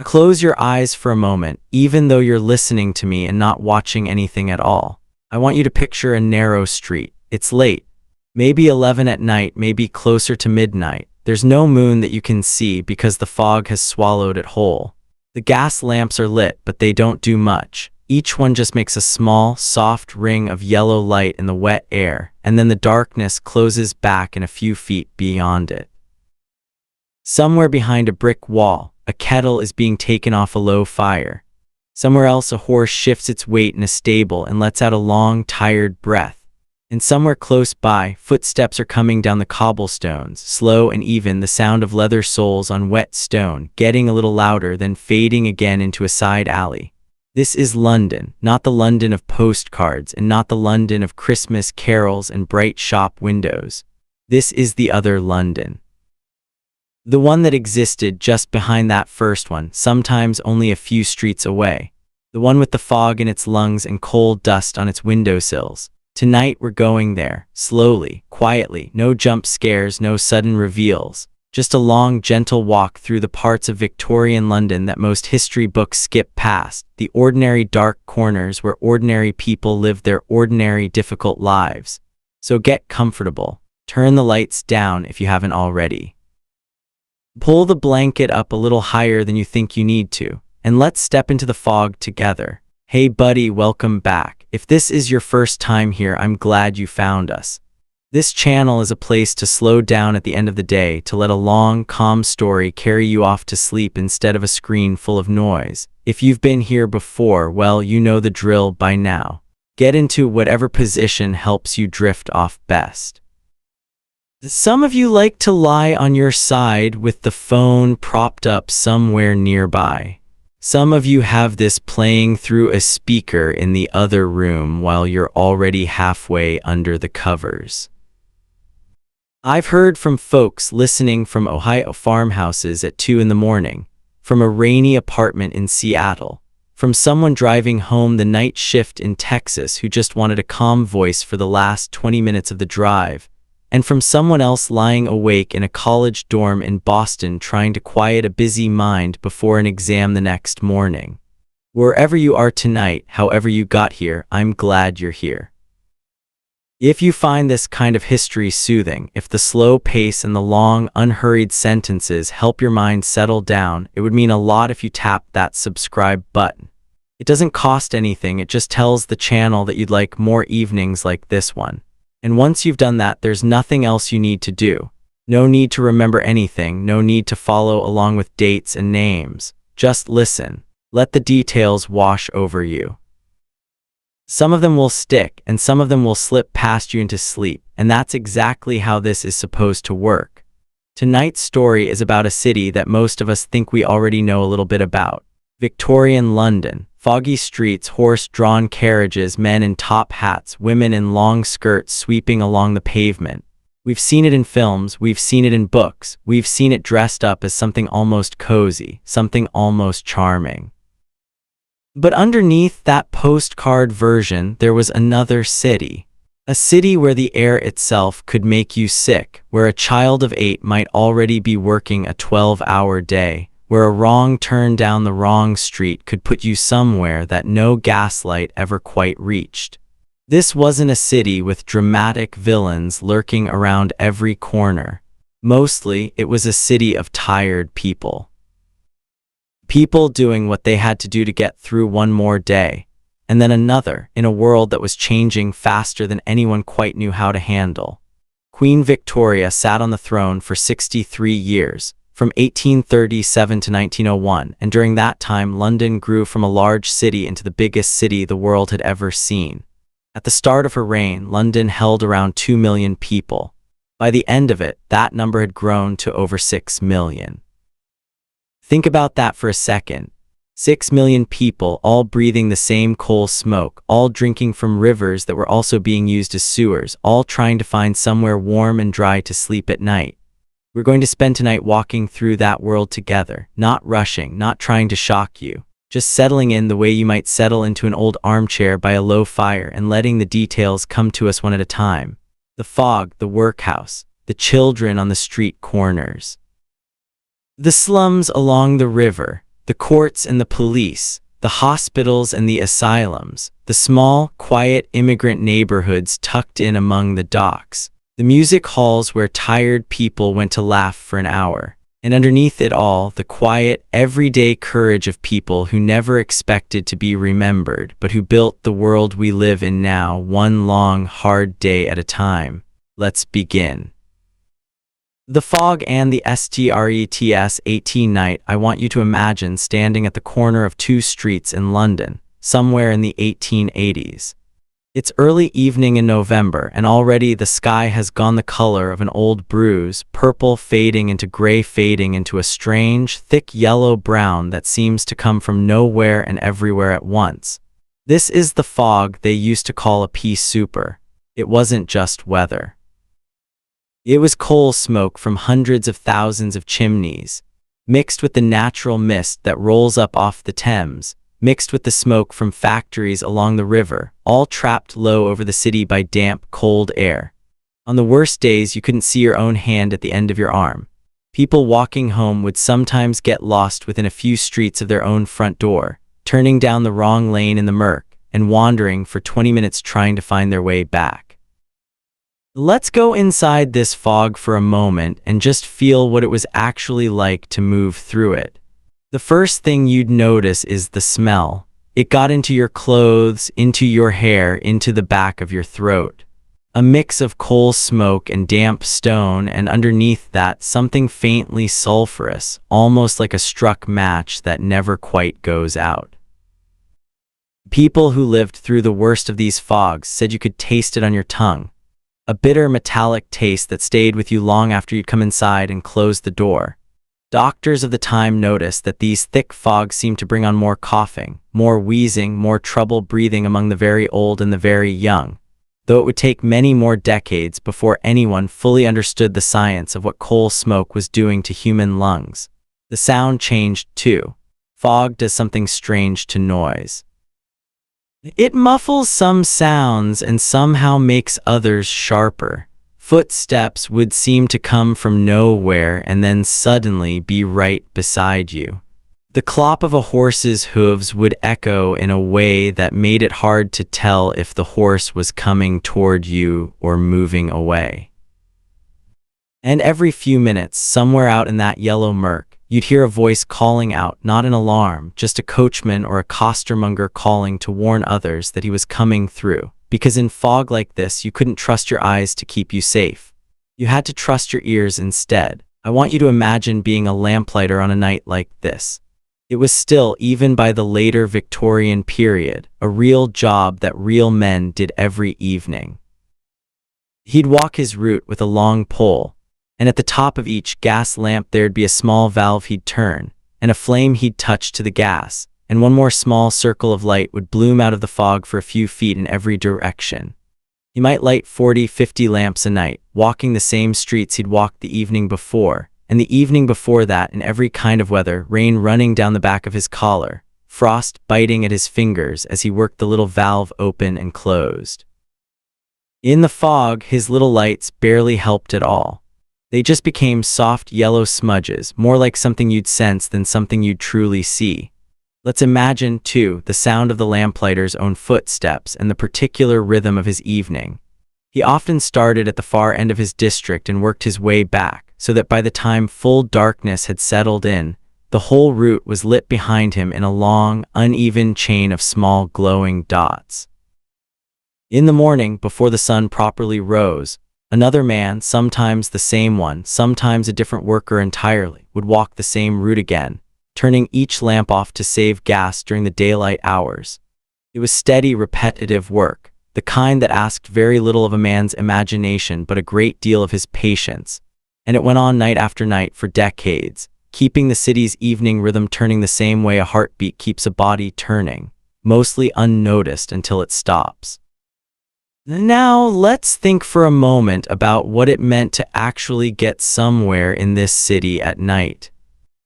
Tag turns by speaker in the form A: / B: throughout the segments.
A: Close your eyes for a moment, even though you're listening to me and not watching anything at all. I want you to picture a narrow street. It's late. Maybe 11 at night, maybe closer to midnight. There's no moon that you can see because the fog has swallowed it whole. The gas lamps are lit, but they don't do much. Each one just makes a small, soft ring of yellow light in the wet air, and then the darkness closes back in a few feet beyond it. Somewhere behind a brick wall, a kettle is being taken off a low fire. Somewhere else, a horse shifts its weight in a stable and lets out a long, tired breath. And somewhere close by, footsteps are coming down the cobblestones, slow and even, the sound of leather soles on wet stone, getting a little louder, then fading again into a side alley. This is London, not the London of postcards and not the London of Christmas carols and bright shop windows. This is the other London. The one that existed just behind that first one, sometimes only a few streets away. The one with the fog in its lungs and coal dust on its windowsills. Tonight we're going there, slowly, quietly, no jump scares, no sudden reveals. Just a long, gentle walk through the parts of Victorian London that most history books skip past, the ordinary dark corners where ordinary people live their ordinary difficult lives. So get comfortable. Turn the lights down if you haven't already. Pull the blanket up a little higher than you think you need to, and let's step into the fog together. Hey buddy, welcome back. If this is your first time here, I'm glad you found us. This channel is a place to slow down at the end of the day, to let a long, calm story carry you off to sleep instead of a screen full of noise. If you've been here before, well, you know the drill by now. Get into whatever position helps you drift off best. Some of you like to lie on your side with the phone propped up somewhere nearby. Some of you have this playing through a speaker in the other room while you're already halfway under the covers. I've heard from folks listening from Ohio farmhouses at 2 in the morning, from a rainy apartment in Seattle, from someone driving home the night shift in Texas who just wanted a calm voice for the last 20 minutes of the drive, and from someone else lying awake in a college dorm in Boston trying to quiet a busy mind before an exam the next morning. Wherever you are tonight, however you got here, I'm glad you're here. If you find this kind of history soothing, if the slow pace and the long, unhurried sentences help your mind settle down, it would mean a lot if you tap that subscribe button. It doesn't cost anything, it just tells the channel that you'd like more evenings like this one. And once you've done that, there's nothing else you need to do. No need to remember anything, no need to follow along with dates and names. Just listen. Let the details wash over you. Some of them will stick, and some of them will slip past you into sleep, and that's exactly how this is supposed to work. Tonight's story is about a city that most of us think we already know a little bit about. Victorian London. Foggy streets, horse-drawn carriages, men in top hats, women in long skirts sweeping along the pavement. We've seen it in films, we've seen it in books, we've seen it dressed up as something almost cozy, something almost charming. But underneath that postcard version, there was another city. A city where the air itself could make you sick, where a child of 8 might already be working a 12-hour day, where a wrong turn down the wrong street could put you somewhere that no gaslight ever quite reached. This wasn't a city with dramatic villains lurking around every corner. Mostly, it was a city of tired people. People doing what they had to do to get through one more day, and then another, in a world that was changing faster than anyone quite knew how to handle. Queen Victoria sat on the throne for 63 years, from 1837 to 1901, and during that time London grew from a large city into the biggest city the world had ever seen. At the start of her reign, London held around 2 million people. By the end of it, that number had grown to over 6 million. Think about that for a second. 6 million people, all breathing the same coal smoke, all drinking from rivers that were also being used as sewers, all trying to find somewhere warm and dry to sleep at night. We're going to spend tonight walking through that world together, not rushing, not trying to shock you, just settling in the way you might settle into an old armchair by a low fire and letting the details come to us one at a time. The fog, the workhouse, the children on the street corners. The slums along the river, the courts and the police, the hospitals and the asylums, the small, quiet immigrant neighborhoods tucked in among the docks, the music halls where tired people went to laugh for an hour, and underneath it all, the quiet, everyday courage of people who never expected to be remembered, but who built the world we live in now, one long, hard day at a time. Let's begin. The fog and the streets 18 night. I want you to imagine standing at the corner of two streets in London, somewhere in the 1880s. It's early evening in November, and already the sky has gone the color of an old bruise, purple fading into gray, fading into a strange, thick yellow-brown that seems to come from nowhere and everywhere at once. This is the fog they used to call a pea-souper. It wasn't just weather. It was coal smoke from hundreds of thousands of chimneys, mixed with the natural mist that rolls up off the Thames, mixed with the smoke from factories along the river, all trapped low over the city by damp, cold air. On the worst days, you couldn't see your own hand at the end of your arm. People walking home would sometimes get lost within a few streets of their own front door, turning down the wrong lane in the murk, and wandering for 20 minutes trying to find their way back. Let's go inside this fog for a moment and just feel what it was actually like to move through it. The first thing you'd notice is the smell. It got into your clothes, into your hair, into the back of your throat. A mix of coal smoke and damp stone, and underneath that, something faintly sulfurous, almost like a struck match that never quite goes out. People who lived through the worst of these fogs said you could taste it on your tongue. A bitter metallic taste that stayed with you long after you'd come inside and closed the door. Doctors of the time noticed that these thick fogs seemed to bring on more coughing, more wheezing, more trouble breathing among the very old and the very young, though it would take many more decades before anyone fully understood the science of what coal smoke was doing to human lungs. The sound changed too. Fog does something strange to noise. It muffles some sounds and somehow makes others sharper. Footsteps would seem to come from nowhere and then suddenly be right beside you. The clop of a horse's hooves would echo in a way that made it hard to tell if the horse was coming toward you or moving away. And every few minutes, somewhere out in that yellow murk, you'd hear a voice calling out, not an alarm, just a coachman or a costermonger calling to warn others that he was coming through. Because in fog like this, you couldn't trust your eyes to keep you safe. You had to trust your ears instead. I want you to imagine being a lamplighter on a night like this. It was still, even by the later Victorian period, a real job that real men did every evening. He'd walk his route with a long pole, and at the top of each gas lamp there'd be a small valve he'd turn, and a flame he'd touch to the gas, and one more small circle of light would bloom out of the fog for a few feet in every direction. He might light 40-50 lamps a night, walking the same streets he'd walked the evening before, and the evening before that in every kind of weather, rain running down the back of his collar, frost biting at his fingers as he worked the little valve open and closed. In the fog, his little lights barely helped at all. They just became soft yellow smudges, more like something you'd sense than something you'd truly see. Let's imagine, too, the sound of the lamplighter's own footsteps and the particular rhythm of his evening. He often started at the far end of his district and worked his way back, so that by the time full darkness had settled in, the whole route was lit behind him in a long, uneven chain of small glowing dots. In the morning, before the sun properly rose, another man, sometimes the same one, sometimes a different worker entirely, would walk the same route again, turning each lamp off to save gas during the daylight hours. It was steady, repetitive work, the kind that asked very little of a man's imagination but a great deal of his patience, and it went on night after night for decades, keeping the city's evening rhythm turning the same way a heartbeat keeps a body turning, mostly unnoticed until it stops. Now let's think for a moment about what it meant to actually get somewhere in this city at night.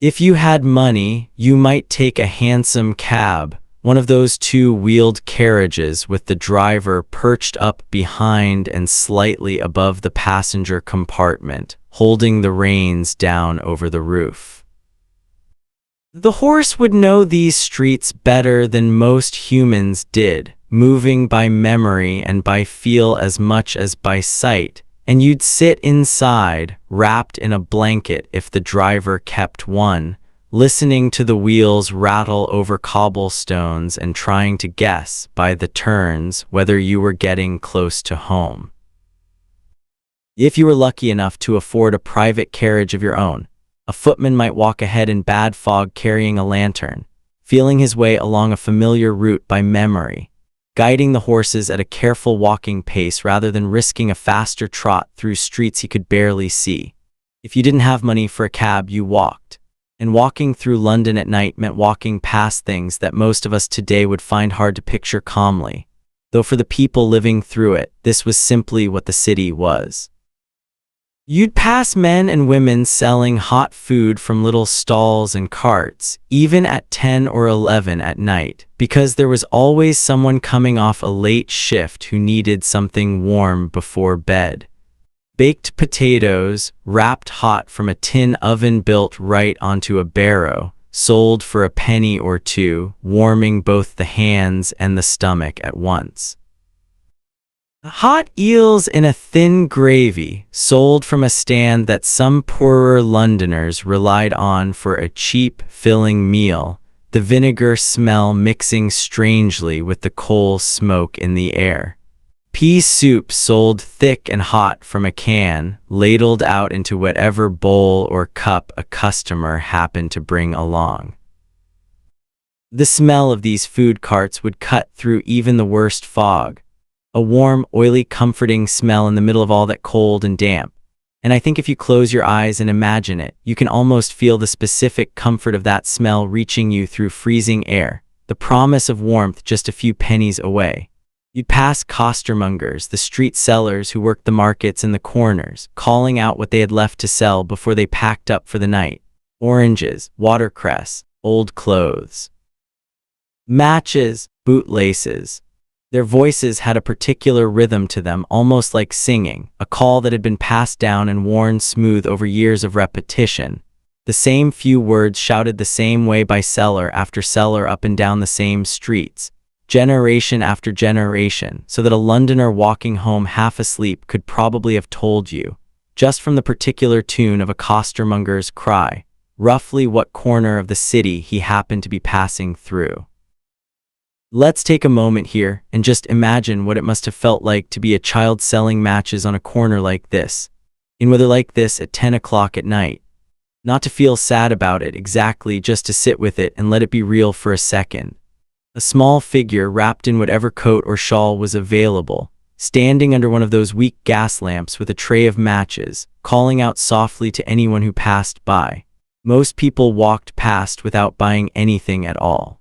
A: If you had money, you might take a hansom cab, one of those two-wheeled carriages with the driver perched up behind and slightly above the passenger compartment, holding the reins down over the roof. The horse would know these streets better than most humans did, moving by memory and by feel as much as by sight, and you'd sit inside, wrapped in a blanket if the driver kept one, listening to the wheels rattle over cobblestones and trying to guess, by the turns, whether you were getting close to home. If you were lucky enough to afford a private carriage of your own, a footman might walk ahead in bad fog carrying a lantern, feeling his way along a familiar route by memory, guiding the horses at a careful walking pace rather than risking a faster trot through streets he could barely see. If you didn't have money for a cab, you walked. And walking through London at night meant walking past things that most of us today would find hard to picture calmly. Though for the people living through it, this was simply what the city was. You'd pass men and women selling hot food from little stalls and carts, even at 10 or 11 at night, because there was always someone coming off a late shift who needed something warm before bed. Baked potatoes, wrapped hot from a tin oven built right onto a barrow, sold for a penny or two, warming both the hands and the stomach at once. Hot eels in a thin gravy, sold from a stand that some poorer Londoners relied on for a cheap, filling meal, the vinegar smell mixing strangely with the coal smoke in the air. Pea-soup sold thick and hot from a can, ladled out into whatever bowl or cup a customer happened to bring along. The smell of these food carts would cut through even the worst fog. A warm, oily, comforting smell in the middle of all that cold and damp. And I think if you close your eyes and imagine it, you can almost feel the specific comfort of that smell reaching you through freezing air, the promise of warmth just a few pennies away. You'd pass costermongers, the street sellers who worked the markets and the corners, calling out what they had left to sell before they packed up for the night. Oranges, watercress, old clothes. Matches, bootlaces. Their voices had a particular rhythm to them, almost like singing, a call that had been passed down and worn smooth over years of repetition. The same few words shouted the same way by seller after seller up and down the same streets, generation after generation, so that a Londoner walking home half asleep could probably have told you, just from the particular tune of a costermonger's cry, roughly what corner of the city he happened to be passing through. Let's take a moment here and just imagine what it must have felt like to be a child selling matches on a corner like this, in weather like this at 10 o'clock at night. Not to feel sad about it exactly, just to sit with it and let it be real for a second. A small figure wrapped in whatever coat or shawl was available, standing under one of those weak gas lamps with a tray of matches, calling out softly to anyone who passed by. Most people walked past without buying anything at all.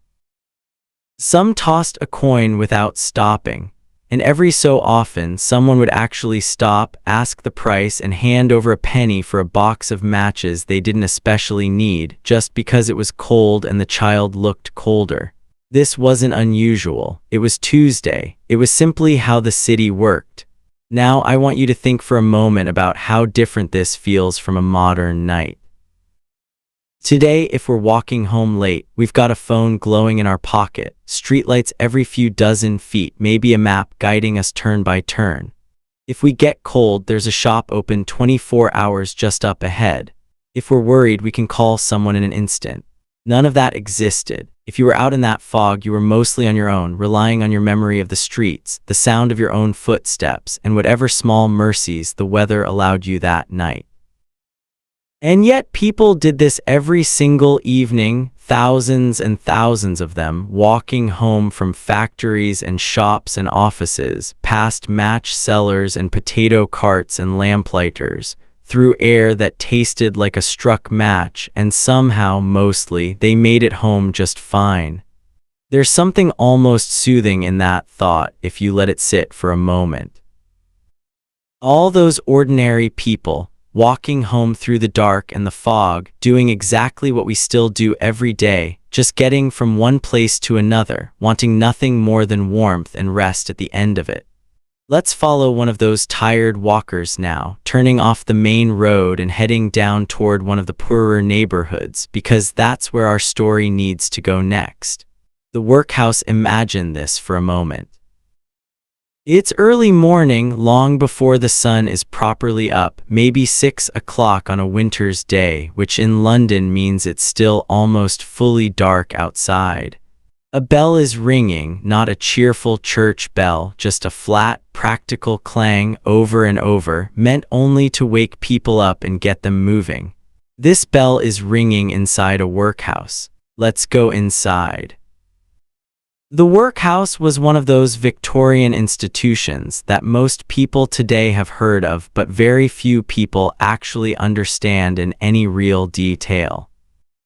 A: Some tossed a coin without stopping, and every so often someone would actually stop, ask the price, and hand over a penny for a box of matches they didn't especially need, just because it was cold and the child looked colder. This wasn't unusual. It was Tuesday. It was simply how the city worked. Now I want you to think for a moment about how different this feels from a modern night. Today, if we're walking home late, we've got a phone glowing in our pocket, streetlights every few dozen feet, maybe a map guiding us turn by turn. If we get cold, there's a shop open 24 hours just up ahead. If we're worried, we can call someone in an instant. None of that existed. If you were out in that fog, you were mostly on your own, relying on your memory of the streets, the sound of your own footsteps, and whatever small mercies the weather allowed you that night. And yet people did this every single evening, thousands and thousands of them, walking home from factories and shops and offices, past match sellers and potato carts and lamplighters, through air that tasted like a struck match, and somehow, mostly, they made it home just fine. There's something almost soothing in that thought if you let it sit for a moment. All those ordinary people, walking home through the dark and the fog, doing exactly what we still do every day, just getting from one place to another, wanting nothing more than warmth and rest at the end of it. Let's follow one of those tired walkers now, turning off the main road and heading down toward one of the poorer neighborhoods, because that's where our story needs to go next. The workhouse. Imagine this for a moment. It's early morning, long before the sun is properly up, maybe 6 o'clock on a winter's day, which in London means it's still almost fully dark outside. A bell is ringing, not a cheerful church bell, just a flat, practical clang over and over, meant only to wake people up and get them moving. This bell is ringing inside a workhouse. Let's go inside. The workhouse was one of those Victorian institutions that most people today have heard of, but very few people actually understand in any real detail.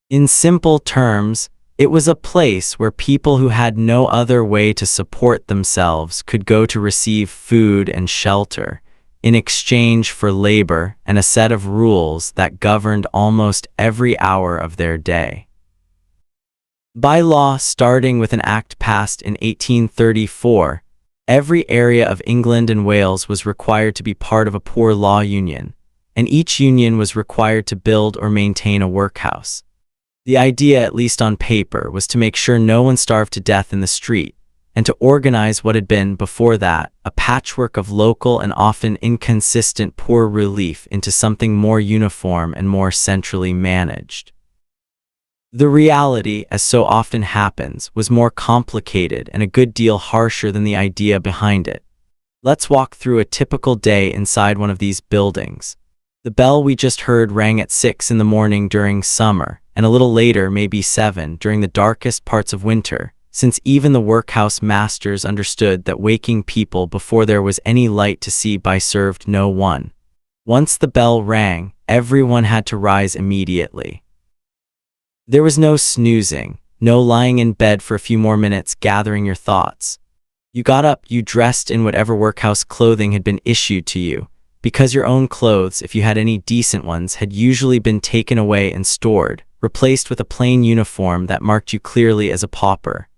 A: In simple terms, it was a place where people who had no other way to support themselves could go to receive food and shelter, in exchange for labor and a set of rules that governed almost every hour of their day. By law, starting with an act passed in 1834, every area of England and Wales was required to be part of a poor law union, and each union was required to build or maintain a workhouse. The idea, at least on paper, was to make sure no one starved to death in the street, and to organize what had been, before that, a patchwork of local and often inconsistent poor relief into something more uniform and more centrally managed. The reality, as so often happens, was more complicated and a good deal harsher than the idea behind it. Let's walk through a typical day inside one of these buildings. The bell we just heard rang at 6 in the morning during summer, and a little later, maybe 7, during the darkest parts of winter, since even the workhouse masters understood that waking people before there was any light to see by served no one. Once the bell rang, everyone had to rise immediately. There was no snoozing, no lying in bed for a few more minutes gathering your thoughts. You got up, you dressed in whatever workhouse clothing had been issued to you, because your own clothes, if you had any decent ones, had usually been taken away and stored, replaced with a plain uniform that marked you clearly as a pauper.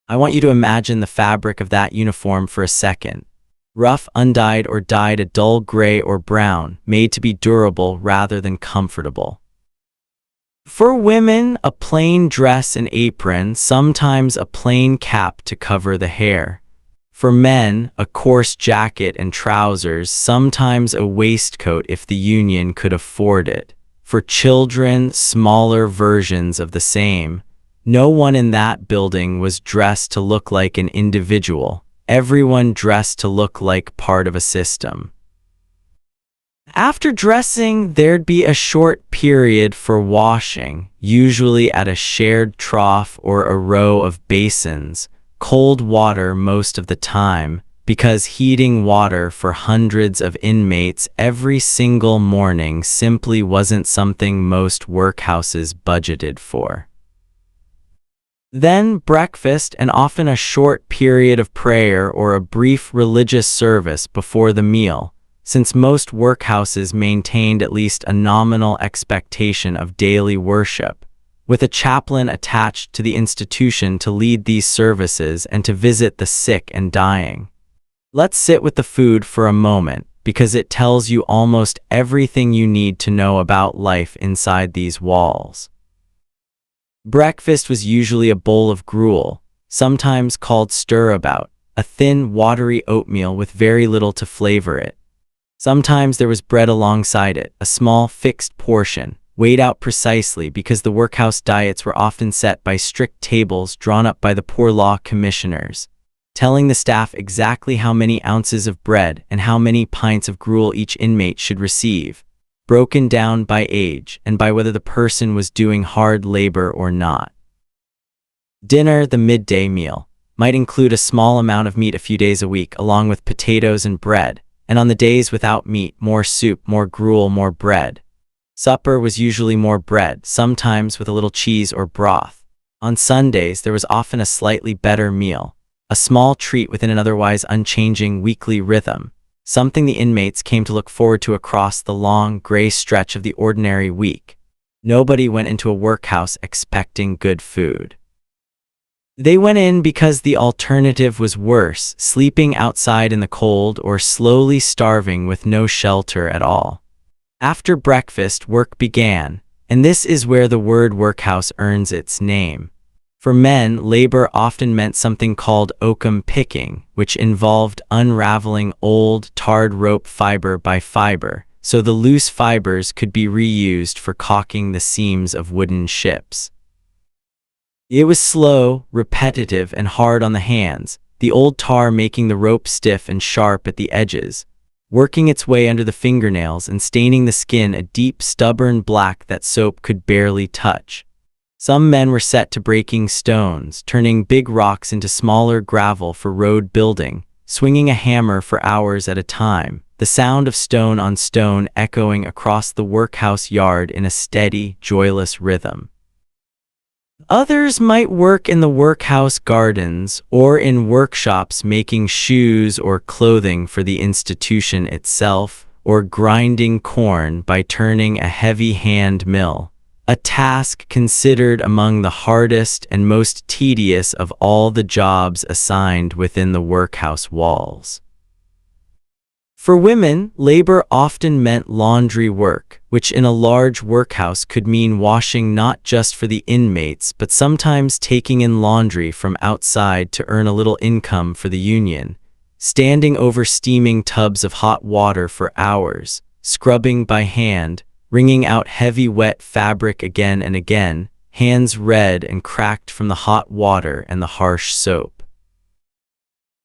A: I want you to imagine the fabric of that uniform for a second. Rough, undyed, or dyed a dull gray or brown, made to be durable rather than comfortable. For women, a plain dress and apron, sometimes a plain cap to cover the hair. For men, a coarse jacket and trousers, sometimes a waistcoat if the union could afford it. For children, smaller versions of the same. No one in that building was dressed to look like an individual. Everyone dressed to look like part of a system. After dressing, there'd be a short period for washing, usually at a shared trough or a row of basins, cold water most of the time, because heating water for hundreds of inmates every single morning simply wasn't something most workhouses budgeted for. Then breakfast, and often a short period of prayer or a brief religious service before the meal, since most workhouses maintained at least a nominal expectation of daily worship, with a chaplain attached to the institution to lead these services and to visit the sick and dying. Let's sit with the food for a moment, because it tells you almost everything you need to know about life inside these walls. Breakfast was usually a bowl of gruel, sometimes called stirabout, a thin, watery oatmeal with very little to flavor it. Sometimes there was bread alongside it, a small, fixed portion, weighed out precisely because the workhouse diets were often set by strict tables drawn up by the poor law commissioners, telling the staff exactly how many ounces of bread and how many pints of gruel each inmate should receive, broken down by age and by whether the person was doing hard labor or not. Dinner, the midday meal, might include a small amount of meat a few days a week, along with potatoes and bread, and on the days without meat, more soup, more gruel, more bread. Supper was usually more bread, sometimes with a little cheese or broth. On Sundays, there was often a slightly better meal, a small treat within an otherwise unchanging weekly rhythm, something the inmates came to look forward to across the long, gray stretch of the ordinary week. Nobody went into a workhouse expecting good food. They went in because the alternative was worse, sleeping outside in the cold or slowly starving with no shelter at all. After breakfast, work began, and this is where the word workhouse earns its name. For men, labor often meant something called oakum picking, which involved unraveling old, tarred rope fiber by fiber, so the loose fibers could be reused for caulking the seams of wooden ships. It was slow, repetitive, and hard on the hands, the old tar making the rope stiff and sharp at the edges, working its way under the fingernails and staining the skin a deep, stubborn black that soap could barely touch. Some men were set to breaking stones, turning big rocks into smaller gravel for road building, swinging a hammer for hours at a time, the sound of stone on stone echoing across the workhouse yard in a steady, joyless rhythm. Others might work in the workhouse gardens or in workshops making shoes or clothing for the institution itself, or grinding corn by turning a heavy hand mill, a task considered among the hardest and most tedious of all the jobs assigned within the workhouse walls. For women, labor often meant laundry work, which in a large workhouse could mean washing not just for the inmates but sometimes taking in laundry from outside to earn a little income for the union, standing over steaming tubs of hot water for hours, scrubbing by hand, wringing out heavy wet fabric again and again, hands red and cracked from the hot water and the harsh soap.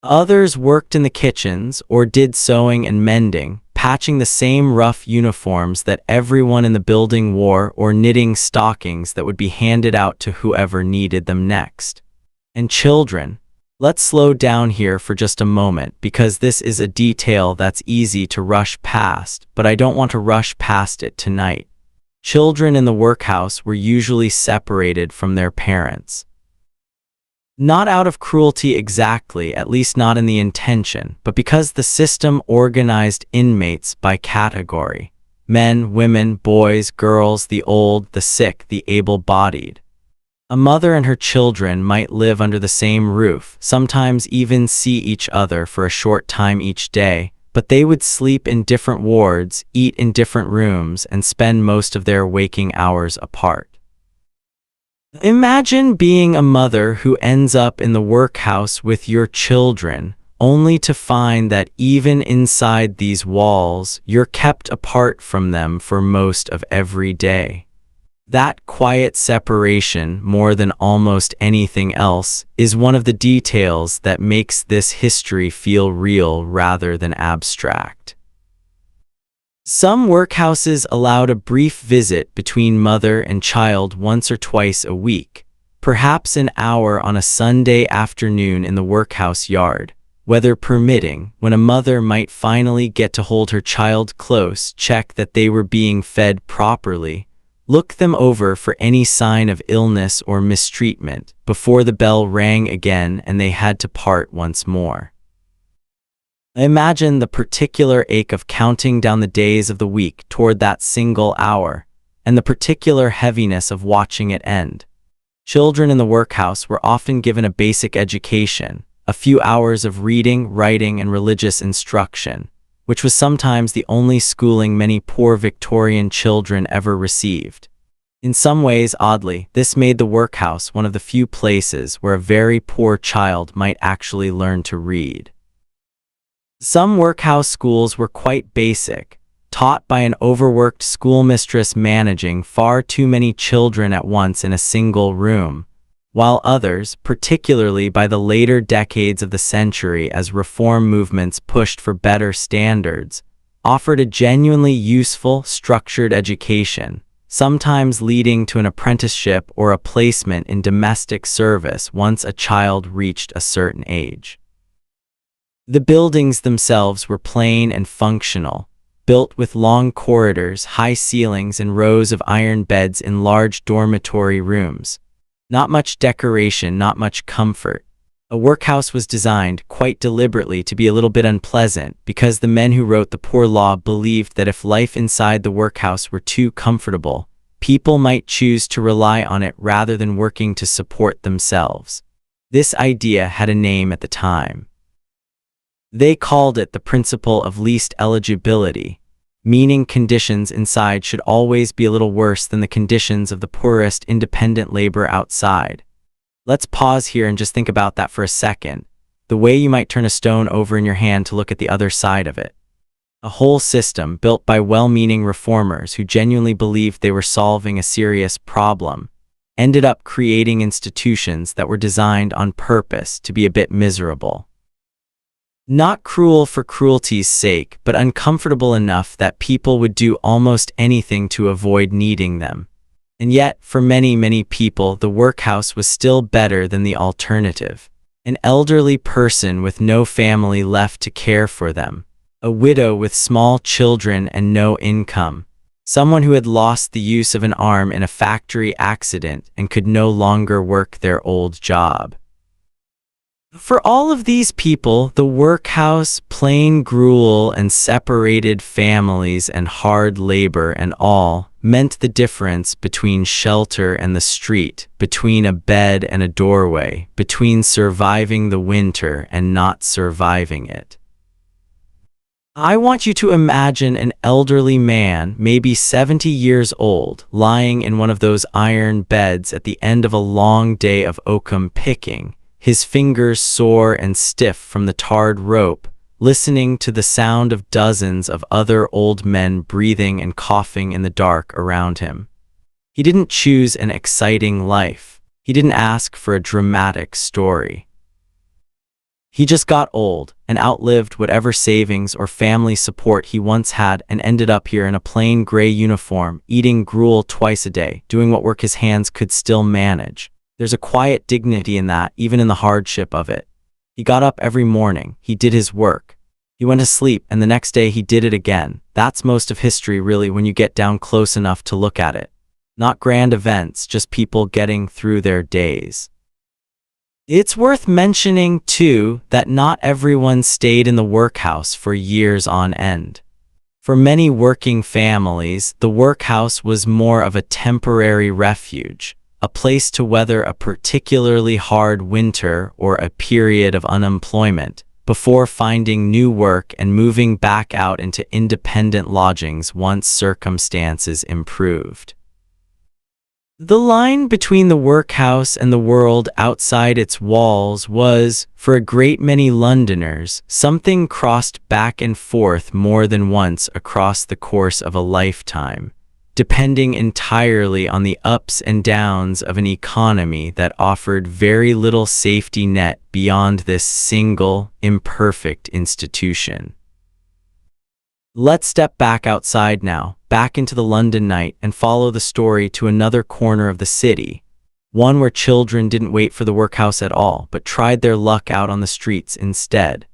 A: Others worked in the kitchens or did sewing and mending, patching the same rough uniforms that everyone in the building wore or knitting stockings that would be handed out to whoever needed them next. And children. Let's slow down here for just a moment because this is a detail that's easy to rush past, but I don't want to rush past it tonight. Children in the workhouse were usually separated from their parents. Not out of cruelty exactly, at least not in the intention, but because the system organized inmates by category: men, women, boys, girls, the old, the sick, the able-bodied. A mother and her children might live under the same roof, sometimes even see each other for a short time each day, but they would sleep in different wards, eat in different rooms, and spend most of their waking hours apart. Imagine being a mother who ends up in the workhouse with your children, only to find that even inside these walls, you're kept apart from them for most of every day. That quiet separation, more than almost anything else, is one of the details that makes this history feel real rather than abstract. Some workhouses allowed a brief visit between mother and child once or twice a week, perhaps an hour on a Sunday afternoon in the workhouse yard, weather permitting, when a mother might finally get to hold her child close, check that they were being fed properly, look them over for any sign of illness or mistreatment, before the bell rang again and they had to part once more. Imagine the particular ache of counting down the days of the week toward that single hour, and the particular heaviness of watching it end. Children in the workhouse were often given a basic education, a few hours of reading, writing, and religious instruction, which was sometimes the only schooling many poor Victorian children ever received. In some ways, oddly, this made the workhouse one of the few places where a very poor child might actually learn to read. Some workhouse schools were quite basic, taught by an overworked schoolmistress managing far too many children at once in a single room, while others, particularly by the later decades of the century as reform movements pushed for better standards, offered a genuinely useful, structured education, sometimes leading to an apprenticeship or a placement in domestic service once a child reached a certain age. The buildings themselves were plain and functional, built with long corridors, high ceilings, and rows of iron beds in large dormitory rooms. Not much decoration, not much comfort. A workhouse was designed, quite deliberately, to be a little bit unpleasant, because the men who wrote the poor law believed that if life inside the workhouse were too comfortable, people might choose to rely on it rather than working to support themselves. This idea had a name at the time. They called it the principle of least eligibility, meaning conditions inside should always be a little worse than the conditions of the poorest independent labor outside. Let's pause here and just think about that for a second. The way you might turn a stone over in your hand to look at the other side of it. A whole system built by well-meaning reformers who genuinely believed they were solving a serious problem ended up creating institutions that were designed on purpose to be a bit miserable. Not cruel for cruelty's sake, but uncomfortable enough that people would do almost anything to avoid needing them. And yet, for many, many people, the workhouse was still better than the alternative. An elderly person with no family left to care for them. A widow with small children and no income. Someone who had lost the use of an arm in a factory accident and could no longer work their old job. For all of these people, the workhouse, plain gruel and separated families and hard labor and all, meant the difference between shelter and the street, between a bed and a doorway, between surviving the winter and not surviving it. I want you to imagine an elderly man, maybe 70 years old, lying in one of those iron beds at the end of a long day of oakum picking, his fingers sore and stiff from the tarred rope, listening to the sound of dozens of other old men breathing and coughing in the dark around him. He didn't choose an exciting life. He didn't ask for a dramatic story. He just got old and outlived whatever savings or family support he once had and ended up here in a plain gray uniform, eating gruel twice a day, doing what work his hands could still manage. There's a quiet dignity in that, even in the hardship of it. He got up every morning, he did his work. He went to sleep, and the next day he did it again. That's most of history, really, when you get down close enough to look at it. Not grand events, just people getting through their days. It's worth mentioning, too, that not everyone stayed in the workhouse for years on end. For many working families, the workhouse was more of a temporary refuge, a place to weather a particularly hard winter or a period of unemployment, before finding new work and moving back out into independent lodgings once circumstances improved. The line between the workhouse and the world outside its walls was, for a great many Londoners, something crossed back and forth more than once across the course of a lifetime, depending entirely on the ups and downs of an economy that offered very little safety net beyond this single, imperfect institution. Let's step back outside now, back into the London night, and follow the story to another corner of the city, one where children didn't wait for the workhouse at all, but tried their luck out on the streets instead.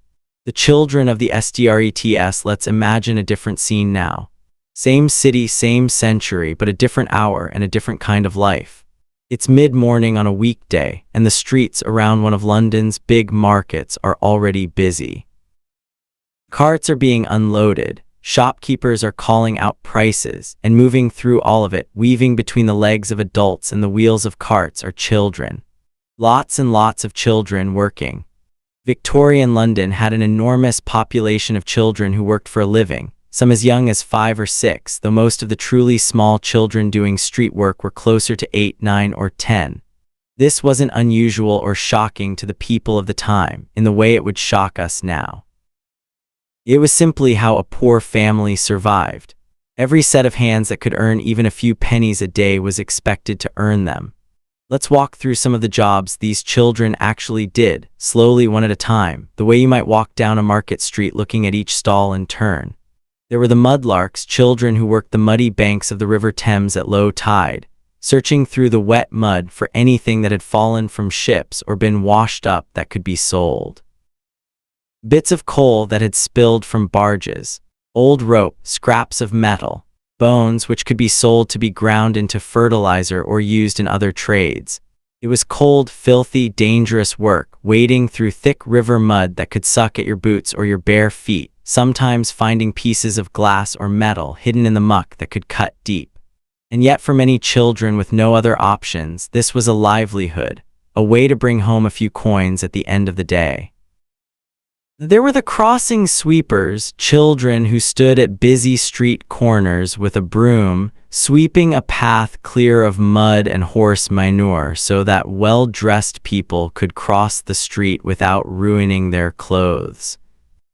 A: The children of the STRETS. Let's imagine a different scene now. Same city, same century, but a different hour and a different kind of life. It's mid-morning on a weekday, and the streets around one of London's big markets are already busy. Carts are being unloaded. Shopkeepers are calling out prices, and moving through all of it, weaving between the legs of adults and the wheels of carts, are children. Lots and lots of children working. Victorian London had an enormous population of children who worked for a living, some as young as 5 or 6, though most of the truly small children doing street work were closer to 8, 9, or 10. This wasn't unusual or shocking to the people of the time, in the way it would shock us now. It was simply how a poor family survived. Every set of hands that could earn even a few pennies a day was expected to earn them. Let's walk through some of the jobs these children actually did, slowly, one at a time, the way you might walk down a market street looking at each stall in turn. There were the mudlarks, children who worked the muddy banks of the River Thames at low tide, searching through the wet mud for anything that had fallen from ships or been washed up that could be sold. Bits of coal that had spilled from barges, old rope, scraps of metal, bones which could be sold to be ground into fertilizer or used in other trades. It was cold, filthy, dangerous work, wading through thick river mud that could suck at your boots or your bare feet, sometimes finding pieces of glass or metal hidden in the muck that could cut deep. And yet for many children with no other options, this was a livelihood, a way to bring home a few coins at the end of the day. There were the crossing sweepers, children who stood at busy street corners with a broom, sweeping a path clear of mud and horse manure so that well-dressed people could cross the street without ruining their clothes.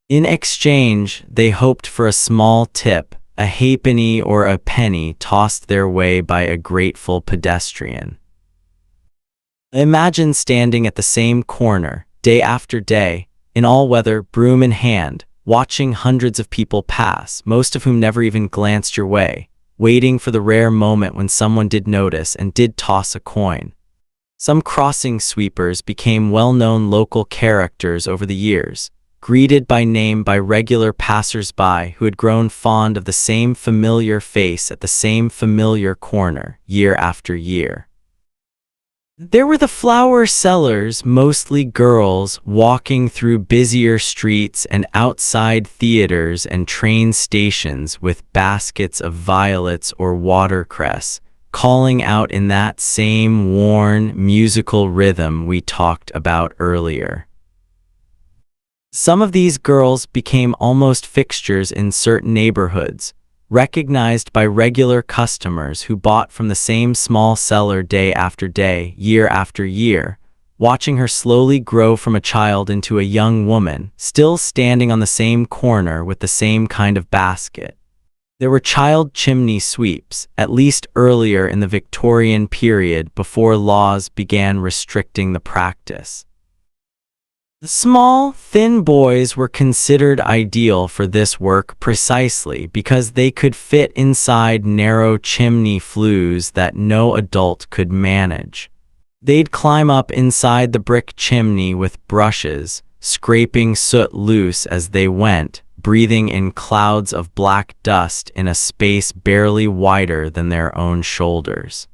A: In exchange, they hoped for a small tip, a halfpenny or a penny tossed their way by a grateful pedestrian. Imagine standing at the same corner, day after day, in all weather, broom in hand, watching hundreds of people pass, most of whom never even glanced your way, waiting for the rare moment when someone did notice and did toss a coin. Some crossing sweepers became well-known local characters over the years, greeted by name by regular passers-by who had grown fond of the same familiar face at the same familiar corner, year after year. There were the flower sellers, mostly girls, walking through busier streets and outside theaters and train stations with baskets of violets or watercress, calling out in that same worn, musical rhythm we talked about earlier. Some of these girls became almost fixtures in certain neighborhoods, recognized by regular customers who bought from the same small seller day after day, year after year, watching her slowly grow from a child into a young woman, still standing on the same corner with the same kind of basket. There were child chimney sweeps, at least earlier in the Victorian period before laws began restricting the practice. The small, thin boys were considered ideal for this work precisely because they could fit inside narrow chimney flues that no adult could manage. They'd climb up inside the brick chimney with brushes, scraping soot loose as they went, breathing in clouds of black dust in a space barely wider than their own shoulders.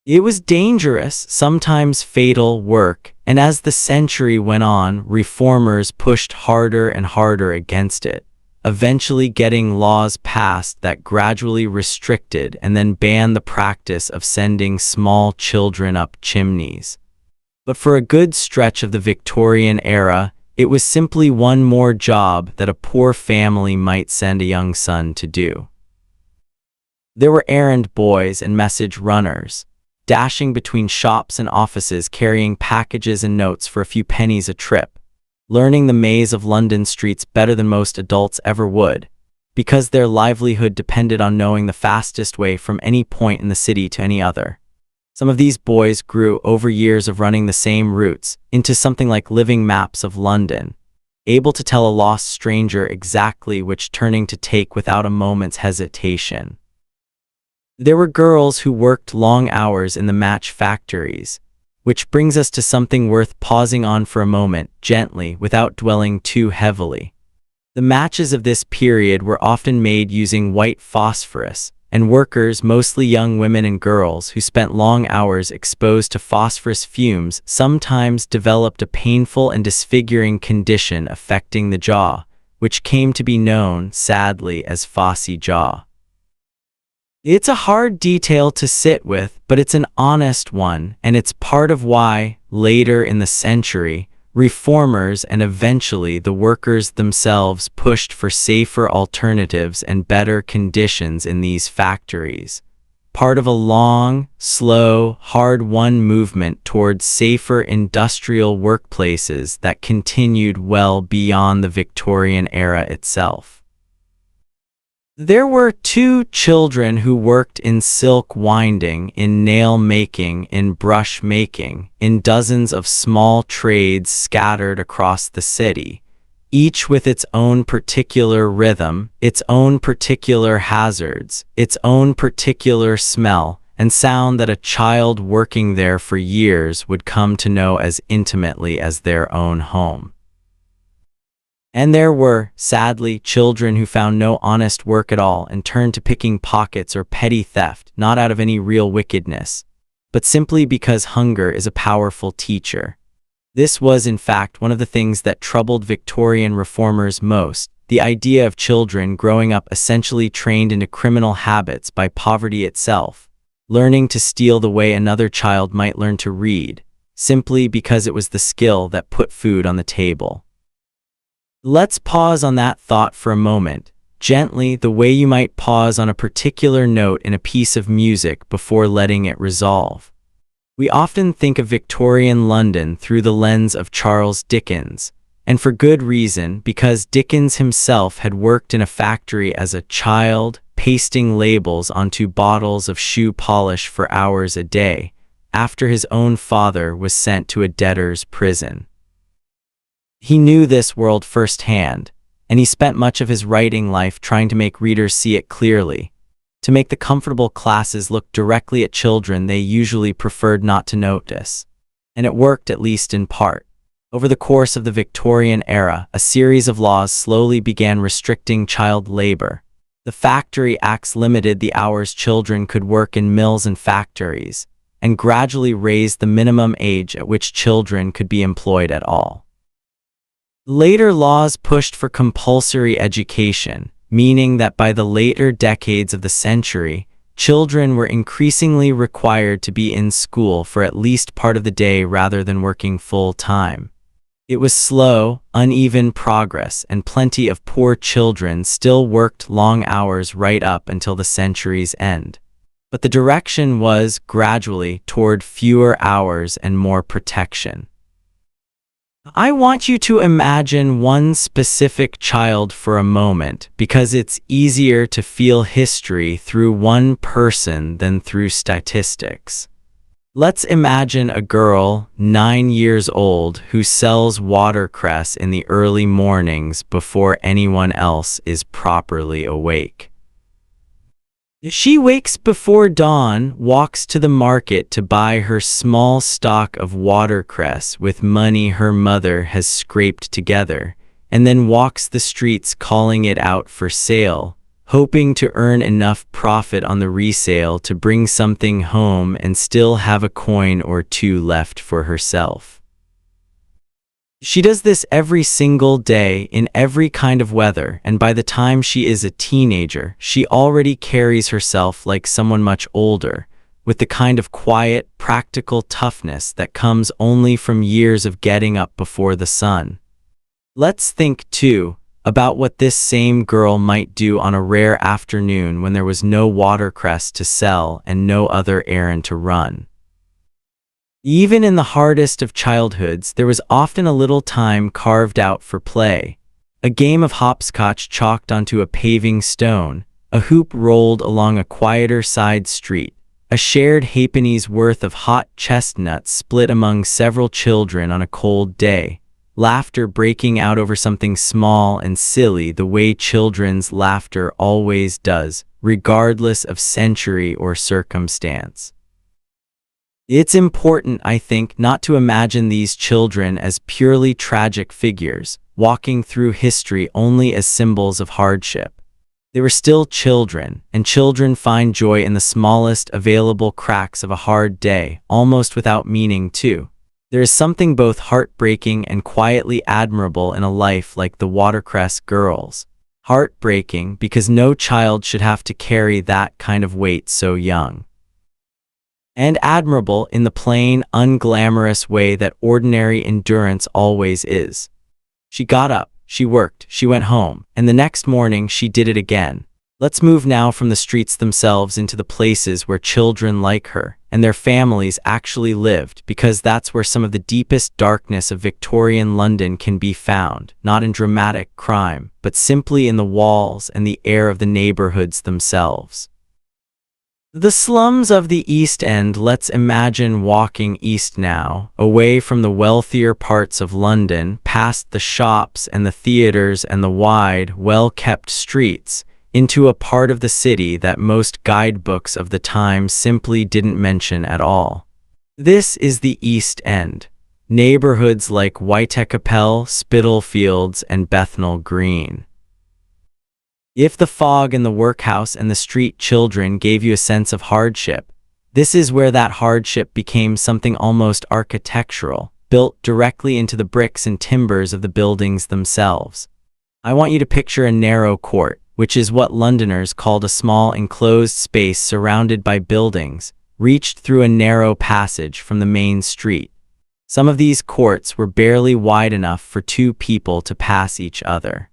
A: It was dangerous, sometimes fatal work, and as the century went on, reformers pushed harder and harder against it, eventually getting laws passed that gradually restricted and then banned the practice of sending small children up chimneys. But for a good stretch of the Victorian era, it was simply one more job that a poor family might send a young son to do. There were errand boys and message runners, dashing between shops and offices carrying packages and notes for a few pennies a trip, learning the maze of London streets better than most adults ever would, because their livelihood depended on knowing the fastest way from any point in the city to any other. Some of these boys grew over years of running the same routes into something like living maps of London, able to tell a lost stranger exactly which turning to take without a moment's hesitation. There were girls who worked long hours in the match factories, which brings us to something worth pausing on for a moment, gently, without dwelling too heavily. The matches of this period were often made using white phosphorus, and workers, mostly young women and girls who spent long hours exposed to phosphorus fumes, sometimes developed a painful and disfiguring condition affecting the jaw, which came to be known, sadly, as phossy jaw. It's a hard detail to sit with, but it's an honest one, and it's part of why, later in the century, reformers and eventually the workers themselves pushed for safer alternatives and better conditions in these factories. Part of a long, slow, hard-won movement towards safer industrial workplaces that continued well beyond the Victorian era itself. There were 2 children who worked in silk winding, in nail making, in brush making, in dozens of small trades scattered across the city, each with its own particular rhythm, its own particular hazards, its own particular smell and sound that a child working there for years would come to know as intimately as their own home. And there were, sadly, children who found no honest work at all and turned to picking pockets or petty theft, not out of any real wickedness, but simply because hunger is a powerful teacher. This was, in fact, one of the things that troubled Victorian reformers most, the idea of children growing up essentially trained into criminal habits by poverty itself, learning to steal the way another child might learn to read, simply because it was the skill that put food on the table. Let's pause on that thought for a moment, gently, the way you might pause on a particular note in a piece of music before letting it resolve. We often think of Victorian London through the lens of Charles Dickens, and for good reason, because Dickens himself had worked in a factory as a child, pasting labels onto bottles of shoe polish for hours a day, after his own father was sent to a debtor's prison. He knew this world firsthand, and he spent much of his writing life trying to make readers see it clearly, to make the comfortable classes look directly at children they usually preferred not to notice. And it worked, at least in part. Over the course of the Victorian era, a series of laws slowly began restricting child labor. The Factory Acts limited the hours children could work in mills and factories, and gradually raised the minimum age at which children could be employed at all. Later laws pushed for compulsory education, meaning that by the later decades of the century, children were increasingly required to be in school for at least part of the day rather than working full-time. It was slow, uneven progress, and plenty of poor children still worked long hours right up until the century's end. But the direction was, gradually, toward fewer hours and more protection. I want you to imagine one specific child for a moment, because it's easier to feel history through one person than through statistics. Let's imagine a girl, 9 years old, who sells watercress in the early mornings before anyone else is properly awake. She wakes before dawn, walks to the market to buy her small stock of watercress with money her mother has scraped together, and then walks the streets calling it out for sale, hoping to earn enough profit on the resale to bring something home and still have a coin or two left for herself. She does this every single day in every kind of weather, and by the time she is a teenager, she already carries herself like someone much older, with the kind of quiet, practical toughness that comes only from years of getting up before the sun. Let's think, too, about what this same girl might do on a rare afternoon when there was no watercress to sell and no other errand to run. Even in the hardest of childhoods, there was often a little time carved out for play. A game of hopscotch chalked onto a paving stone, a hoop rolled along a quieter side street, a shared halfpenny's worth of hot chestnuts split among several children on a cold day, laughter breaking out over something small and silly the way children's laughter always does, regardless of century or circumstance. It's important, I think, not to imagine these children as purely tragic figures, walking through history only as symbols of hardship. They were still children, and children find joy in the smallest available cracks of a hard day, almost without meaning, too. There is something both heartbreaking and quietly admirable in a life like the Watercress girls. Heartbreaking because no child should have to carry that kind of weight so young. And admirable in the plain, unglamorous way that ordinary endurance always is. She got up, she worked, she went home, and the next morning she did it again. Let's move now from the streets themselves into the places where children like her and their families actually lived, because that's where some of the deepest darkness of Victorian London can be found, not in dramatic crime, but simply in the walls and the air of the neighborhoods themselves. The slums of the East End. Let's imagine walking east now, away from the wealthier parts of London, past the shops and the theaters and the wide, well-kept streets, into a part of the city that most guidebooks of the time simply didn't mention at all. This is the East End. Neighborhoods like Whitechapel, Spitalfields, and Bethnal Green. If the fog and the workhouse and the street children gave you a sense of hardship, this is where that hardship became something almost architectural, built directly into the bricks and timbers of the buildings themselves. I want you to picture a narrow court, which is what Londoners called a small enclosed space surrounded by buildings, reached through a narrow passage from the main street. Some of these courts were barely wide enough for two people to pass each other.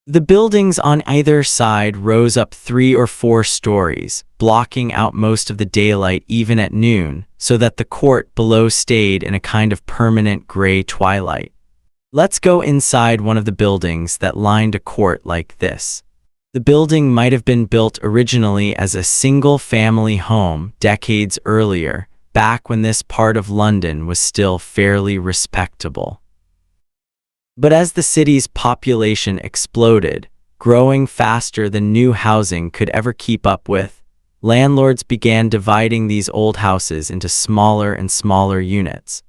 A: The buildings on either side rose up 3 or 4 stories, blocking out most of the daylight even at noon, so that the court below stayed in a kind of permanent gray twilight. Let's go inside one of the buildings that lined a court like this. The building might have been built originally as a single-family home decades earlier, back when this part of London was still fairly respectable. But as the city's population exploded, growing faster than new housing could ever keep up with, landlords began dividing these old houses into smaller and smaller units.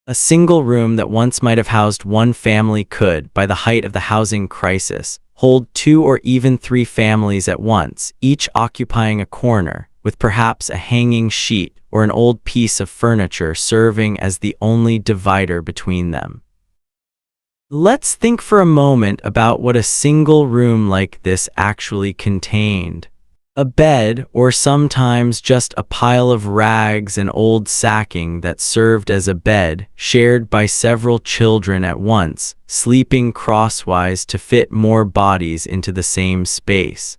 A: A single room that once might have housed one family could, by the height of the housing crisis, hold 2 or even 3 families at once, each occupying a corner, with perhaps a hanging sheet or an old piece of furniture serving as the only divider between them. Let's think for a moment about what a single room like this actually contained. A bed, or sometimes just a pile of rags and old sacking that served as a bed, shared by several children at once, sleeping crosswise to fit more bodies into the same space.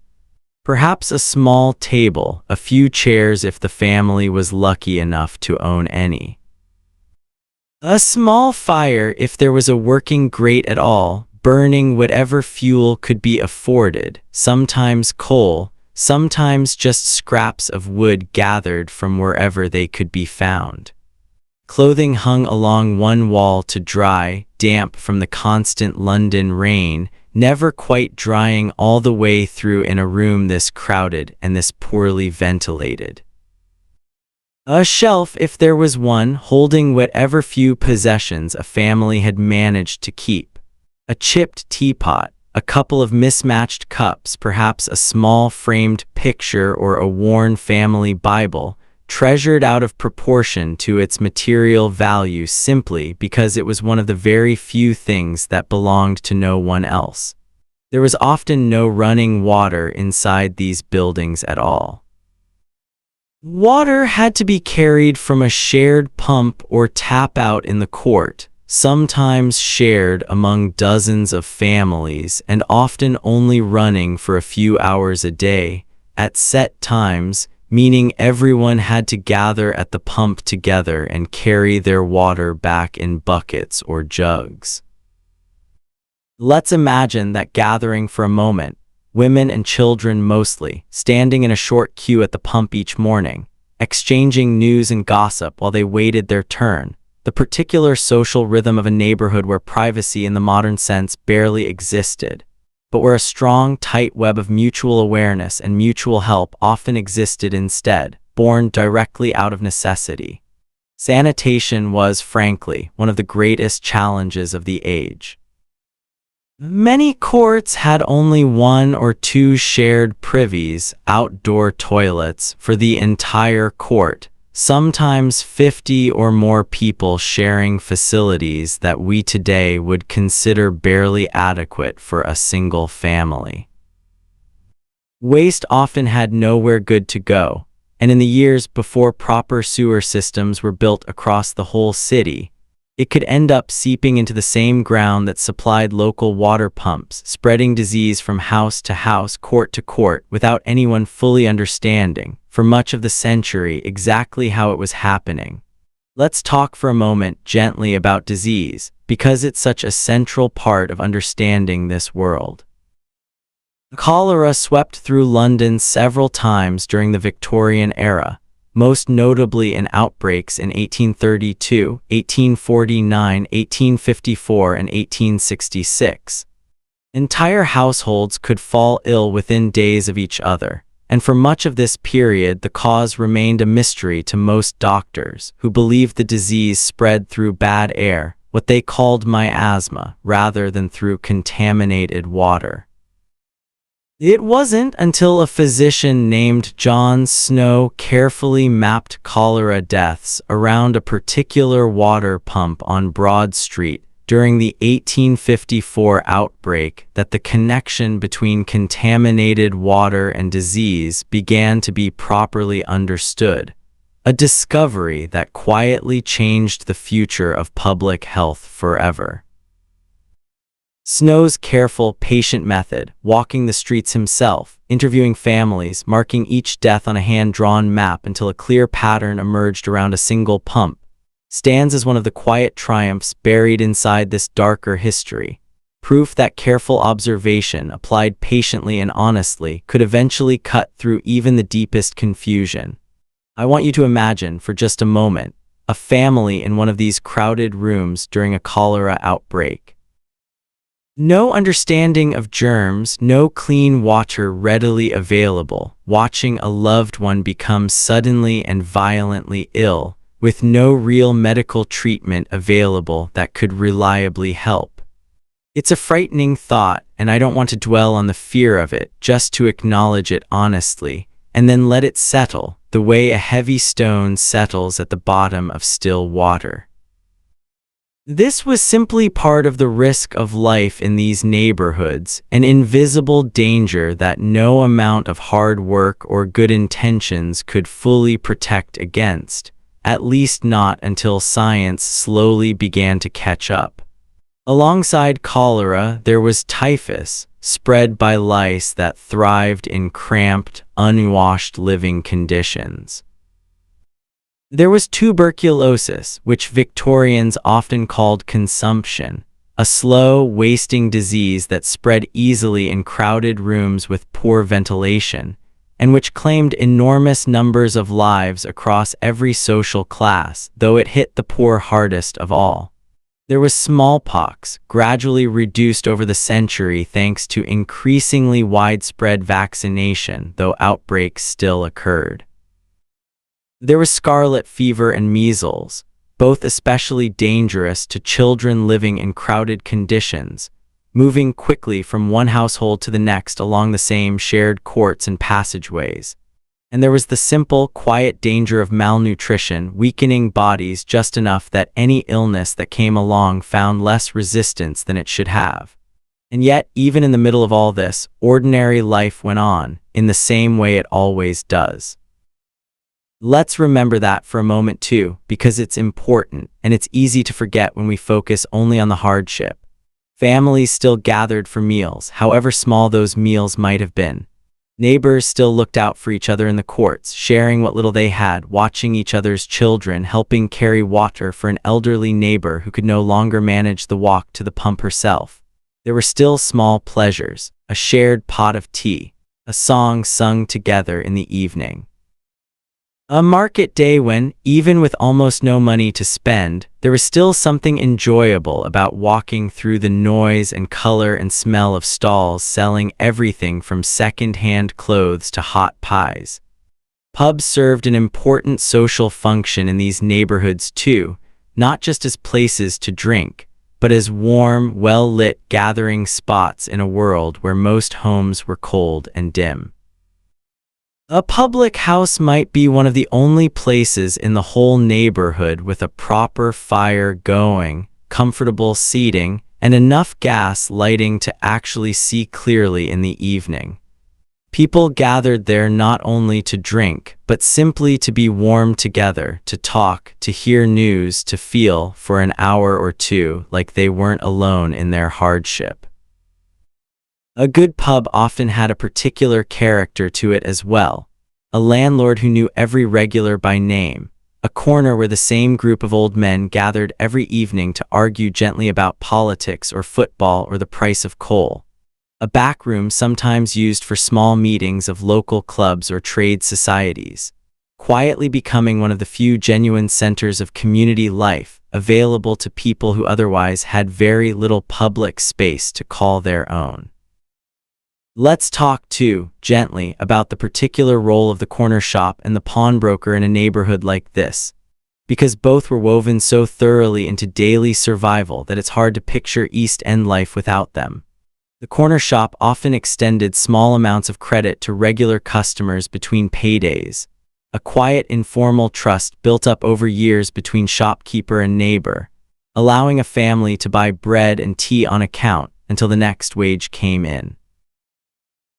A: Perhaps a small table, a few chairs if the family was lucky enough to own any. A small fire if there was a working grate at all, burning whatever fuel could be afforded, sometimes coal, sometimes just scraps of wood gathered from wherever they could be found. Clothing hung along one wall to dry, damp from the constant London rain, never quite drying all the way through in a room this crowded and this poorly ventilated. A shelf, if there was one, holding whatever few possessions a family had managed to keep. A chipped teapot, a couple of mismatched cups, perhaps a small framed picture or a worn family Bible, treasured out of proportion to its material value simply because it was one of the very few things that belonged to no one else. There was often no running water inside these buildings at all. Water had to be carried from a shared pump or tap out in the court, sometimes shared among dozens of families and often only running for a few hours a day, at set times, meaning everyone had to gather at the pump together and carry their water back in buckets or jugs. Let's imagine that gathering for a moment, women and children mostly, standing in a short queue at the pump each morning, exchanging news and gossip while they waited their turn, the particular social rhythm of a neighborhood where privacy in the modern sense barely existed, but where a strong, tight web of mutual awareness and mutual help often existed instead, born directly out of necessity. Sanitation was, frankly, one of the greatest challenges of the age. Many courts had only 1 or 2 shared privies, outdoor toilets, for the entire court, sometimes 50 or more people sharing facilities that we today would consider barely adequate for a single family. Waste often had nowhere good to go, and in the years before proper sewer systems were built across the whole city, it could end up seeping into the same ground that supplied local water pumps, spreading disease from house to house, court to court, without anyone fully understanding, for much of the century, exactly how it was happening. Let's talk for a moment gently about disease, because it's such a central part of understanding this world. Cholera swept through London several times during the Victorian era, most notably in outbreaks in 1832, 1849, 1854, and 1866. Entire households could fall ill within days of each other, and for much of this period the cause remained a mystery to most doctors, who believed the disease spread through bad air, what they called miasma, rather than through contaminated water. It wasn't until a physician named John Snow carefully mapped cholera deaths around a particular water pump on Broad Street during the 1854 outbreak that the connection between contaminated water and disease began to be properly understood, a discovery that quietly changed the future of public health forever. Snow's careful, patient method, walking the streets himself, interviewing families, marking each death on a hand-drawn map until a clear pattern emerged around a single pump, stands as one of the quiet triumphs buried inside this darker history, proof that careful observation, applied patiently and honestly, could eventually cut through even the deepest confusion. I want you to imagine, for just a moment, a family in one of these crowded rooms during a cholera outbreak. No understanding of germs, no clean water readily available, watching a loved one become suddenly and violently ill, with no real medical treatment available that could reliably help. It's a frightening thought, and I don't want to dwell on the fear of it, just to acknowledge it honestly, and then let it settle, the way a heavy stone settles at the bottom of still water. This was simply part of the risk of life in these neighborhoods, an invisible danger that no amount of hard work or good intentions could fully protect against, at least not until science slowly began to catch up. Alongside cholera, there was typhus, spread by lice that thrived in cramped, unwashed living conditions. There was tuberculosis, which Victorians often called consumption, a slow, wasting disease that spread easily in crowded rooms with poor ventilation, and which claimed enormous numbers of lives across every social class, though it hit the poor hardest of all. There was smallpox, gradually reduced over the century thanks to increasingly widespread vaccination, though outbreaks still occurred. There was scarlet fever and measles, both especially dangerous to children living in crowded conditions, moving quickly from one household to the next along the same shared courts and passageways. And there was the simple, quiet danger of malnutrition, weakening bodies just enough that any illness that came along found less resistance than it should have. And yet, even in the middle of all this, ordinary life went on, in the same way it always does. Let's remember that for a moment too, because it's important, and it's easy to forget when we focus only on the hardship. Families still gathered for meals, however small those meals might have been. Neighbors still looked out for each other in the courts, sharing what little they had, watching each other's children, helping carry water for an elderly neighbor who could no longer manage the walk to the pump herself. There were still small pleasures, a shared pot of tea, a song sung together in the evening. A market day when, even with almost no money to spend, there was still something enjoyable about walking through the noise and color and smell of stalls selling everything from second-hand clothes to hot pies. Pubs served an important social function in these neighborhoods too, not just as places to drink, but as warm, well-lit gathering spots in a world where most homes were cold and dim. A public house might be one of the only places in the whole neighborhood with a proper fire going, comfortable seating, and enough gas lighting to actually see clearly in the evening. People gathered there not only to drink, but simply to be warm together, to talk, to hear news, to feel, for an hour or two, like they weren't alone in their hardship. A good pub often had a particular character to it as well. A landlord who knew every regular by name. A corner where the same group of old men gathered every evening to argue gently about politics or football or the price of coal. A back room sometimes used for small meetings of local clubs or trade societies. Quietly becoming one of the few genuine centers of community life, available to people who otherwise had very little public space to call their own. Let's talk, too, gently, about the particular role of the corner shop and the pawnbroker in a neighborhood like this, because both were woven so thoroughly into daily survival that it's hard to picture East End life without them. The corner shop often extended small amounts of credit to regular customers between paydays, a quiet, informal trust built up over years between shopkeeper and neighbor. allowing a family to buy bread and tea on account until the next wage came in.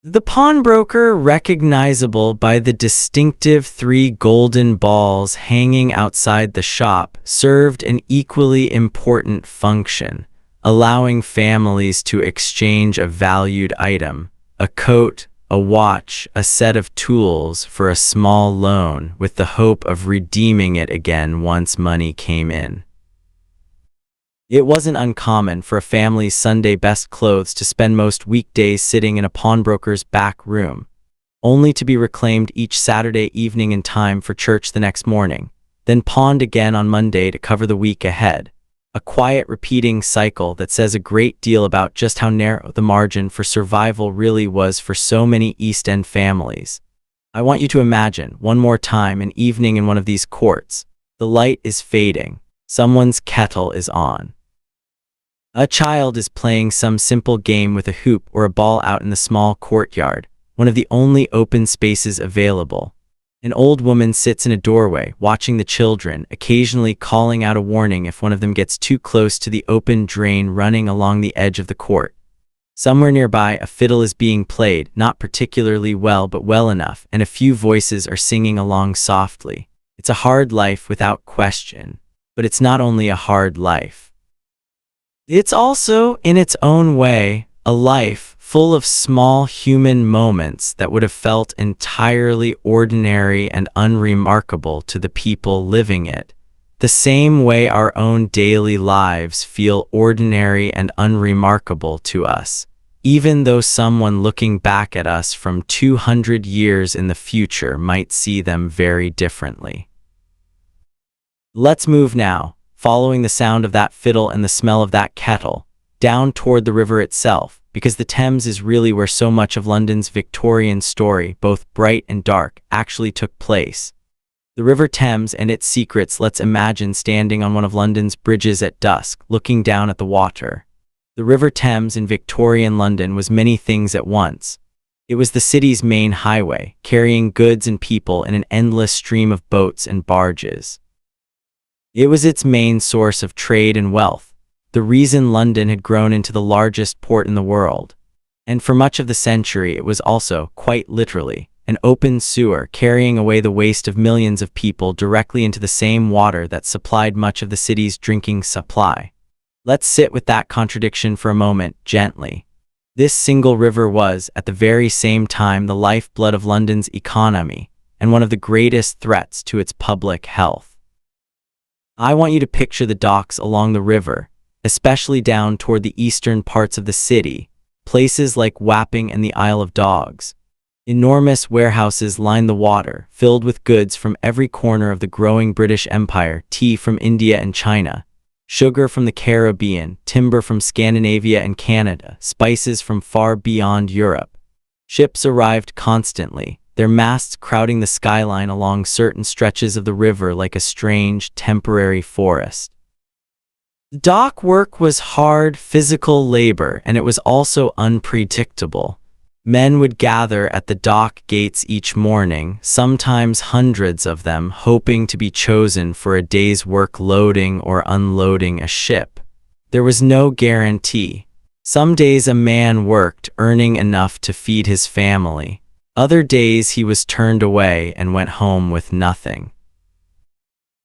A: The pawnbroker, recognizable by the distinctive 3 golden balls hanging outside the shop, served an equally important function, allowing families to exchange a valued item, a coat, a watch, a set of tools, for a small loan, with the hope of redeeming it again once money came in. It wasn't uncommon for a family's Sunday best clothes to spend most weekdays sitting in a pawnbroker's back room, only to be reclaimed each Saturday evening in time for church the next morning, then pawned again on Monday to cover the week ahead. A quiet, repeating cycle that says a great deal about just how narrow the margin for survival really was for so many East End families. I want you to imagine, one more time, an evening in one of these courts. The light is fading. Someone's kettle is on. A child is playing some simple game with a hoop or a ball out in the small courtyard, one of the only open spaces available. An old woman sits in a doorway, watching the children, occasionally calling out a warning if one of them gets too close to the open drain running along the edge of the court. Somewhere nearby, a fiddle is being played, not particularly well but well enough, and a few voices are singing along softly. It's a hard life without question, but it's not only a hard life. It's also, in its own way, a life full of small human moments that would have felt entirely ordinary and unremarkable to the people living it, the same way our own daily lives feel ordinary and unremarkable to us, even though someone looking back at us from 200 years in the future might see them very differently. Let's move now, following the sound of that fiddle and the smell of that kettle, down toward the river itself, because the Thames is really where so much of London's Victorian story, both bright and dark, actually took place. The River Thames and its secrets. Let's imagine standing on one of London's bridges at dusk, looking down at the water. The River Thames in Victorian London was many things at once. It was the city's main highway, carrying goods and people in an endless stream of boats and barges. It was its main source of trade and wealth, the reason London had grown into the largest port in the world. And for much of the century it was also, quite literally, an open sewer carrying away the waste of millions of people directly into the same water that supplied much of the city's drinking supply. Let's sit with that contradiction for a moment, gently. This single river was, at the very same time, the lifeblood of London's economy, and one of the greatest threats to its public health. I want you to picture the docks along the river, especially down toward the eastern parts of the city, places like Wapping and the Isle of Dogs. Enormous warehouses line the water, filled with goods from every corner of the growing British Empire, tea from India and China, sugar from the Caribbean, timber from Scandinavia and Canada, spices from far beyond Europe. Ships arrived constantly, their masts crowding the skyline along certain stretches of the river like a strange, temporary forest. Dock work was hard physical labor, and it was also unpredictable. Men would gather at the dock gates each morning, sometimes hundreds of them, hoping to be chosen for a day's work loading or unloading a ship. There was no guarantee. Some days a man worked, earning enough to feed his family. Other days he was turned away and went home with nothing.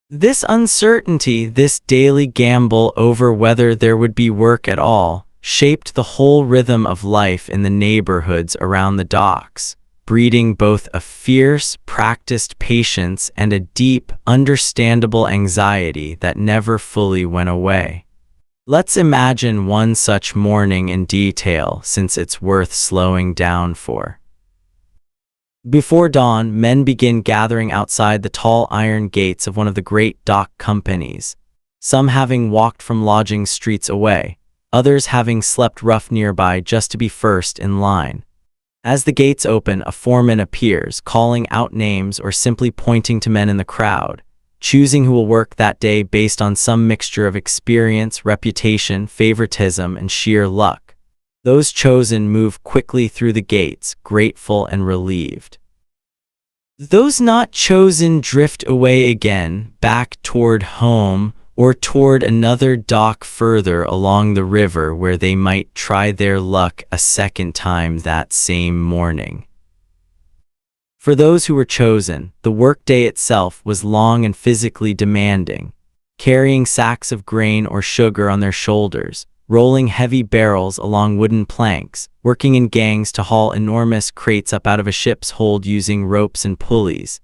A: This uncertainty, this daily gamble over whether there would be work at all, shaped the whole rhythm of life in the neighborhoods around the docks, breeding both a fierce, practiced patience and a deep, understandable anxiety that never fully went away. Let's imagine one such morning in detail, since it's worth slowing down for. Before dawn, men begin gathering outside the tall iron gates of one of the great dock companies, some having walked from lodging streets away, others having slept rough nearby just to be first in line. As the gates open, a foreman appears, calling out names or simply pointing to men in the crowd, choosing who will work that day based on some mixture of experience, reputation, favoritism, and sheer luck. Those chosen move quickly through the gates, grateful and relieved. Those not chosen drift away again, back toward home, or toward another dock further along the river where they might try their luck a second time that same morning. For those who were chosen, the workday itself was long and physically demanding, carrying sacks of grain or sugar on their shoulders, rolling heavy barrels along wooden planks, working in gangs to haul enormous crates up out of a ship's hold using ropes and pulleys.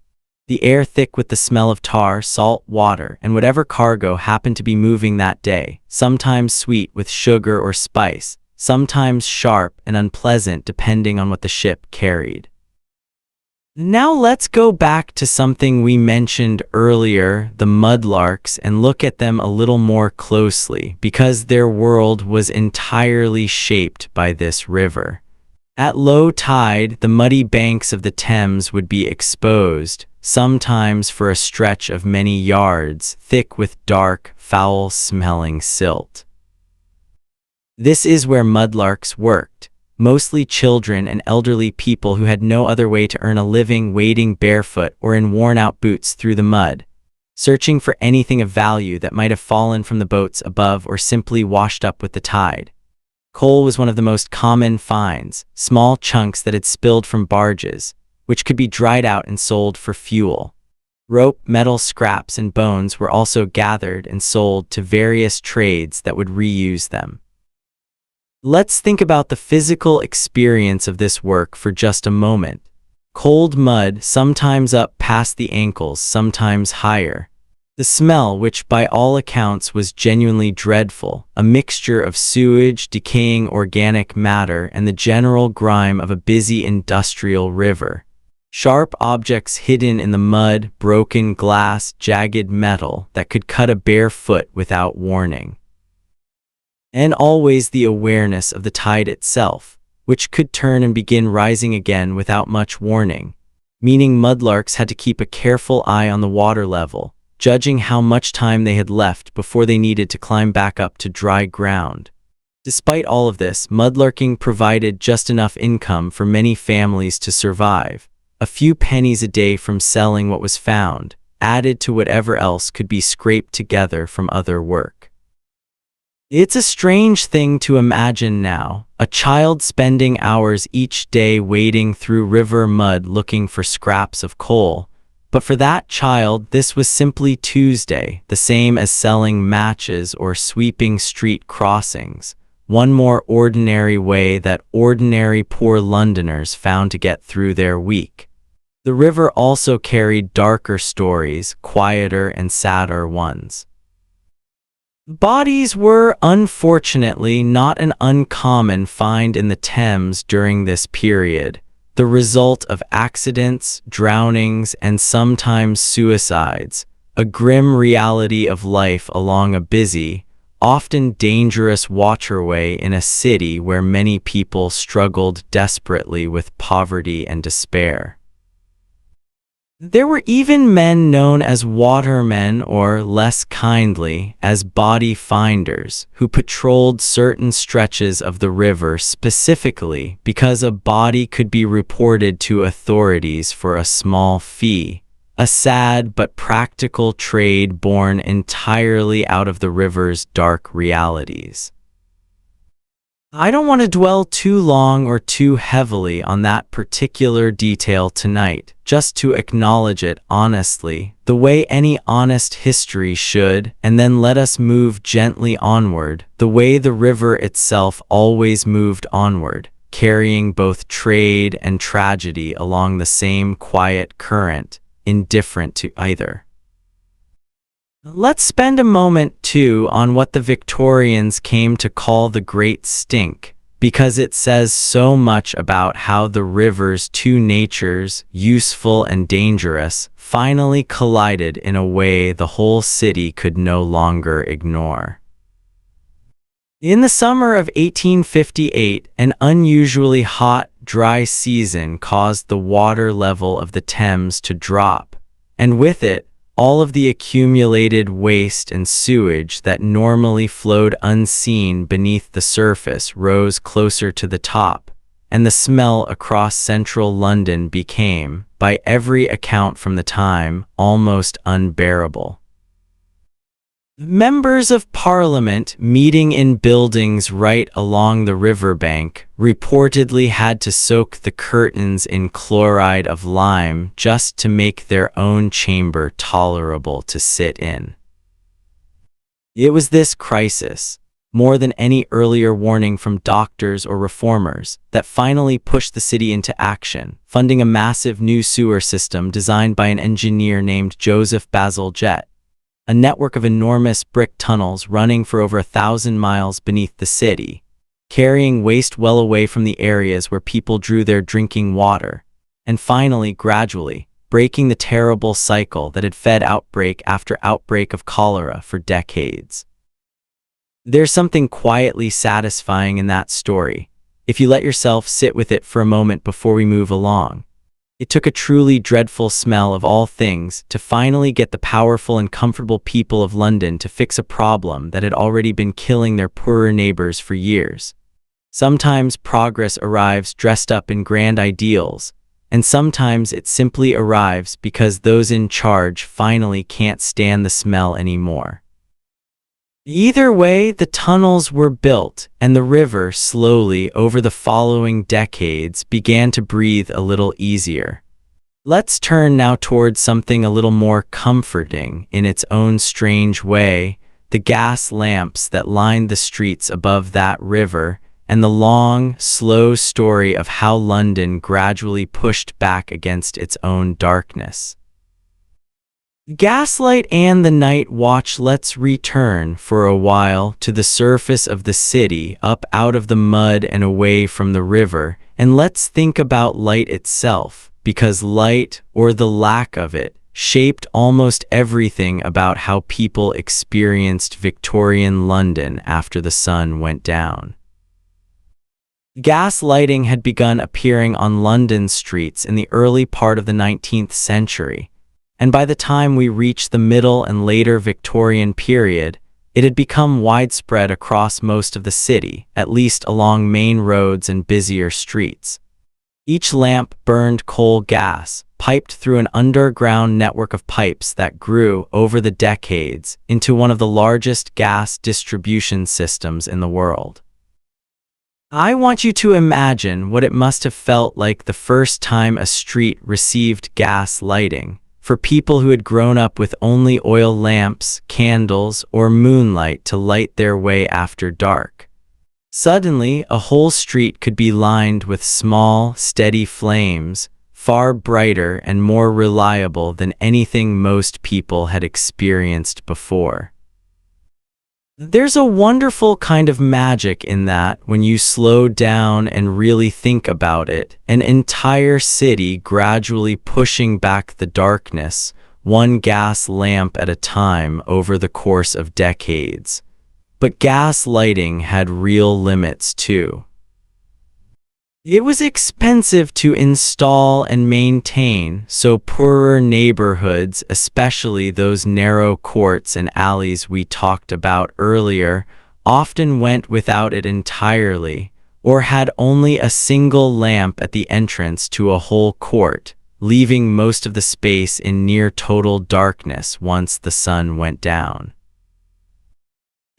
A: The air thick with the smell of tar, salt, water, and whatever cargo happened to be moving that day, sometimes sweet with sugar or spice, sometimes sharp and unpleasant depending on what the ship carried. Now let's go back to something we mentioned earlier, the mudlarks, and look at them a little more closely, because their world was entirely shaped by this river. At low tide, the muddy banks of the Thames would be exposed, sometimes for a stretch of many yards, thick with dark, foul-smelling silt. This is where mudlarks worked. Mostly children and elderly people who had no other way to earn a living wading barefoot or in worn-out boots through the mud, searching for anything of value that might have fallen from the boats above or simply washed up with the tide. Coal was one of the most common finds, small chunks that had spilled from barges, which could be dried out and sold for fuel. Rope, metal scraps, and bones were also gathered and sold to various trades that would reuse them. Let's think about the physical experience of this work for just a moment. Cold mud, sometimes up past the ankles, sometimes higher. The smell, which by all accounts was genuinely dreadful, a mixture of sewage, decaying organic matter, and the general grime of a busy industrial river. Sharp objects hidden in the mud, broken glass, jagged metal that could cut a bare foot without warning. And always the awareness of the tide itself, which could turn and begin rising again without much warning, meaning mudlarks had to keep a careful eye on the water level, judging how much time they had left before they needed to climb back up to dry ground. Despite all of this, mudlarking provided just enough income for many families to survive. A few pennies a day from selling what was found, added to whatever else could be scraped together from other work. It's a strange thing to imagine now, a child spending hours each day wading through river mud looking for scraps of coal. But for that child, this was simply Tuesday, the same as selling matches or sweeping street crossings, one more ordinary way that ordinary poor Londoners found to get through their week. The river also carried darker stories, quieter and sadder ones. Bodies were, unfortunately, not an uncommon find in the Thames during this period, the result of accidents, drownings, and sometimes suicides, a grim reality of life along a busy, often dangerous waterway in a city where many people struggled desperately with poverty and despair. There were even men known as watermen, or less kindly, as body finders, who patrolled certain stretches of the river specifically because a body could be reported to authorities for a small fee, a sad but practical trade born entirely out of the river's dark realities. I don't want to dwell too long or too heavily on that particular detail tonight, just to acknowledge it honestly, the way any honest history should, and then let us move gently onward, the way the river itself always moved onward, carrying both trade and tragedy along the same quiet current, indifferent to either. Let's spend a moment, too, on what the Victorians came to call the Great Stink, because it says so much about how the river's two natures, useful and dangerous, finally collided in a way the whole city could no longer ignore. In the summer of 1858, an unusually hot, dry season caused the water level of the Thames to drop, and with it, all of the accumulated waste and sewage that normally flowed unseen beneath the surface rose closer to the top, and the smell across central London became, by every account from the time, almost unbearable. Members of Parliament meeting in buildings right along the riverbank reportedly had to soak the curtains in chloride of lime just to make their own chamber tolerable to sit in. It was this crisis, more than any earlier warning from doctors or reformers, that finally pushed the city into action, funding a massive new sewer system designed by an engineer named Joseph Basil Jett. A network of enormous brick tunnels running for over 1,000 miles beneath the city, carrying waste well away from the areas where people drew their drinking water, and finally, gradually, breaking the terrible cycle that had fed outbreak after outbreak of cholera for decades. There's something quietly satisfying in that story, if you let yourself sit with it for a moment before we move along. It took a truly dreadful smell of all things to finally get the powerful and comfortable people of London to fix a problem that had already been killing their poorer neighbors for years. Sometimes progress arrives dressed up in grand ideals, and sometimes it simply arrives because those in charge finally can't stand the smell anymore. Either way, the tunnels were built, and the river slowly, over the following decades, began to breathe a little easier. Let's turn now towards something a little more comforting in its own strange way, the gas lamps that lined the streets above that river, and the long, slow story of how London gradually pushed back against its own darkness. Gaslight and the Night Watch. Let's return for a while to the surface of the city, up out of the mud and away from the river, and let's think about light itself, because light, or the lack of it, shaped almost everything about how people experienced Victorian London after the sun went down. Gas lighting had begun appearing on London streets in the early part of the 19th century. And by the time we reached the middle and later Victorian period, it had become widespread across most of the city, at least along main roads and busier streets. Each lamp burned coal gas, piped through an underground network of pipes that grew over the decades into one of the largest gas distribution systems in the world. I want you to imagine what it must have felt like the first time a street received gas lighting. For people who had grown up with only oil lamps, candles, or moonlight to light their way after dark. Suddenly, a whole street could be lined with small, steady flames, far brighter and more reliable than anything most people had experienced before. There's a wonderful kind of magic in that when you slow down and really think about it, an entire city gradually pushing back the darkness, one gas lamp at a time over the course of decades. But gas lighting had real limits too. It was expensive to install and maintain, so poorer neighborhoods, especially those narrow courts and alleys we talked about earlier, often went without it entirely, or had only a single lamp at the entrance to a whole court, leaving most of the space in near total darkness once the sun went down.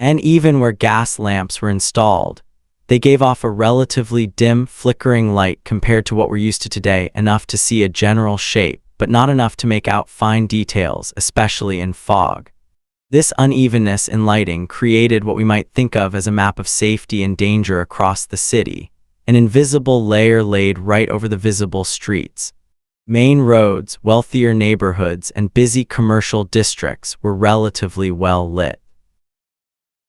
A: And even where gas lamps were installed, they gave off a relatively dim, flickering light compared to what we're used to today, enough to see a general shape, but not enough to make out fine details, especially in fog. This unevenness in lighting created what we might think of as a map of safety and danger across the city, an invisible layer laid right over the visible streets. Main roads, wealthier neighborhoods, and busy commercial districts were relatively well lit.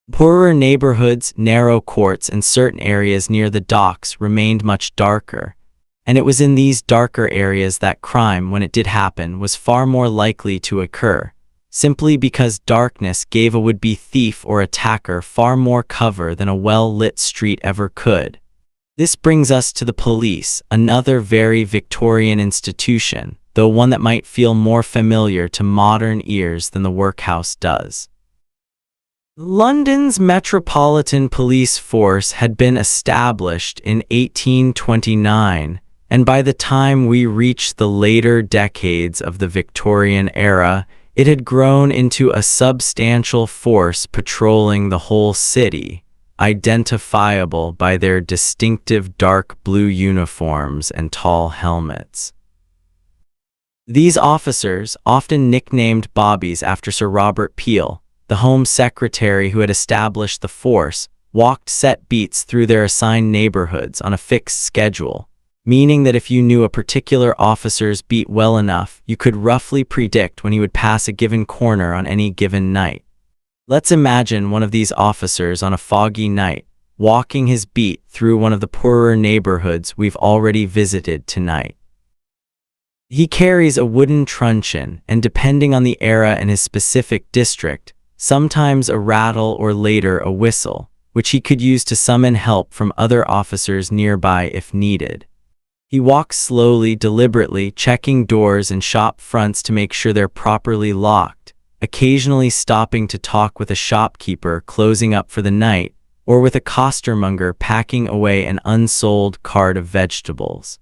A: Poorer neighborhoods, narrow courts, and certain areas near the docks remained much darker, and it was in these darker areas that crime, when it did happen, was far more likely to occur, simply because darkness gave a would-be thief or attacker far more cover than a well-lit street ever could. This brings us to the police, another very Victorian institution, though one that might feel more familiar to modern ears than the workhouse does. London's Metropolitan Police Force had been established in 1829, and by the time we reached the later decades of the Victorian era, It had grown into a substantial force patrolling the whole city, identifiable by their distinctive dark blue uniforms and tall helmets. These officers, often nicknamed Bobbies after Sir Robert Peel, the Home Secretary who had established the force, walked set beats through their assigned neighborhoods on a fixed schedule, meaning that if you knew a particular officer's beat well enough, you could roughly predict when he would pass a given corner on any given night. Let's imagine one of these officers on a foggy night, walking his beat through one of the poorer neighborhoods we've already visited tonight. He carries a wooden truncheon, and depending on the era and his specific district, sometimes a rattle or later a whistle, which he could use to summon help from other officers nearby if needed. He walks slowly, deliberately, checking doors and shop fronts to make sure they're properly locked, occasionally stopping to talk with a shopkeeper closing up for the night, or with a costermonger packing away an unsold cart of vegetables.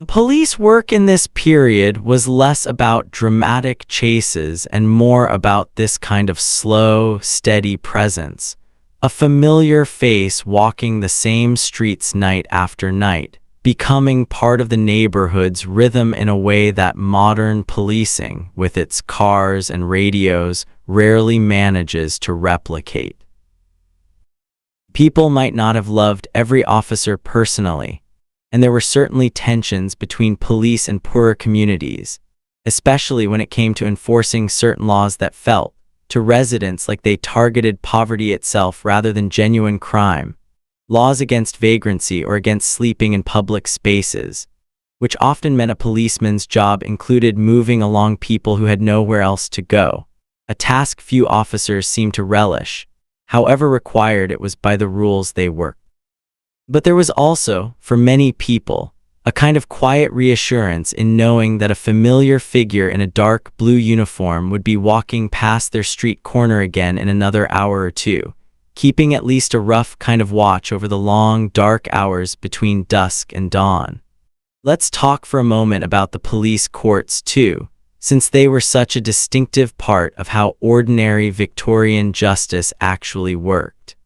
A: The police work in this period was less about dramatic chases and more about this kind of slow, steady presence, a familiar face walking the same streets night after night, becoming part of the neighborhood's rhythm in a way that modern policing, with its cars and radios, rarely manages to replicate. People might not have loved every officer personally, and there were certainly tensions between police and poorer communities, especially when it came to enforcing certain laws that felt, to residents, like they targeted poverty itself rather than genuine crime. Laws against vagrancy or against sleeping in public spaces, which often meant a policeman's job included moving along people who had nowhere else to go, a task few officers seemed to relish, however required it was by the rules they worked. But there was also, for many people, a kind of quiet reassurance in knowing that a familiar figure in a dark blue uniform would be walking past their street corner again in another hour or two, keeping at least a rough kind of watch over the long, dark hours between dusk and dawn. Let's talk for a moment about the police courts too, since they were such a distinctive part of how ordinary Victorian justice actually worked.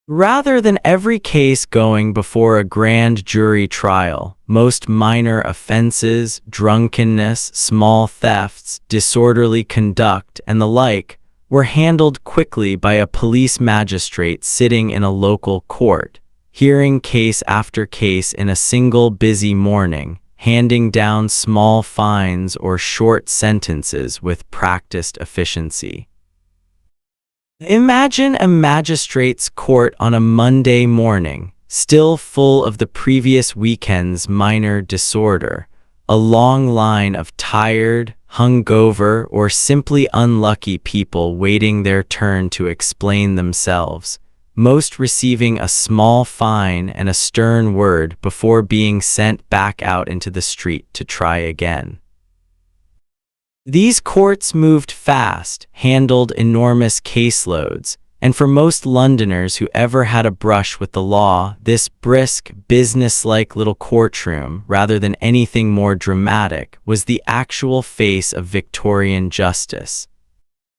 A: Rather than every case going before a grand jury trial, most minor offenses, drunkenness, small thefts, disorderly conduct, and the like, were handled quickly by a police magistrate sitting in a local court, hearing case after case in a single busy morning, handing down small fines or short sentences with practiced efficiency. Imagine a magistrate's court on a Monday morning, still full of the previous weekend's minor disorder, a long line of tired, hungover, or simply unlucky people waiting their turn to explain themselves, most receiving a small fine and a stern word before being sent back out into the street to try again. These courts moved fast, handled enormous caseloads, and for most Londoners who ever had a brush with the law, this brisk, business-like little courtroom, rather than anything more dramatic, was the actual face of Victorian justice.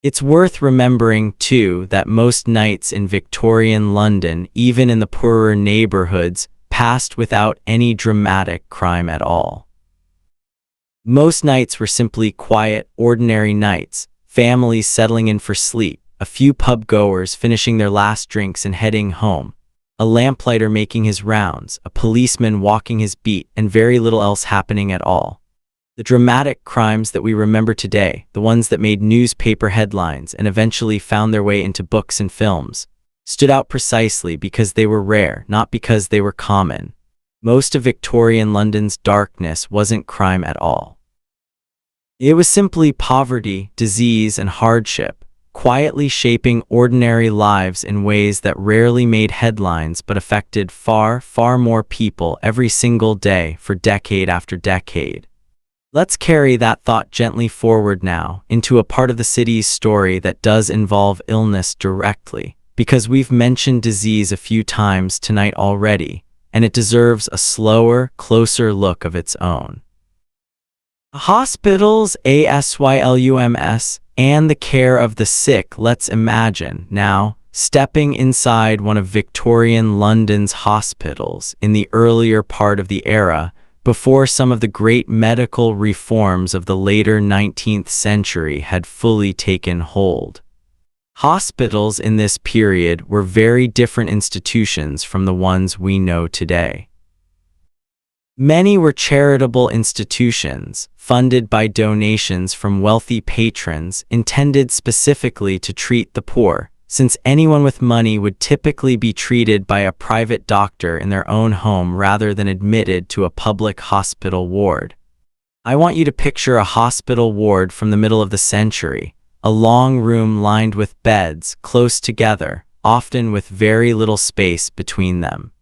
A: It's worth remembering, too, that most nights in Victorian London, even in the poorer neighborhoods, passed without any dramatic crime at all. Most nights were simply quiet, ordinary nights, families settling in for sleep, a few pub-goers finishing their last drinks and heading home, a lamplighter making his rounds, a policeman walking his beat, and very little else happening at all. The dramatic crimes that we remember today, the ones that made newspaper headlines and eventually found their way into books and films, stood out precisely because they were rare, not because they were common. Most of Victorian London's darkness wasn't crime at all. It was simply poverty, disease, and hardship, quietly shaping ordinary lives in ways that rarely made headlines but affected far, far more people every single day for decade after decade. Let's carry that thought gently forward now into a part of the city's story that does involve illness directly, because we've mentioned disease a few times tonight already, and it deserves a slower, closer look of its own. Hospitals, asylums, and the care of the sick. Let's imagine now stepping inside one of Victorian London's hospitals in the earlier part of the era, before some of the great medical reforms of the later 19th century had fully taken hold. Hospitals in this period were very different institutions from the ones we know today. Many were charitable institutions, funded by donations from wealthy patrons, intended specifically to treat the poor, since anyone with money would typically be treated by a private doctor in their own home rather than admitted to a public hospital ward. I want you to picture a hospital ward from the middle of the century, a long room lined with beds close together, often with very little space between them.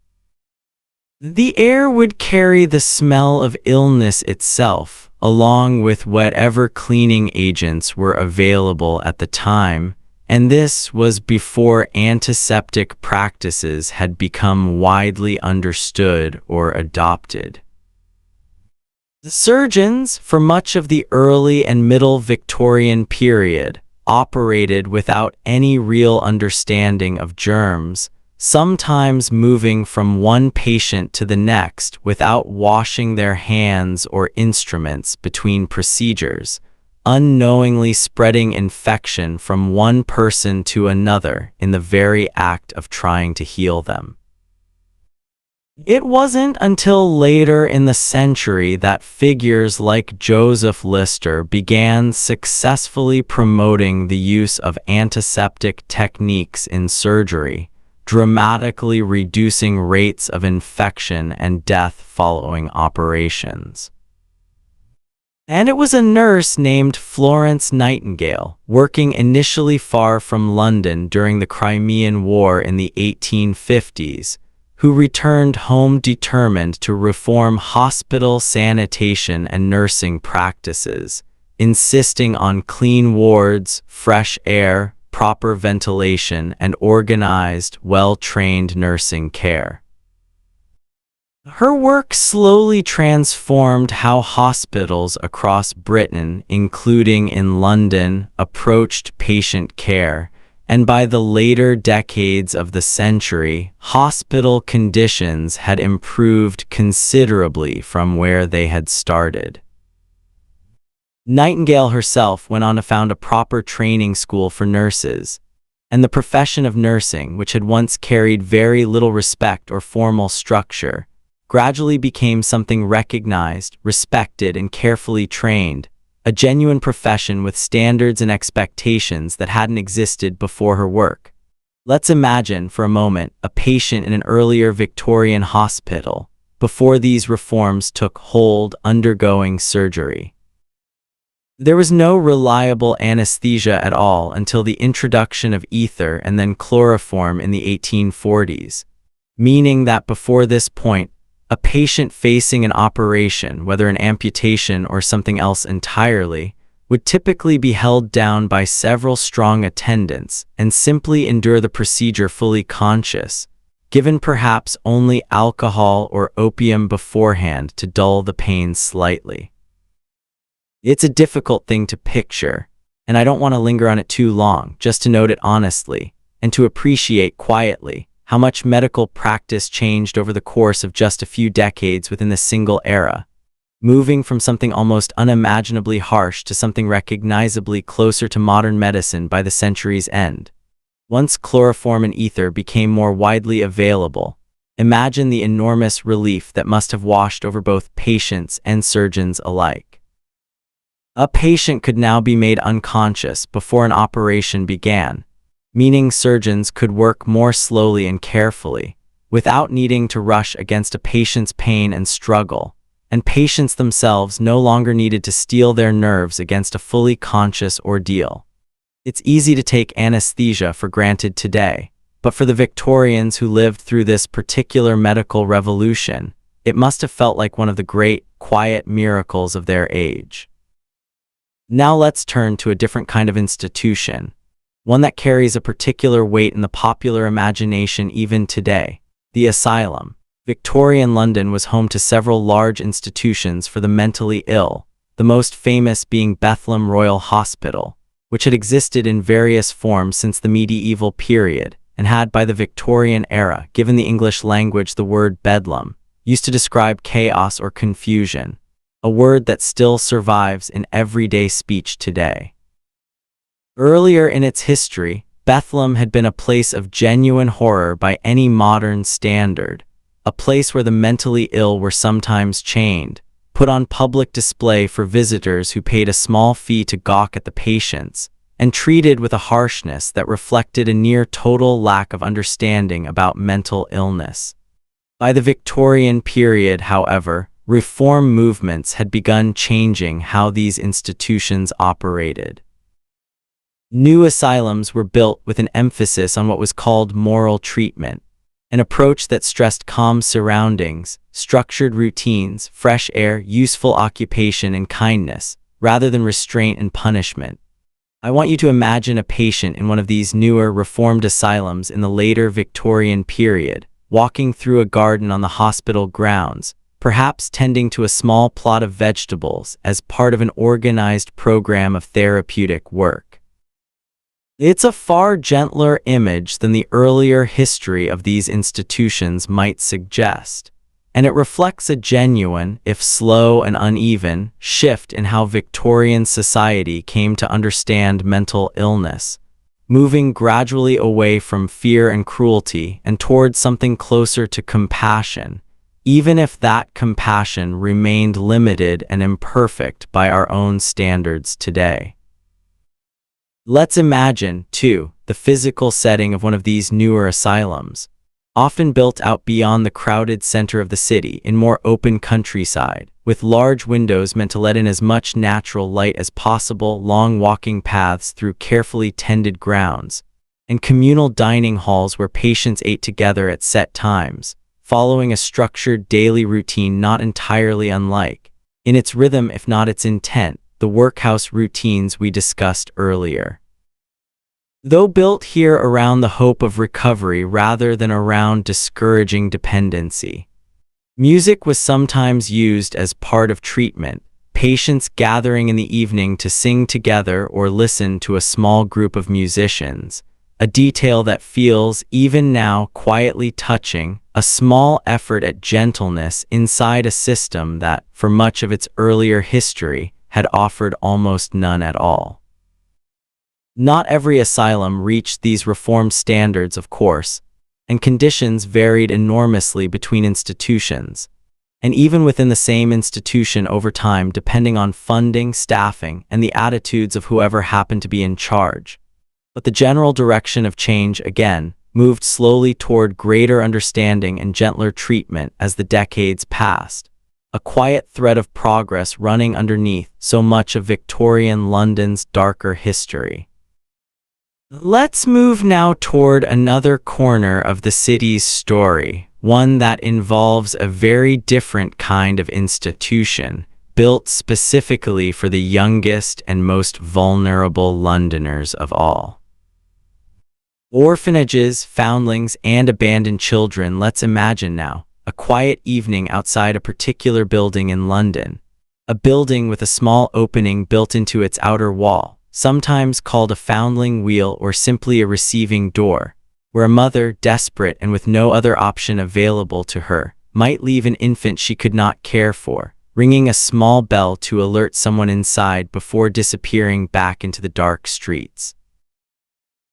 A: The air would carry the smell of illness itself, along with whatever cleaning agents were available at the time, and this was before antiseptic practices had become widely understood or adopted. The surgeons, for much of the early and middle Victorian period, operated without any real understanding of germs, sometimes moving from one patient to the next without washing their hands or instruments between procedures, unknowingly spreading infection from one person to another in the very act of trying to heal them. It wasn't until later in the century that figures like Joseph Lister began successfully promoting the use of antiseptic techniques in surgery, dramatically reducing rates of infection and death following operations. And it was a nurse named Florence Nightingale, working initially far from London during the Crimean War in the 1850s, who returned home determined to reform hospital sanitation and nursing practices, insisting on clean wards, fresh air, proper ventilation, and organized, well-trained nursing care. Her work slowly transformed how hospitals across Britain, including in London, approached patient care, and by the later decades of the century, hospital conditions had improved considerably from where they had started. Nightingale herself went on to found a proper training school for nurses, and the profession of nursing, which had once carried very little respect or formal structure, gradually became something recognized, respected, and carefully trained, a genuine profession with standards and expectations that hadn't existed before her work. Let's imagine, for a moment, a patient in an earlier Victorian hospital, before these reforms took hold, undergoing surgery. There was no reliable anesthesia at all until the introduction of ether and then chloroform in the 1840s, meaning that before this point, a patient facing an operation, whether an amputation or something else entirely, would typically be held down by several strong attendants and simply endure the procedure fully conscious, given perhaps only alcohol or opium beforehand to dull the pain slightly. It's a difficult thing to picture, and I don't want to linger on it too long, just to note it honestly, and to appreciate quietly how much medical practice changed over the course of just a few decades within the single era, moving from something almost unimaginably harsh to something recognizably closer to modern medicine by the century's end. Once chloroform and ether became more widely available, imagine the enormous relief that must have washed over both patients and surgeons alike. A patient could now be made unconscious before an operation began, meaning surgeons could work more slowly and carefully, without needing to rush against a patient's pain and struggle, and patients themselves no longer needed to steel their nerves against a fully conscious ordeal. It's easy to take anesthesia for granted today, but for the Victorians who lived through this particular medical revolution, it must have felt like one of the great, quiet miracles of their age. Now let's turn to a different kind of institution, one that carries a particular weight in the popular imagination even today, the asylum. Victorian London was home to several large institutions for the mentally ill, the most famous being Bethlehem Royal Hospital, which had existed in various forms since the medieval period and had by the Victorian era given the English language the word bedlam, used to describe chaos or confusion, a word that still survives in everyday speech today. Earlier in its history, Bethlehem had been a place of genuine horror by any modern standard, a place where the mentally ill were sometimes chained, put on public display for visitors who paid a small fee to gawk at the patients, and treated with a harshness that reflected a near total lack of understanding about mental illness. By the Victorian period, however, reform movements had begun changing how these institutions operated. New asylums were built with an emphasis on what was called moral treatment, an approach that stressed calm surroundings, structured routines, fresh air, useful occupation, and kindness, rather than restraint and punishment. I want you to imagine a patient in one of these newer reformed asylums in the later Victorian period, walking through a garden on the hospital grounds, perhaps tending to a small plot of vegetables as part of an organized program of therapeutic work. It's a far gentler image than the earlier history of these institutions might suggest, and it reflects a genuine, if slow and uneven, shift in how Victorian society came to understand mental illness, moving gradually away from fear and cruelty and towards something closer to compassion, even if that compassion remained limited and imperfect by our own standards today. Let's imagine, too, the physical setting of one of these newer asylums, often built out beyond the crowded center of the city in more open countryside, with large windows meant to let in as much natural light as possible, long walking paths through carefully tended grounds, and communal dining halls where patients ate together at set times, following a structured daily routine not entirely unlike, in its rhythm if not its intent, the workhouse routines we discussed earlier. Though built here around the hope of recovery rather than around discouraging dependency. Music was sometimes used as part of treatment, patients gathering in the evening to sing together or listen to a small group of musicians, a detail that feels, even now, quietly touching, a small effort at gentleness inside a system that, for much of its earlier history, had offered almost none at all. Not every asylum reached these reformed standards, of course, and conditions varied enormously between institutions, and even within the same institution over time depending on funding, staffing, and the attitudes of whoever happened to be in charge. But the general direction of change, again, moved slowly toward greater understanding and gentler treatment as the decades passed, a quiet thread of progress running underneath so much of Victorian London's darker history. Let's move now toward another corner of the city's story, one that involves a very different kind of institution, built specifically for the youngest and most vulnerable Londoners of all. Orphanages, foundlings, and abandoned children. Let's imagine now a quiet evening outside a particular building in London, a building with a small opening built into its outer wall, sometimes called a foundling wheel or simply a receiving door, where a mother, desperate and with no other option available to her, might leave an infant she could not care for, ringing a small bell to alert someone inside before disappearing back into the dark streets.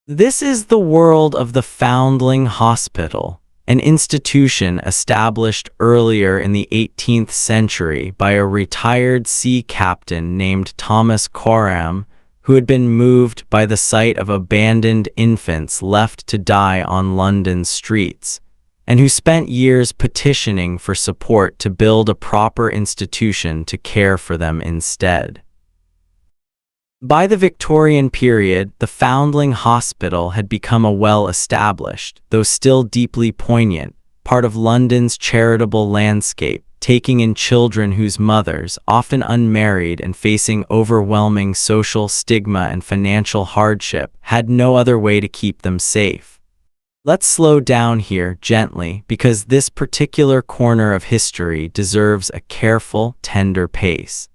A: This is the world of the Foundling Hospital, an institution established earlier in the 18th century by a retired sea captain named Thomas Coram, who had been moved by the sight of abandoned infants left to die on London's streets, and who spent years petitioning for support to build a proper institution to care for them instead. By the Victorian period, the Foundling Hospital had become a well-established, though still deeply poignant, part of London's charitable landscape, taking in children whose mothers, often unmarried and facing overwhelming social stigma and financial hardship, had no other way to keep them safe. Let's slow down here gently because this particular corner of history deserves a careful, tender pace.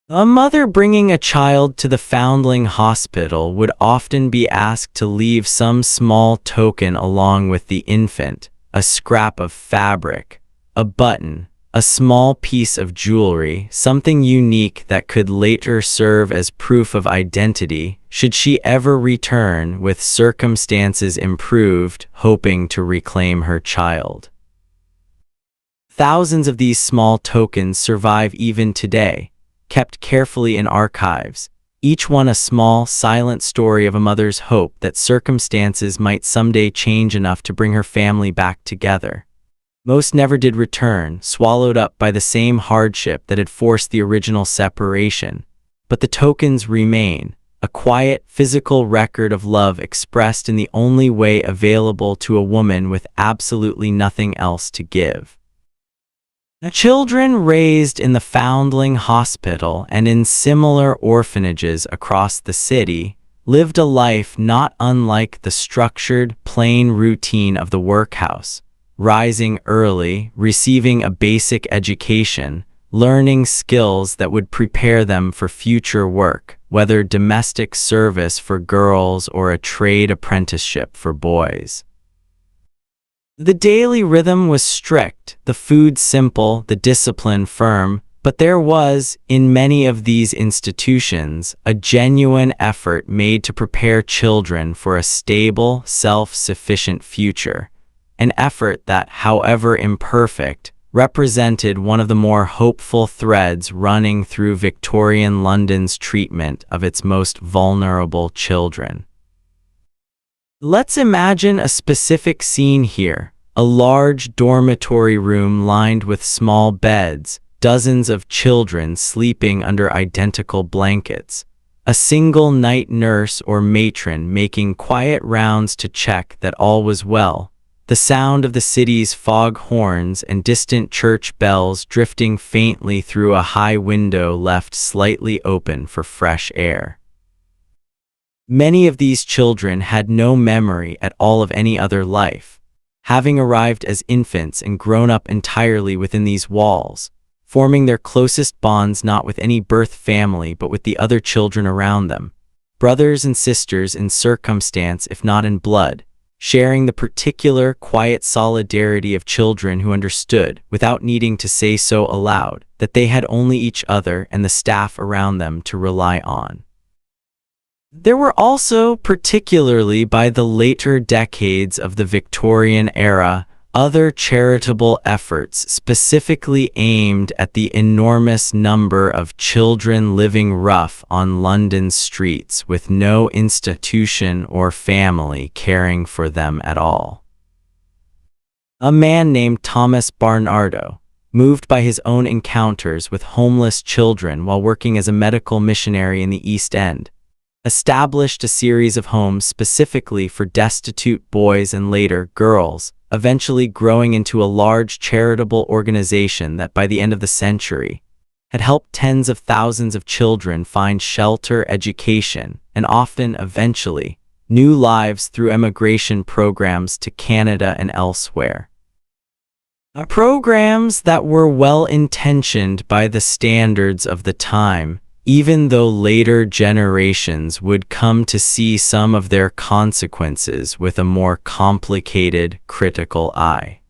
A: A mother bringing a child to the foundling hospital would often be asked to leave some small token along with the infant, a scrap of fabric, a button, a small piece of jewelry, something unique that could later serve as proof of identity, should she ever return with circumstances improved, hoping to reclaim her child. Thousands of these small tokens survive even today, kept carefully in archives, each one a small, silent story of a mother's hope that circumstances might someday change enough to bring her family back together. Most never did return, swallowed up by the same hardship that had forced the original separation. But the tokens remain, a quiet, physical record of love expressed in the only way available to a woman with absolutely nothing else to give. Children raised in the Foundling Hospital and in similar orphanages across the city lived a life not unlike the structured, plain routine of the workhouse, rising early, receiving a basic education, learning skills that would prepare them for future work, whether domestic service for girls or a trade apprenticeship for boys. The daily rhythm was strict, the food simple, the discipline firm, but there was, in many of these institutions, a genuine effort made to prepare children for a stable, self-sufficient future, an effort that, however imperfect, represented one of the more hopeful threads running through Victorian London's treatment of its most vulnerable children. Let's imagine a specific scene here, a large dormitory room lined with small beds, dozens of children sleeping under identical blankets, a single night nurse or matron making quiet rounds to check that all was well, the sound of the city's fog horns and distant church bells drifting faintly through a high window left slightly open for fresh air. Many of these children had no memory at all of any other life, having arrived as infants and grown up entirely within these walls, forming their closest bonds not with any birth family but with the other children around them, brothers and sisters in circumstance if not in blood, sharing the particular quiet solidarity of children who understood, without needing to say so aloud, that they had only each other and the staff around them to rely on. There were also, particularly by the later decades of the Victorian era, other charitable efforts specifically aimed at the enormous number of children living rough on London's streets with no institution or family caring for them at all. A man named Thomas Barnardo, moved by his own encounters with homeless children while working as a medical missionary in the East End, established a series of homes specifically for destitute boys and later girls, eventually growing into a large charitable organization that by the end of the century had helped tens of thousands of children find shelter, education, and often, eventually, new lives through immigration programs to Canada and elsewhere. Programs that were well-intentioned by the standards of the time, even though later generations would come to see some of their consequences with a more complicated, critical eye.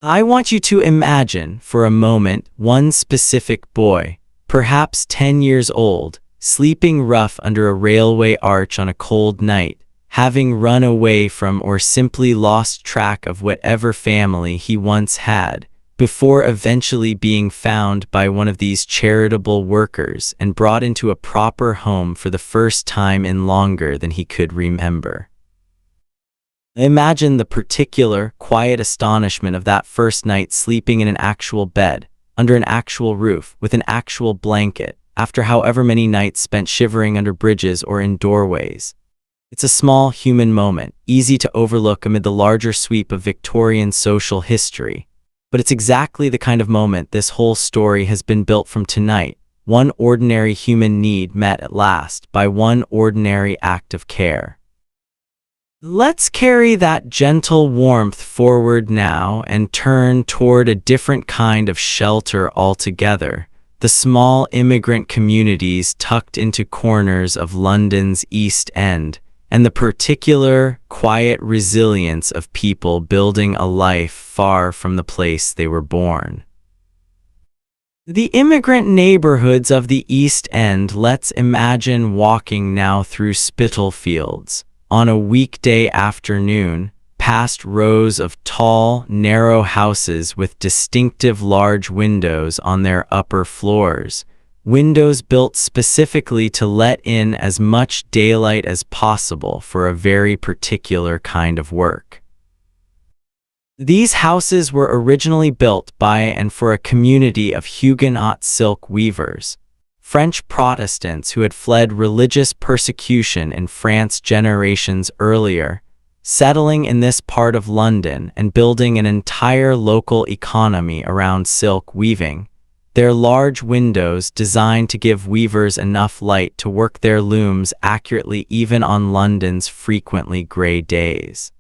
A: I want you to imagine, for a moment, one specific boy, perhaps 10 years old, sleeping rough under a railway arch on a cold night, having run away from or simply lost track of whatever family he once had, before eventually being found by one of these charitable workers and brought into a proper home for the first time in longer than he could remember. Imagine the particular, quiet astonishment of that first night sleeping in an actual bed, under an actual roof, with an actual blanket, after however many nights spent shivering under bridges or in doorways. It's a small human moment, easy to overlook amid the larger sweep of Victorian social history. But it's exactly the kind of moment this whole story has been built from tonight, one ordinary human need met at last by one ordinary act of care. Let's carry that gentle warmth forward now and turn toward a different kind of shelter altogether, the small immigrant communities tucked into corners of London's East End, and the particular, quiet resilience of people building a life far from the place they were born. The immigrant neighborhoods of the East End. Let's imagine walking now through Spitalfields on a weekday afternoon, past rows of tall, narrow houses with distinctive large windows on their upper floors, windows built specifically to let in as much daylight as possible for a very particular kind of work. These houses were originally built by and for a community of Huguenot silk weavers, French Protestants who had fled religious persecution in France generations earlier, settling in this part of London and building an entire local economy around silk weaving. Their large windows designed to give weavers enough light to work their looms accurately even on London's frequently grey days.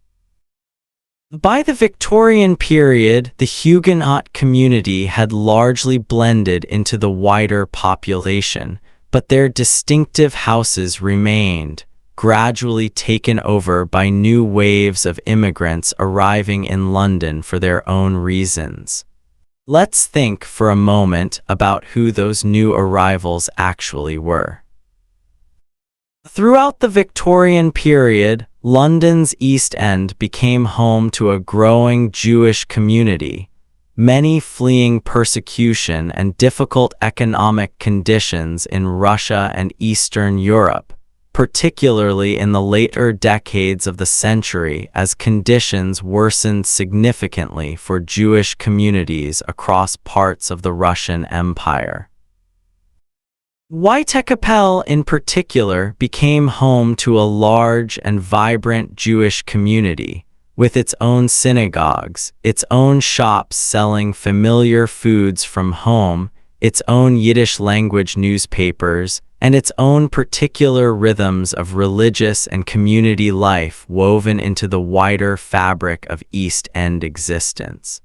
A: By the Victorian period, the Huguenot community had largely blended into the wider population, but their distinctive houses remained, gradually taken over by new waves of immigrants arriving in London for their own reasons. Let's think for a moment about who those new arrivals actually were. Throughout the Victorian period, London's East End became home to a growing Jewish community, many fleeing persecution and difficult economic conditions in Russia and Eastern Europe, particularly in the later decades of the century as conditions worsened significantly for Jewish communities across parts of the Russian Empire. Whitechapel, in particular, became home to a large and vibrant Jewish community, with its own synagogues, its own shops selling familiar foods from home, its own Yiddish-language newspapers, and its own particular rhythms of religious and community life woven into the wider fabric of East End existence.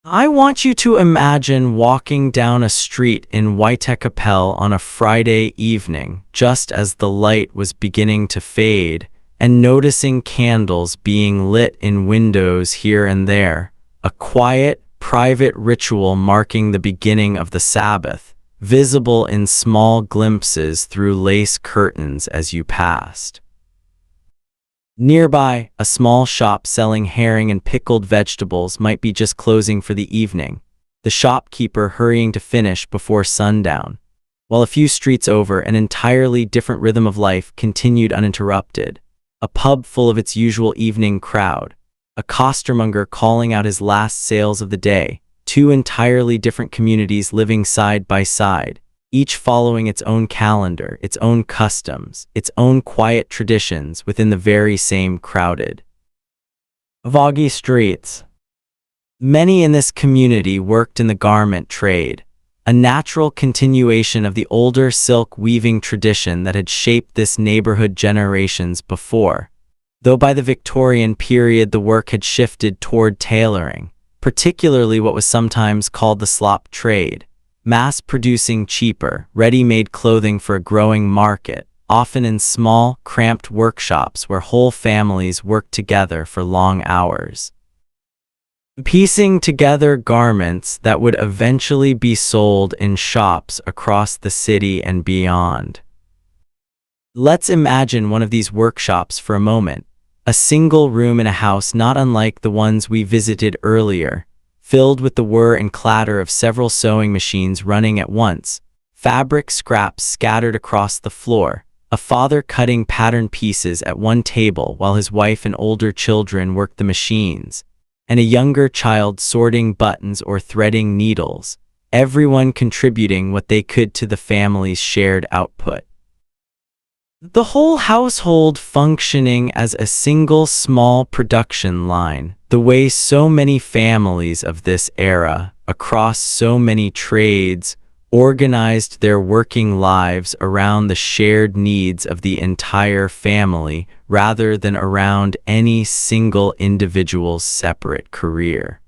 A: I want you to imagine walking down a street in Whitechapel on a Friday evening, just as the light was beginning to fade, and noticing candles being lit in windows here and there, a quiet, private ritual marking the beginning of the Sabbath, visible in small glimpses through lace curtains as you passed. Nearby, a small shop selling herring and pickled vegetables might be just closing for the evening, the shopkeeper hurrying to finish before sundown, while a few streets over, an entirely different rhythm of life continued uninterrupted, a pub full of its usual evening crowd, a costermonger calling out his last sales of the day, two entirely different communities living side by side, each following its own calendar, its own customs, its own quiet traditions within the very same crowded, foggy streets. Many in this community worked in the garment trade, a natural continuation of the older silk weaving tradition that had shaped this neighborhood generations before, though by the Victorian period the work had shifted toward tailoring, particularly what was sometimes called the slop trade, mass-producing cheaper, ready-made clothing for a growing market, often in small, cramped workshops where whole families worked together for long hours, piecing together garments that would eventually be sold in shops across the city and beyond. Let's imagine one of these workshops for a moment, a single room in a house not unlike the ones we visited earlier, filled with the whir and clatter of several sewing machines running at once, fabric scraps scattered across the floor, a father cutting pattern pieces at one table while his wife and older children worked the machines, and a younger child sorting buttons or threading needles, everyone contributing what they could to the family's shared output. The whole household functioning as a single small production line, the way so many families of this era, across so many trades, organized their working lives around the shared needs of the entire family rather than around any single individual's separate career.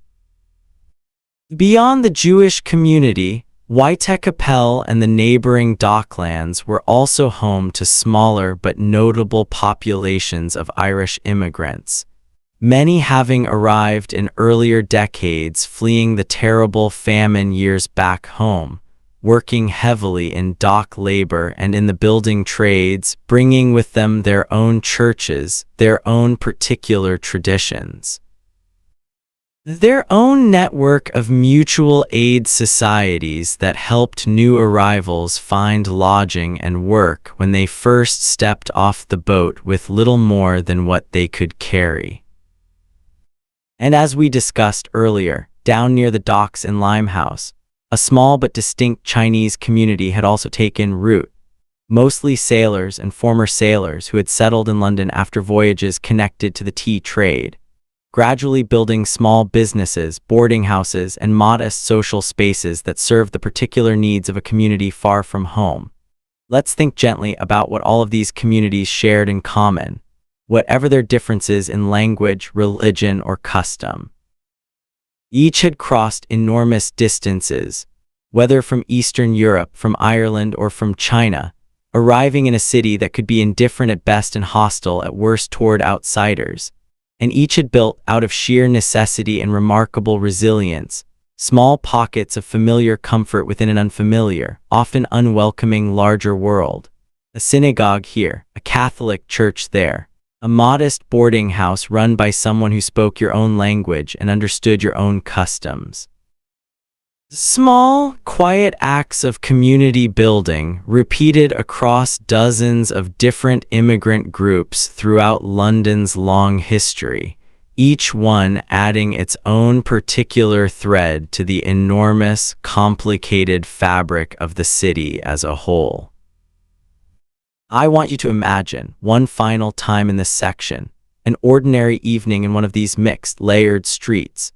A: Beyond the Jewish community, Whitechapel and the neighboring docklands were also home to smaller but notable populations of Irish immigrants, many having arrived in earlier decades fleeing the terrible famine years back home, working heavily in dock labor and in the building trades, bringing with them their own churches, their own particular traditions, their own network of mutual aid societies that helped new arrivals find lodging and work when they first stepped off the boat with little more than what they could carry. And as we discussed earlier, down near the docks in Limehouse, a small but distinct Chinese community had also taken root, mostly sailors and former sailors who had settled in London after voyages connected to the tea trade, gradually building small businesses, boarding houses, and modest social spaces that served the particular needs of a community far from home. Let's think gently about what all of these communities shared in common, whatever their differences in language, religion, or custom. Each had crossed enormous distances, whether from Eastern Europe, from Ireland, or from China, arriving in a city that could be indifferent at best and hostile at worst toward outsiders. And each had built, out of sheer necessity and remarkable resilience, small pockets of familiar comfort within an unfamiliar, often unwelcoming larger world. A synagogue here, a Catholic church there, a modest boarding house run by someone who spoke your own language and understood your own customs. Small, quiet acts of community building repeated across dozens of different immigrant groups throughout London's long history, each one adding its own particular thread to the enormous, complicated fabric of the city as a whole. I want you to imagine, one final time in this section, an ordinary evening in one of these mixed, layered streets.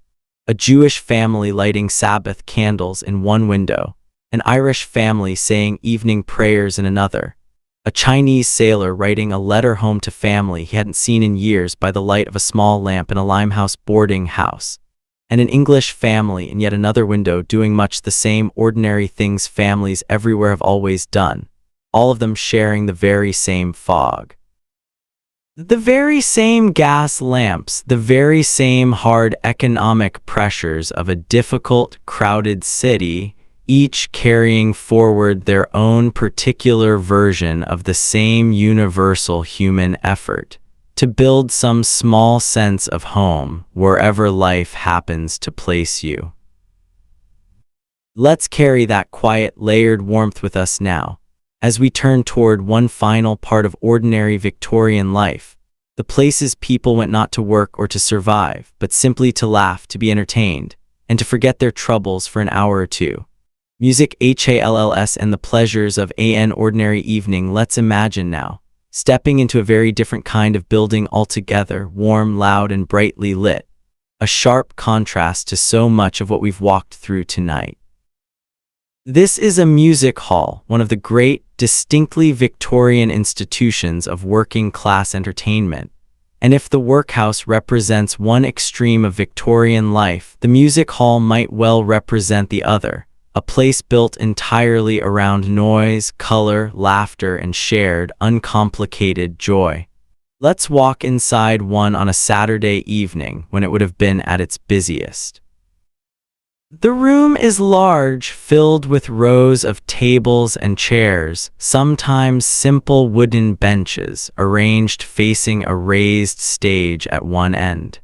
A: A Jewish family lighting Sabbath candles in one window, an Irish family saying evening prayers in another, a Chinese sailor writing a letter home to family he hadn't seen in years by the light of a small lamp in a Limehouse boarding house, and an English family in yet another window doing much the same ordinary things families everywhere have always done, all of them sharing the very same fog. The very same gas lamps, the very same hard economic pressures of a difficult, crowded city, each carrying forward their own particular version of the same universal human effort to build some small sense of home wherever life happens to place you. Let's carry that quiet, layered warmth with us now, as we turn toward one final part of ordinary Victorian life, the places people went not to work or to survive, but simply to laugh, to be entertained, and to forget their troubles for an hour or two. Music, HALLS, and the pleasures of an ordinary evening. Let's imagine now, stepping into a very different kind of building altogether, warm, loud, and brightly lit, a sharp contrast to so much of what we've walked through tonight. This is a music hall, one of the great, distinctly Victorian institutions of working-class entertainment. And if the workhouse represents one extreme of Victorian life, the music hall might well represent the other, a place built entirely around noise, color, laughter, and shared, uncomplicated joy. Let's walk inside one on a Saturday evening when it would have been at its busiest. The room is large, filled with rows of tables and chairs, sometimes simple wooden benches, arranged facing a raised stage at one end.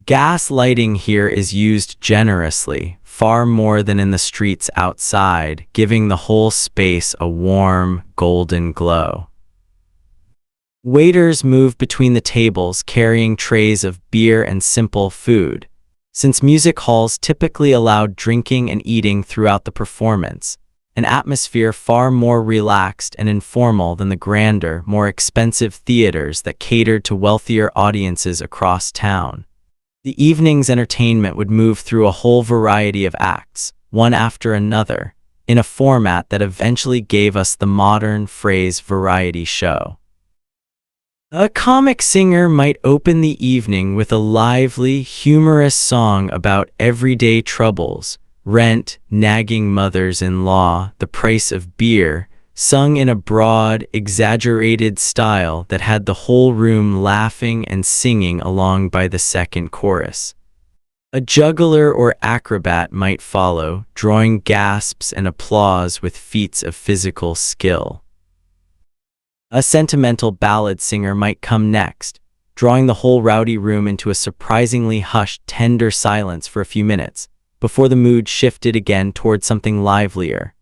A: Gas lighting here is used generously, far more than in the streets outside, giving the whole space a warm, golden glow. Waiters move between the tables carrying trays of beer and simple food, since music halls typically allowed drinking and eating throughout the performance, an atmosphere far more relaxed and informal than the grander, more expensive theaters that catered to wealthier audiences across town. The evening's entertainment would move through a whole variety of acts, one after another, in a format that eventually gave us the modern phrase variety show. A comic singer might open the evening with a lively, humorous song about everyday troubles, rent, nagging mothers-in-law, the price of beer, sung in a broad, exaggerated style that had the whole room laughing and singing along by the second chorus. A juggler or acrobat might follow, drawing gasps and applause with feats of physical skill. A sentimental ballad singer might come next, drawing the whole rowdy room into a surprisingly hushed, tender silence for a few minutes, before the mood shifted again toward something livelier.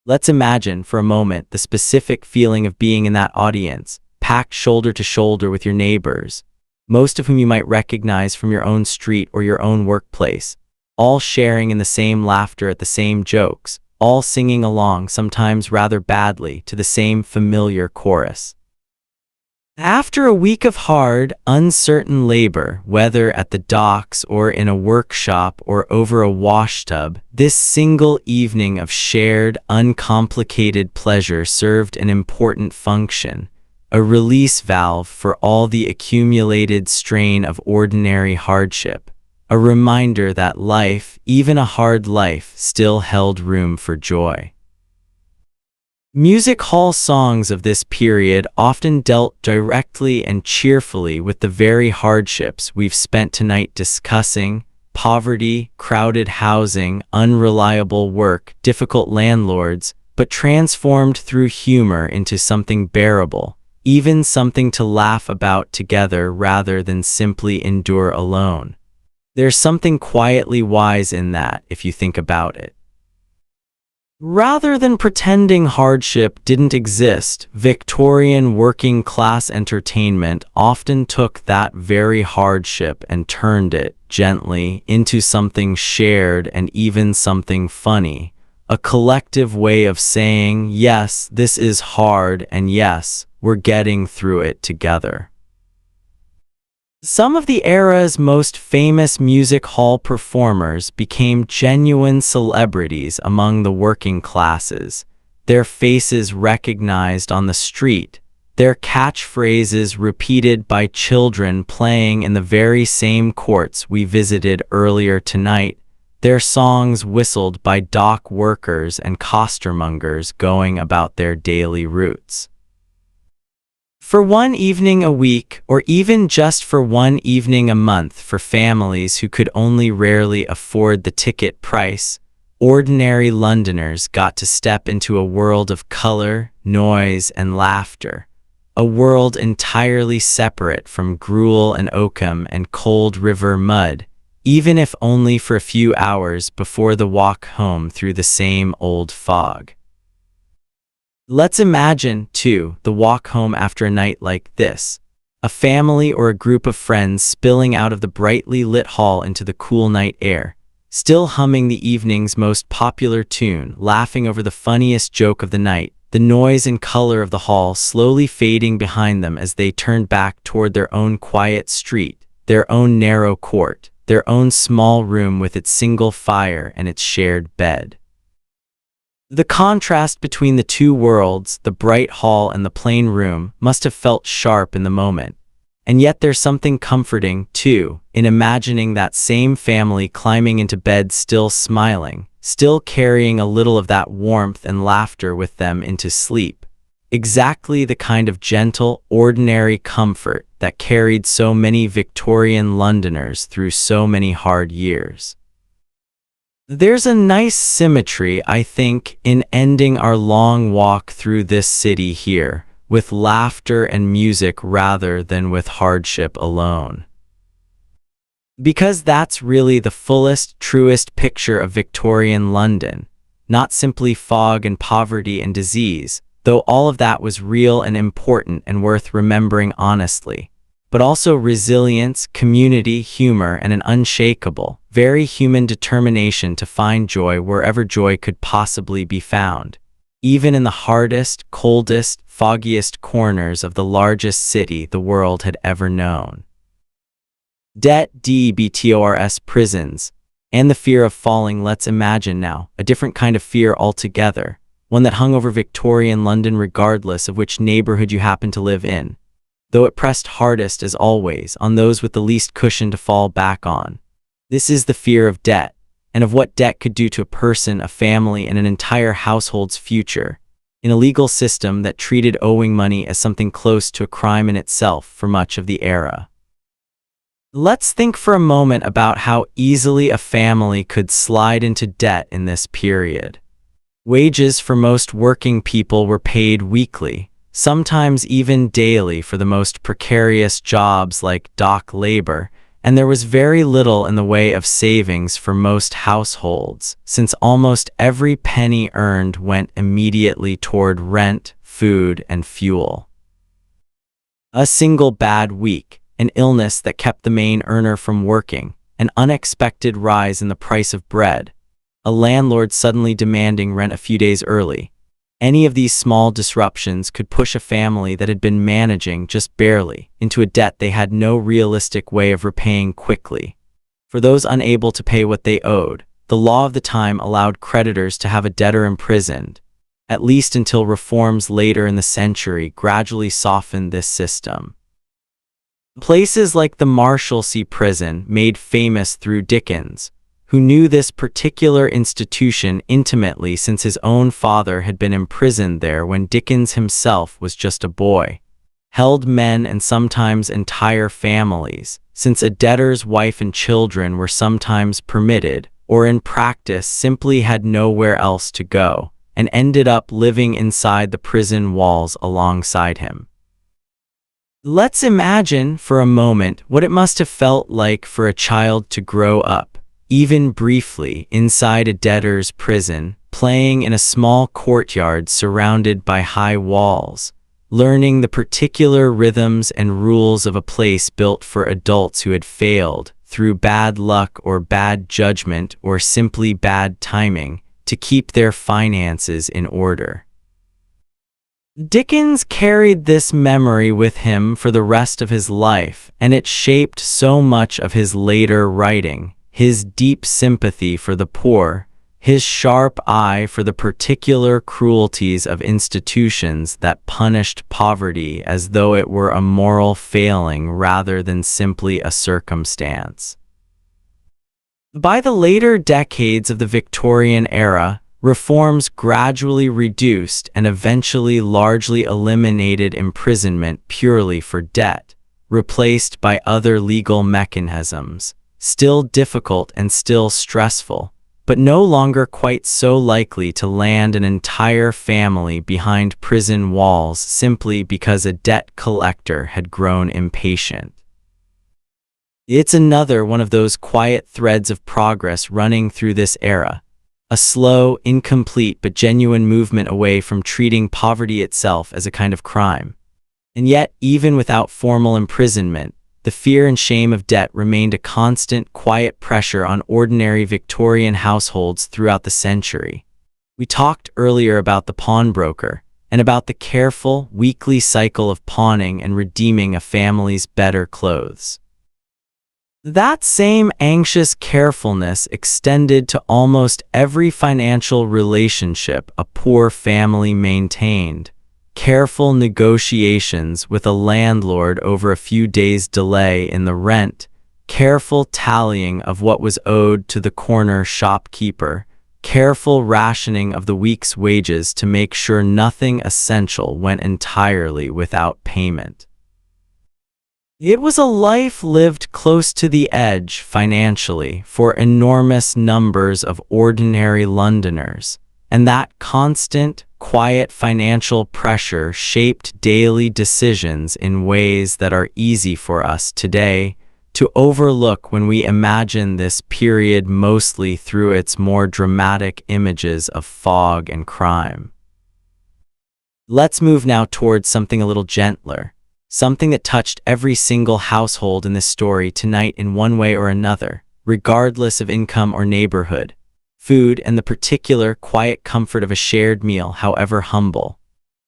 A: Let's imagine for a moment the specific feeling of being in that audience, packed shoulder to shoulder with your neighbors, most of whom you might recognize from your own street or your own workplace, all sharing in the same laughter at the same jokes, all singing along, sometimes rather badly, to the same familiar chorus. After a week of hard, uncertain labor, whether at the docks or in a workshop or over a washtub, this single evening of shared, uncomplicated pleasure served an important function, a release valve for all the accumulated strain of ordinary hardship, a reminder that life, even a hard life, still held room for joy. Music hall songs of this period often dealt directly and cheerfully with the very hardships we've spent tonight discussing: poverty, crowded housing, unreliable work, difficult landlords, but transformed through humor into something bearable, even something to laugh about together rather than simply endure alone. There's something quietly wise in that, if you think about it. Rather than pretending hardship didn't exist, Victorian working-class entertainment often took that very hardship and turned it, gently, into something shared and even something funny, a collective way of saying, yes, this is hard, and yes, we're getting through it together. Some of the era's most famous music hall performers became genuine celebrities among the working classes, their faces recognized on the street, their catchphrases repeated by children playing in the very same courts we visited earlier tonight, their songs whistled by dock workers and costermongers going about their daily routes. For one evening a week, or even just for one evening a month for families who could only rarely afford the ticket price, ordinary Londoners got to step into a world of color, noise, and laughter, a world entirely separate from gruel and oakum and cold river mud, even if only for a few hours before the walk home through the same old fog. Let's imagine, too, the walk home after a night like this. A family or a group of friends spilling out of the brightly lit hall into the cool night air, still humming the evening's most popular tune, laughing over the funniest joke of the night, the noise and color of the hall slowly fading behind them as they turned back toward their own quiet street, their own narrow court, their own small room with its single fire and its shared bed. The contrast between the two worlds, the bright hall and the plain room, must have felt sharp in the moment. And yet there's something comforting, too, in imagining that same family climbing into bed still smiling, still carrying a little of that warmth and laughter with them into sleep. Exactly the kind of gentle, ordinary comfort that carried so many Victorian Londoners through so many hard years. There's a nice symmetry, I think, in ending our long walk through this city here, with laughter and music rather than with hardship alone. Because that's really the fullest, truest picture of Victorian London, not simply fog and poverty and disease, though all of that was real and important and worth remembering honestly, but also resilience, community, humor, and an unshakable, very human determination to find joy wherever joy could possibly be found, even in the hardest, coldest, foggiest corners of the largest city the world had ever known. Debtors, prisons, and the fear of falling. Let's imagine now, a different kind of fear altogether, one that hung over Victorian London regardless of which neighborhood you happen to live in, though it pressed hardest, as always, on those with the least cushion to fall back on. This is the fear of debt, and of what debt could do to a person, a family, and an entire household's future, in a legal system that treated owing money as something close to a crime in itself for much of the era. Let's think for a moment about how easily a family could slide into debt in this period. Wages for most working people were paid weekly, sometimes even daily for the most precarious jobs like dock labor, and there was very little in the way of savings for most households, since almost every penny earned went immediately toward rent, food, and fuel. A single bad week, an illness that kept the main earner from working, an unexpected rise in the price of bread, a landlord suddenly demanding rent a few days early. Any of these small disruptions could push a family that had been managing just barely into a debt they had no realistic way of repaying quickly. For those unable to pay what they owed, the law of the time allowed creditors to have a debtor imprisoned, at least until reforms later in the century gradually softened this system. Places like the Marshalsea prison, made famous through Dickens, who knew this particular institution intimately since his own father had been imprisoned there when Dickens himself was just a boy, held men and sometimes entire families, since a debtor's wife and children were sometimes permitted, or in practice simply had nowhere else to go, and ended up living inside the prison walls alongside him. Let's imagine for a moment what it must have felt like for a child to grow up, even briefly, inside a debtor's prison, playing in a small courtyard surrounded by high walls, learning the particular rhythms and rules of a place built for adults who had failed, through bad luck or bad judgment or simply bad timing, to keep their finances in order. Dickens carried this memory with him for the rest of his life, and it shaped so much of his later writing. His deep sympathy for the poor, his sharp eye for the particular cruelties of institutions that punished poverty as though it were a moral failing rather than simply a circumstance. By the later decades of the Victorian era, reforms gradually reduced and eventually largely eliminated imprisonment purely for debt, replaced by other legal mechanisms, still difficult and still stressful, but no longer quite so likely to land an entire family behind prison walls simply because a debt collector had grown impatient. It's another one of those quiet threads of progress running through this era, a slow, incomplete but genuine movement away from treating poverty itself as a kind of crime. And yet, even without formal imprisonment, the fear and shame of debt remained a constant, quiet pressure on ordinary Victorian households throughout the century. We talked earlier about the pawnbroker, and about the careful, weekly cycle of pawning and redeeming a family's better clothes. That same anxious carefulness extended to almost every financial relationship a poor family maintained. Careful negotiations with a landlord over a few days' delay in the rent, careful tallying of what was owed to the corner shopkeeper, careful rationing of the week's wages to make sure nothing essential went entirely without payment. It was a life lived close to the edge financially for enormous numbers of ordinary Londoners, and that constant, quiet financial pressure shaped daily decisions in ways that are easy for us today to overlook when we imagine this period mostly through its more dramatic images of fog and crime. Let's move now towards something a little gentler. Something that touched every single household in this story tonight in one way or another, regardless of income or neighborhood. Food and the particular quiet comfort of a shared meal, however humble.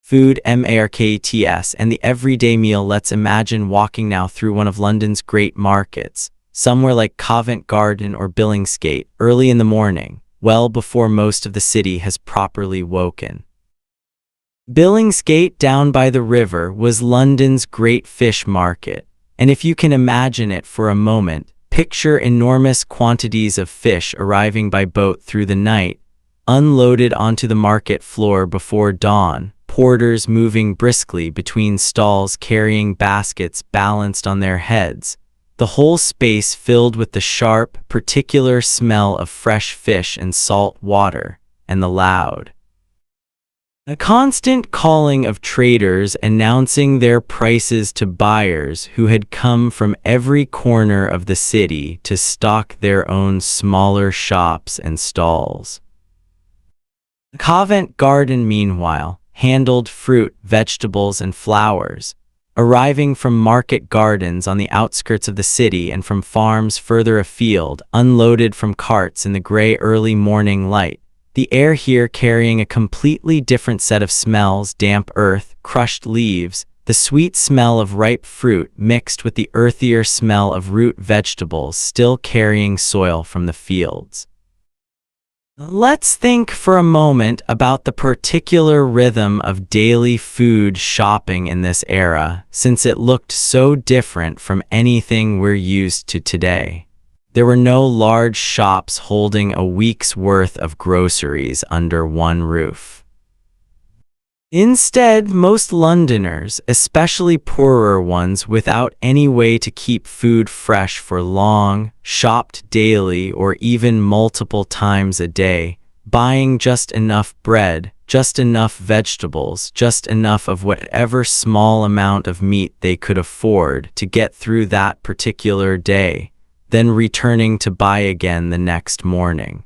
A: Food, markets, and the everyday meal. Let's imagine walking now through one of London's great markets, somewhere like Covent Garden or Billingsgate, early in the morning, well before most of the city has properly woken. Billingsgate down by the river was London's great fish market, and if you can imagine it for a moment, Picture enormous quantities of fish arriving by boat through the night, unloaded onto the market floor before dawn, porters moving briskly between stalls carrying baskets balanced on their heads, the whole space filled with the sharp, particular smell of fresh fish and salt water, and the loud, a constant calling of traders announcing their prices to buyers who had come from every corner of the city to stock their own smaller shops and stalls. Covent Garden, meanwhile, handled fruit, vegetables, and flowers, arriving from market gardens on the outskirts of the city and from farms further afield, unloaded from carts in the gray early morning light. The air here carrying a completely different set of smells: damp earth, crushed leaves, the sweet smell of ripe fruit mixed with the earthier smell of root vegetables still carrying soil from the fields. Let's think for a moment about the particular rhythm of daily food shopping in this era, since it looked so different from anything we're used to today. There were no large shops holding a week's worth of groceries under one roof. Instead, most Londoners, especially poorer ones without any way to keep food fresh for long, shopped daily or even multiple times a day, buying just enough bread, just enough vegetables, just enough of whatever small amount of meat they could afford to get through that particular day, then returning to buy again the next morning.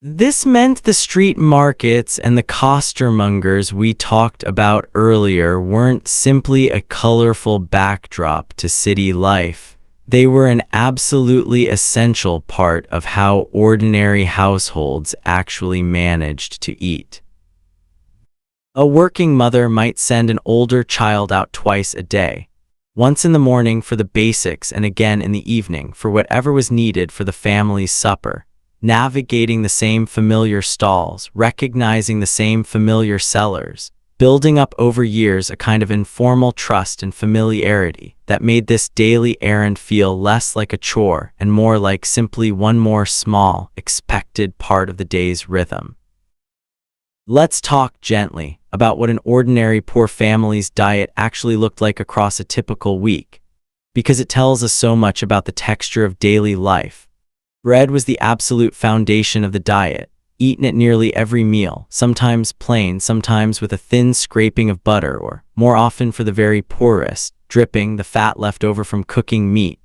A: This meant the street markets and the costermongers we talked about earlier weren't simply a colorful backdrop to city life. They were an absolutely essential part of how ordinary households actually managed to eat. A working mother might send an older child out twice a day, once in the morning for the basics and again in the evening for whatever was needed for the family's supper, navigating the same familiar stalls, recognizing the same familiar sellers, building up over years a kind of informal trust and familiarity that made this daily errand feel less like a chore and more like simply one more small, expected part of the day's rhythm. Let's talk gently about what an ordinary poor family's diet actually looked like across a typical week, because it tells us so much about the texture of daily life. Bread was the absolute foundation of the diet, eaten at nearly every meal, sometimes plain, sometimes with a thin scraping of butter, or, more often for the very poorest, dripping, the fat left over from cooking meat,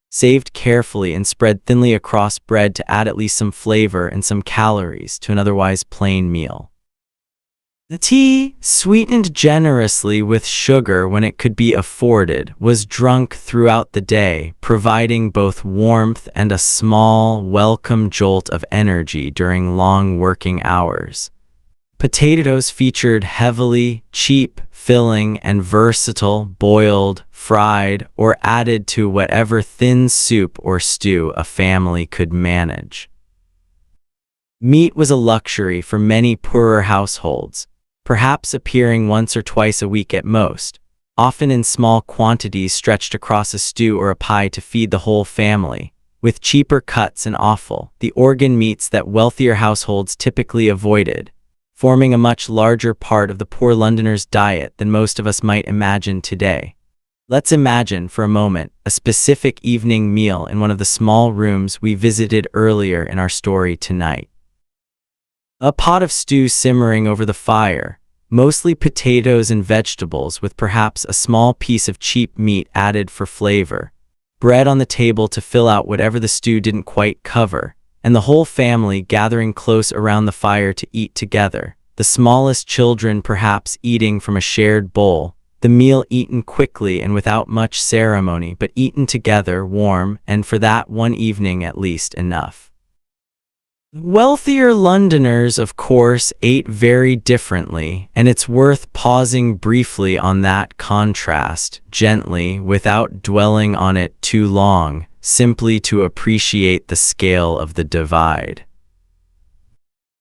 A: saved carefully and spread thinly across bread to add at least some flavor and some calories to an otherwise plain meal. The tea, sweetened generously with sugar when it could be afforded, was drunk throughout the day, providing both warmth and a small, welcome jolt of energy during long working hours. Potatoes featured heavily, cheap, filling, and versatile, boiled, fried, or added to whatever thin soup or stew a family could manage. Meat was a luxury for many poorer households, perhaps appearing once or twice a week at most, often in small quantities stretched across a stew or a pie to feed the whole family, with cheaper cuts and offal, the organ meats that wealthier households typically avoided, forming a much larger part of the poor Londoner's diet than most of us might imagine today. Let's imagine for a moment a specific evening meal in one of the small rooms we visited earlier in our story tonight. A pot of stew simmering over the fire, mostly potatoes and vegetables with perhaps a small piece of cheap meat added for flavor, bread on the table to fill out whatever the stew didn't quite cover, and the whole family gathering close around the fire to eat together, the smallest children perhaps eating from a shared bowl, the meal eaten quickly and without much ceremony, but eaten together, warm, and for that one evening at least enough. Wealthier Londoners, of course, ate very differently, and it's worth pausing briefly on that contrast, gently, without dwelling on it too long, simply to appreciate the scale of the divide.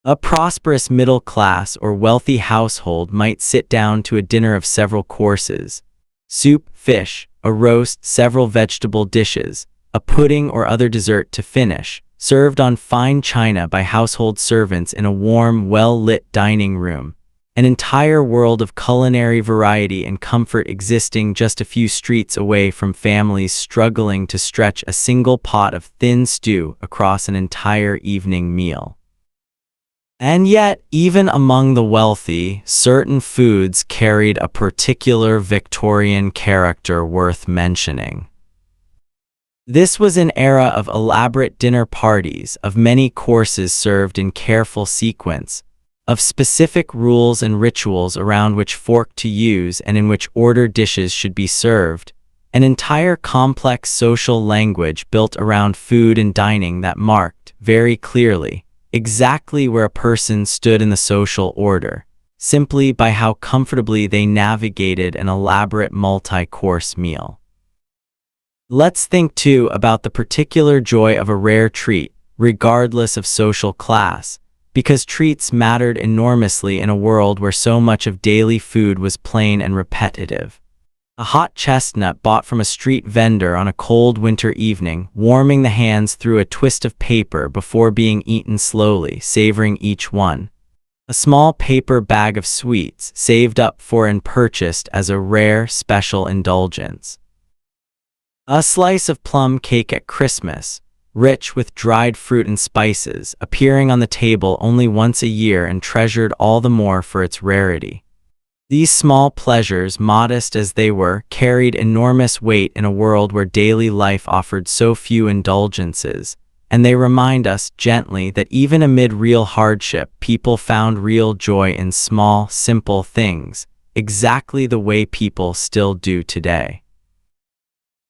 A: A prosperous middle class or wealthy household might sit down to a dinner of several courses: soup, fish, a roast, several vegetable dishes, a pudding or other dessert to finish, served on fine china by household servants in a warm, well-lit dining room. An entire world of culinary variety and comfort existing just a few streets away from families struggling to stretch a single pot of thin stew across an entire evening meal. And yet, even among the wealthy, certain foods carried a particular Victorian character worth mentioning. This was an era of elaborate dinner parties, of many courses served in careful sequence, of specific rules and rituals around which fork to use and in which order dishes should be served, an entire complex social language built around food and dining that marked, very clearly, exactly where a person stood in the social order, simply by how comfortably they navigated an elaborate multi-course meal. Let's think too about the particular joy of a rare treat, regardless of social class, because treats mattered enormously in a world where so much of daily food was plain and repetitive. A hot chestnut bought from a street vendor on a cold winter evening, warming the hands through a twist of paper before being eaten slowly, savoring each one. A small paper bag of sweets, saved up for and purchased as a rare, special indulgence. A slice of plum cake at Christmas, rich with dried fruit and spices, appearing on the table only once a year and treasured all the more for its rarity. These small pleasures, modest as they were, carried enormous weight in a world where daily life offered so few indulgences, and they remind us gently that even amid real hardship, people found real joy in small, simple things, exactly the way people still do today.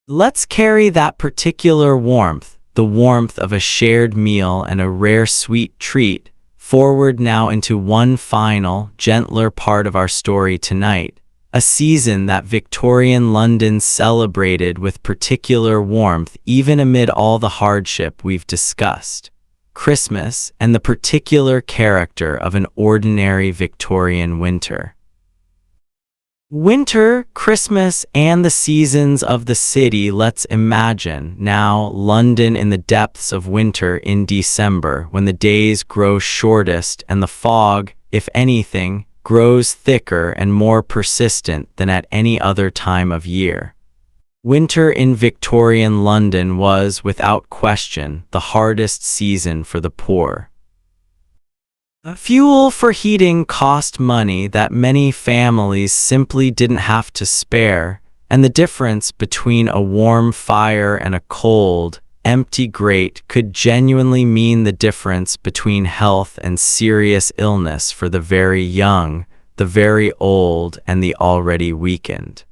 A: Let's carry that particular warmth, the warmth of a shared meal and a rare sweet treat, forward now into one final, gentler part of our story tonight, a season that Victorian London celebrated with particular warmth even amid all the hardship we've discussed. Christmas and the particular character of an ordinary Victorian winter. Winter, Christmas, and the seasons of the city. Let's imagine now London in the depths of winter in December, when the days grow shortest and the fog, if anything, grows thicker and more persistent than at any other time of year. Winter in Victorian London was, without question, the hardest season for the poor. Fuel for heating cost money that many families simply didn't have to spare, and the difference between a warm fire and a cold, empty grate could genuinely mean the difference between health and serious illness for the very young, the very old, and the already weakened.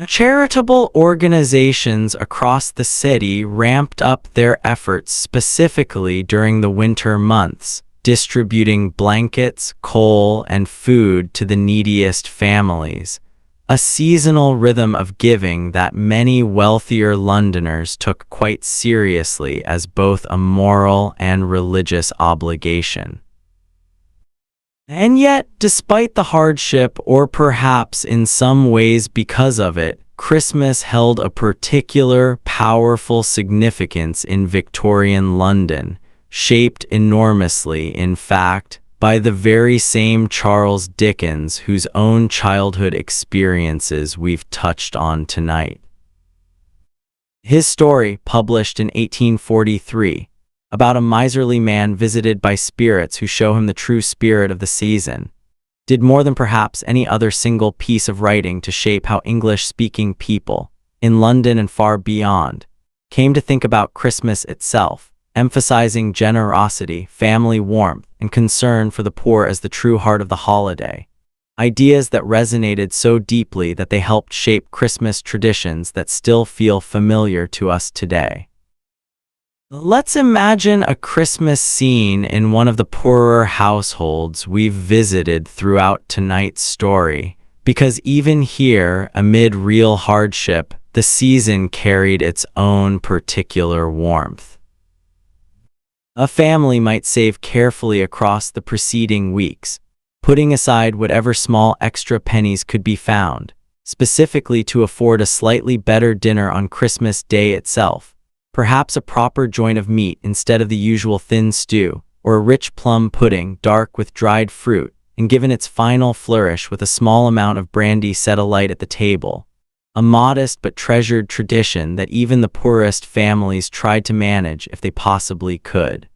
A: Charitable organizations across the city ramped up their efforts specifically during the winter months, distributing blankets, coal, and food to the neediest families, a seasonal rhythm of giving that many wealthier Londoners took quite seriously as both a moral and religious obligation. And yet, despite the hardship, or perhaps in some ways because of it, Christmas held a particular powerful significance in Victorian London, shaped enormously, in fact, by the very same Charles Dickens whose own childhood experiences we've touched on tonight. His story, published in 1843, about a miserly man visited by spirits who show him the true spirit of the season, did more than perhaps any other single piece of writing to shape how English-speaking people, in London and far beyond, came to think about Christmas itself, emphasizing generosity, family warmth, and concern for the poor as the true heart of the holiday. Ideas that resonated so deeply that they helped shape Christmas traditions that still feel familiar to us today. Let's imagine a Christmas scene in one of the poorer households we've visited throughout tonight's story, because even here, amid real hardship, the season carried its own particular warmth. A family might save carefully across the preceding weeks, putting aside whatever small extra pennies could be found, specifically to afford a slightly better dinner on Christmas Day itself. Perhaps a proper joint of meat instead of the usual thin stew, or a rich plum pudding dark with dried fruit, and given its final flourish with a small amount of brandy set alight at the table. A modest but treasured tradition that even the poorest families tried to manage if they possibly could.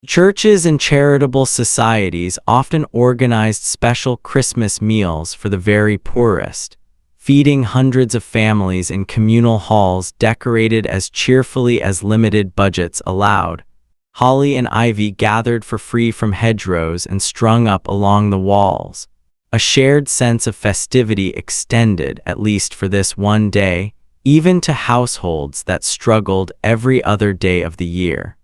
A: Churches and charitable societies often organized special Christmas meals for the very poorest, feeding hundreds of families in communal halls decorated as cheerfully as limited budgets allowed. Holly and ivy gathered for free from hedgerows and strung up along the walls. A shared sense of festivity extended, at least for this one day, even to households that struggled every other day of the year.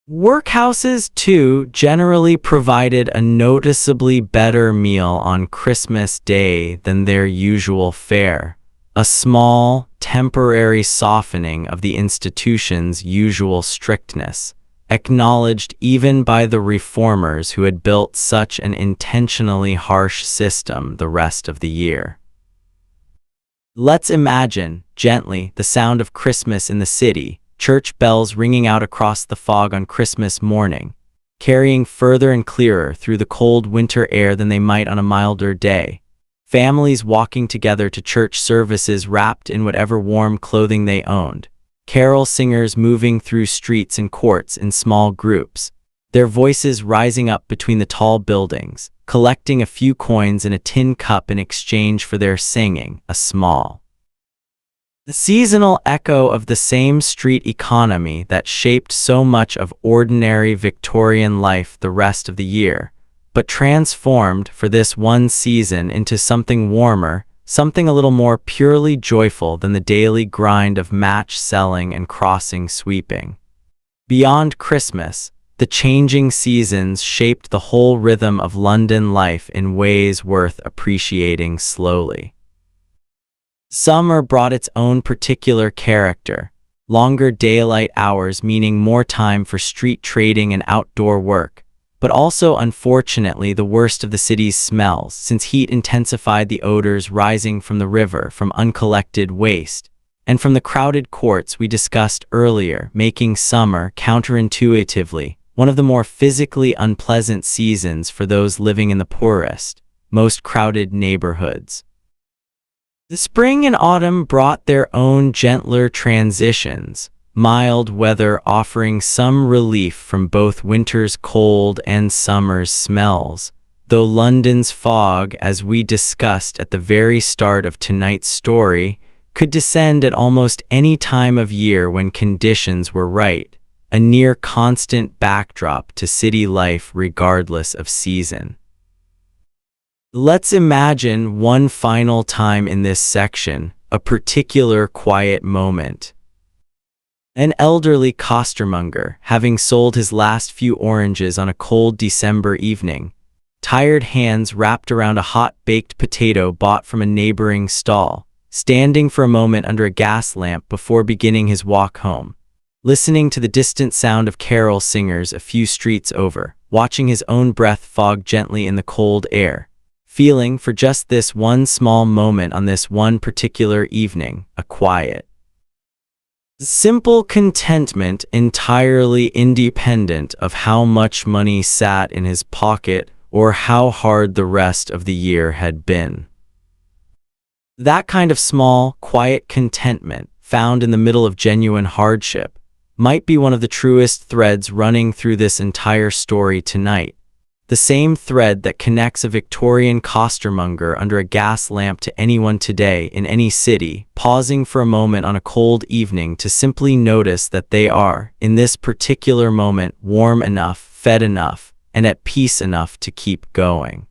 A: Workhouses, too, generally provided a noticeably better meal on Christmas Day than their usual fare, a small, temporary softening of the institution's usual strictness, acknowledged even by the reformers who had built such an intentionally harsh system the rest of the year. Let's imagine, gently, the sound of Christmas in the city, church bells ringing out across the fog on Christmas morning, carrying further and clearer through the cold winter air than they might on a milder day. Families walking together to church services wrapped in whatever warm clothing they owned. Carol singers moving through streets and courts in small groups, their voices rising up between the tall buildings, collecting a few coins in a tin cup in exchange for their singing, the seasonal echo of the same street economy that shaped so much of ordinary Victorian life the rest of the year, but transformed for this one season into something warmer, something a little more purely joyful than the daily grind of match selling and crossing sweeping. Beyond Christmas, the changing seasons shaped the whole rhythm of London life in ways worth appreciating slowly. Summer brought its own particular character, longer daylight hours meaning more time for street trading and outdoor work, but also unfortunately the worst of the city's smells, since heat intensified the odors rising from the river from uncollected waste, and from the crowded courts we discussed earlier, making summer, counterintuitively, one of the more physically unpleasant seasons for those living in the poorest, most crowded neighborhoods. The spring and autumn brought their own gentler transitions, mild weather offering some relief from both winter's cold and summer's smells, though London's fog, as we discussed at the very start of tonight's story, could descend at almost any time of year when conditions were right, a near constant backdrop to city life regardless of season. Let's imagine one final time in this section, a particular quiet moment. An elderly costermonger, having sold his last few oranges on a cold December evening, tired hands wrapped around a hot baked potato bought from a neighboring stall, standing for a moment under a gas lamp before beginning his walk home, listening to the distant sound of carol singers a few streets over, watching his own breath fog gently in the cold air, feeling for just this one small moment on this one particular evening, a quiet, simple contentment entirely independent of how much money sat in his pocket or how hard the rest of the year had been. That kind of small, quiet contentment, found in the middle of genuine hardship, might be one of the truest threads running through this entire story tonight. The same thread that connects a Victorian costermonger under a gas lamp to anyone today in any city, pausing for a moment on a cold evening to simply notice that they are, in this particular moment, warm enough, fed enough, and at peace enough to keep going.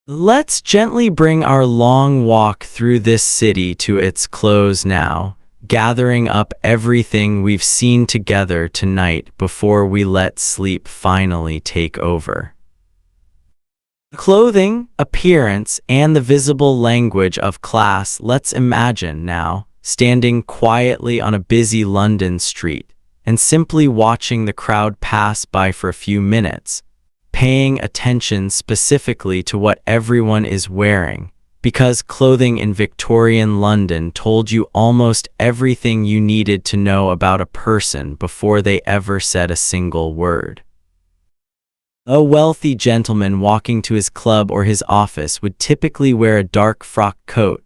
A: Let's gently bring our long walk through this city to its close now, gathering up everything we've seen together tonight before we let sleep finally take over. Clothing, appearance, and the visible language of class. Let's imagine now, standing quietly on a busy London street, and simply watching the crowd pass by for a few minutes, paying attention specifically to what everyone is wearing, because clothing in Victorian London told you almost everything you needed to know about a person before they ever said a single word. A wealthy gentleman walking to his club or his office would typically wear a dark frock coat,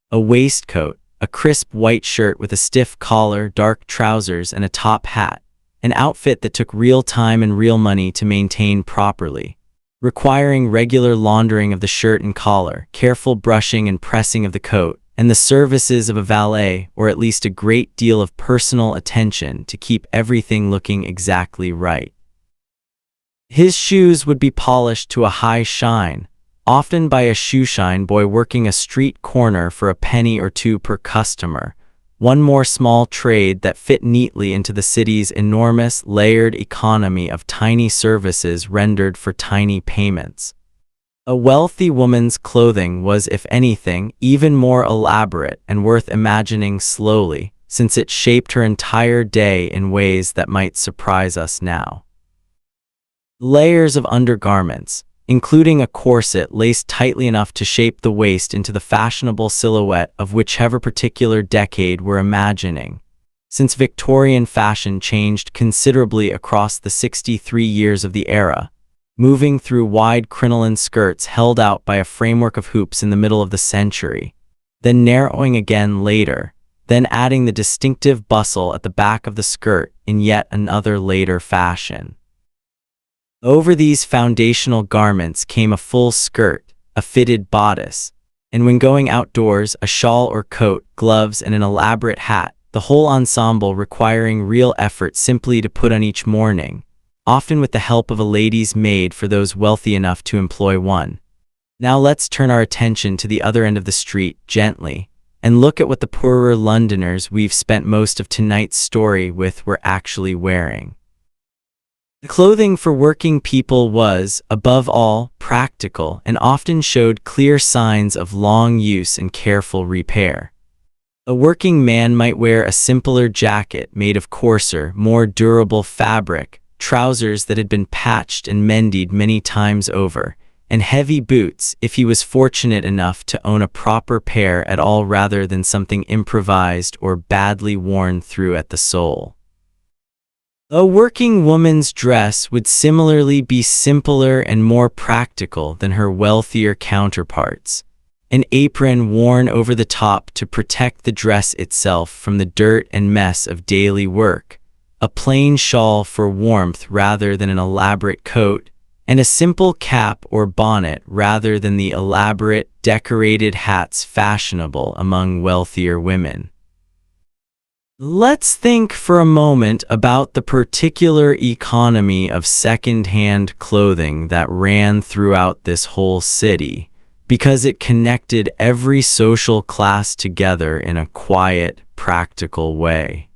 A: a waistcoat, a crisp white shirt with a stiff collar, dark trousers, and a top hat, an outfit that took real time and real money to maintain properly, requiring regular laundering of the shirt and collar, careful brushing and pressing of the coat, and the services of a valet, or at least a great deal of personal attention to keep everything looking exactly right. His shoes would be polished to a high shine, often by a shoeshine boy working a street corner for a penny or two per customer, one more small trade that fit neatly into the city's enormous, layered economy of tiny services rendered for tiny payments. A wealthy woman's clothing was, if anything, even more elaborate and worth imagining slowly, since it shaped her entire day in ways that might surprise us now. Layers of undergarments, including a corset laced tightly enough to shape the waist into the fashionable silhouette of whichever particular decade we're imagining. Since Victorian fashion changed considerably across the 63 years of the era, moving through wide crinoline skirts held out by a framework of hoops in the middle of the century, then narrowing again later, then adding the distinctive bustle at the back of the skirt in yet another later fashion. Over these foundational garments came a full skirt, a fitted bodice, and when going outdoors, a shawl or coat, gloves, and an elaborate hat, the whole ensemble requiring real effort simply to put on each morning, often with the help of a lady's maid for those wealthy enough to employ one. Now let's turn our attention to the other end of the street, gently, and look at what the poorer Londoners we've spent most of tonight's story with were actually wearing. The clothing for working people was, above all, practical and often showed clear signs of long use and careful repair. A working man might wear a simpler jacket made of coarser, more durable fabric, trousers that had been patched and mended many times over, and heavy boots if he was fortunate enough to own a proper pair at all rather than something improvised or badly worn through at the sole. A working woman's dress would similarly be simpler and more practical than her wealthier counterparts. An apron worn over the top to protect the dress itself from the dirt and mess of daily work, a plain shawl for warmth rather than an elaborate coat, and a simple cap or bonnet rather than the elaborate, decorated hats fashionable among wealthier women. Let's think for a moment about the particular economy of second-hand clothing that ran throughout this whole city, because it connected every social class together in a quiet, practical way.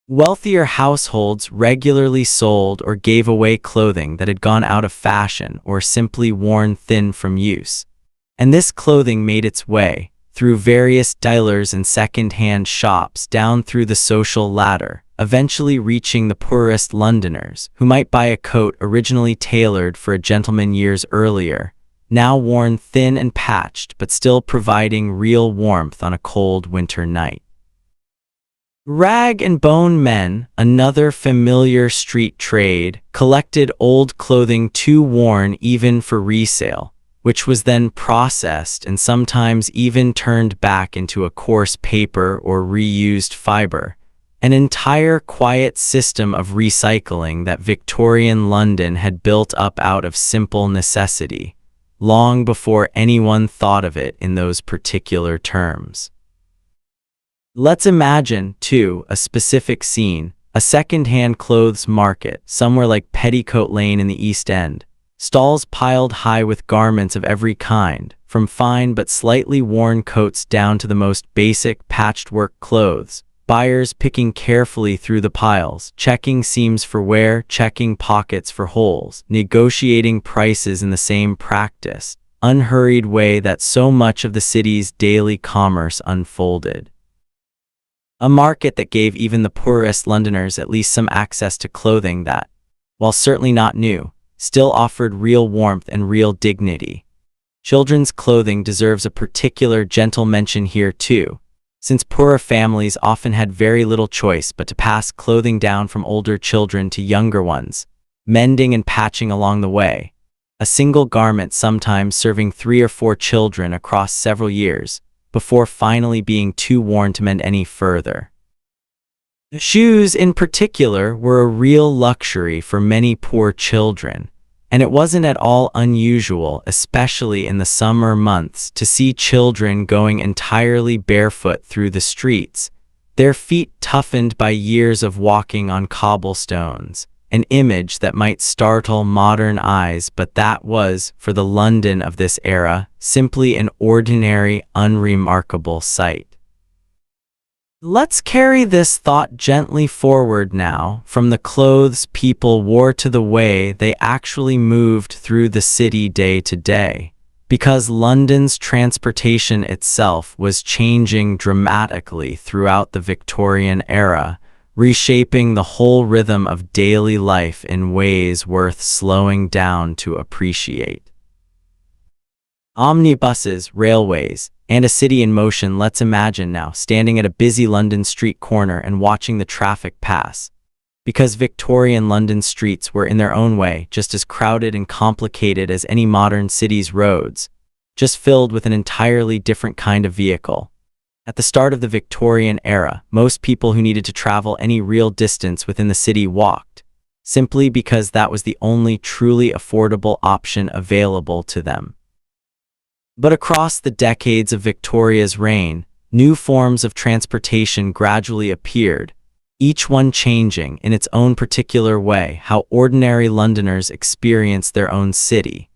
A: Wealthier households regularly sold or gave away clothing that had gone out of fashion or simply worn thin from use, and this clothing made its way through various dealers and second-hand shops down through the social ladder, eventually reaching the poorest Londoners, who might buy a coat originally tailored for a gentleman years earlier, now worn thin and patched but still providing real warmth on a cold winter night. Rag and bone men, another familiar street trade, collected old clothing too worn even for resale, which was then processed and sometimes even turned back into a coarse paper or reused fiber, an entire quiet system of recycling that Victorian London had built up out of simple necessity, long before anyone thought of it in those particular terms. Let's imagine, too, a specific scene, a second-hand clothes market, somewhere like Petticoat Lane in the East End. Stalls piled high with garments of every kind, from fine but slightly worn coats down to the most basic patchwork clothes. Buyers picking carefully through the piles, checking seams for wear, checking pockets for holes, negotiating prices in the same practiced, unhurried way that so much of the city's daily commerce unfolded. A market that gave even the poorest Londoners at least some access to clothing that, while certainly not new, still offered real warmth and real dignity. Children's clothing deserves a particular gentle mention here too, since poorer families often had very little choice but to pass clothing down from older children to younger ones, mending and patching along the way. A single garment sometimes serving 3 or 4 children across several years, before finally being too worn to mend any further. Shoes in particular were a real luxury for many poor children, and it wasn't at all unusual, especially in the summer months, to see children going entirely barefoot through the streets, their feet toughened by years of walking on cobblestones, an image that might startle modern eyes, but that was, for the London of this era, simply an ordinary, unremarkable sight. Let's carry this thought gently forward now, from the clothes people wore to the way they actually moved through the city day to day, because London's transportation itself was changing dramatically throughout the Victorian era, reshaping the whole rhythm of daily life in ways worth slowing down to appreciate. Omnibuses, railways, and a city in motion. Let's imagine now standing at a busy London street corner and watching the traffic pass. Because Victorian London streets were in their own way just as crowded and complicated as any modern city's roads, just filled with an entirely different kind of vehicle. At the start of the Victorian era, most people who needed to travel any real distance within the city walked, simply because that was the only truly affordable option available to them. But across the decades of Victoria's reign, new forms of transportation gradually appeared, each one changing in its own particular way how ordinary Londoners experienced their own city.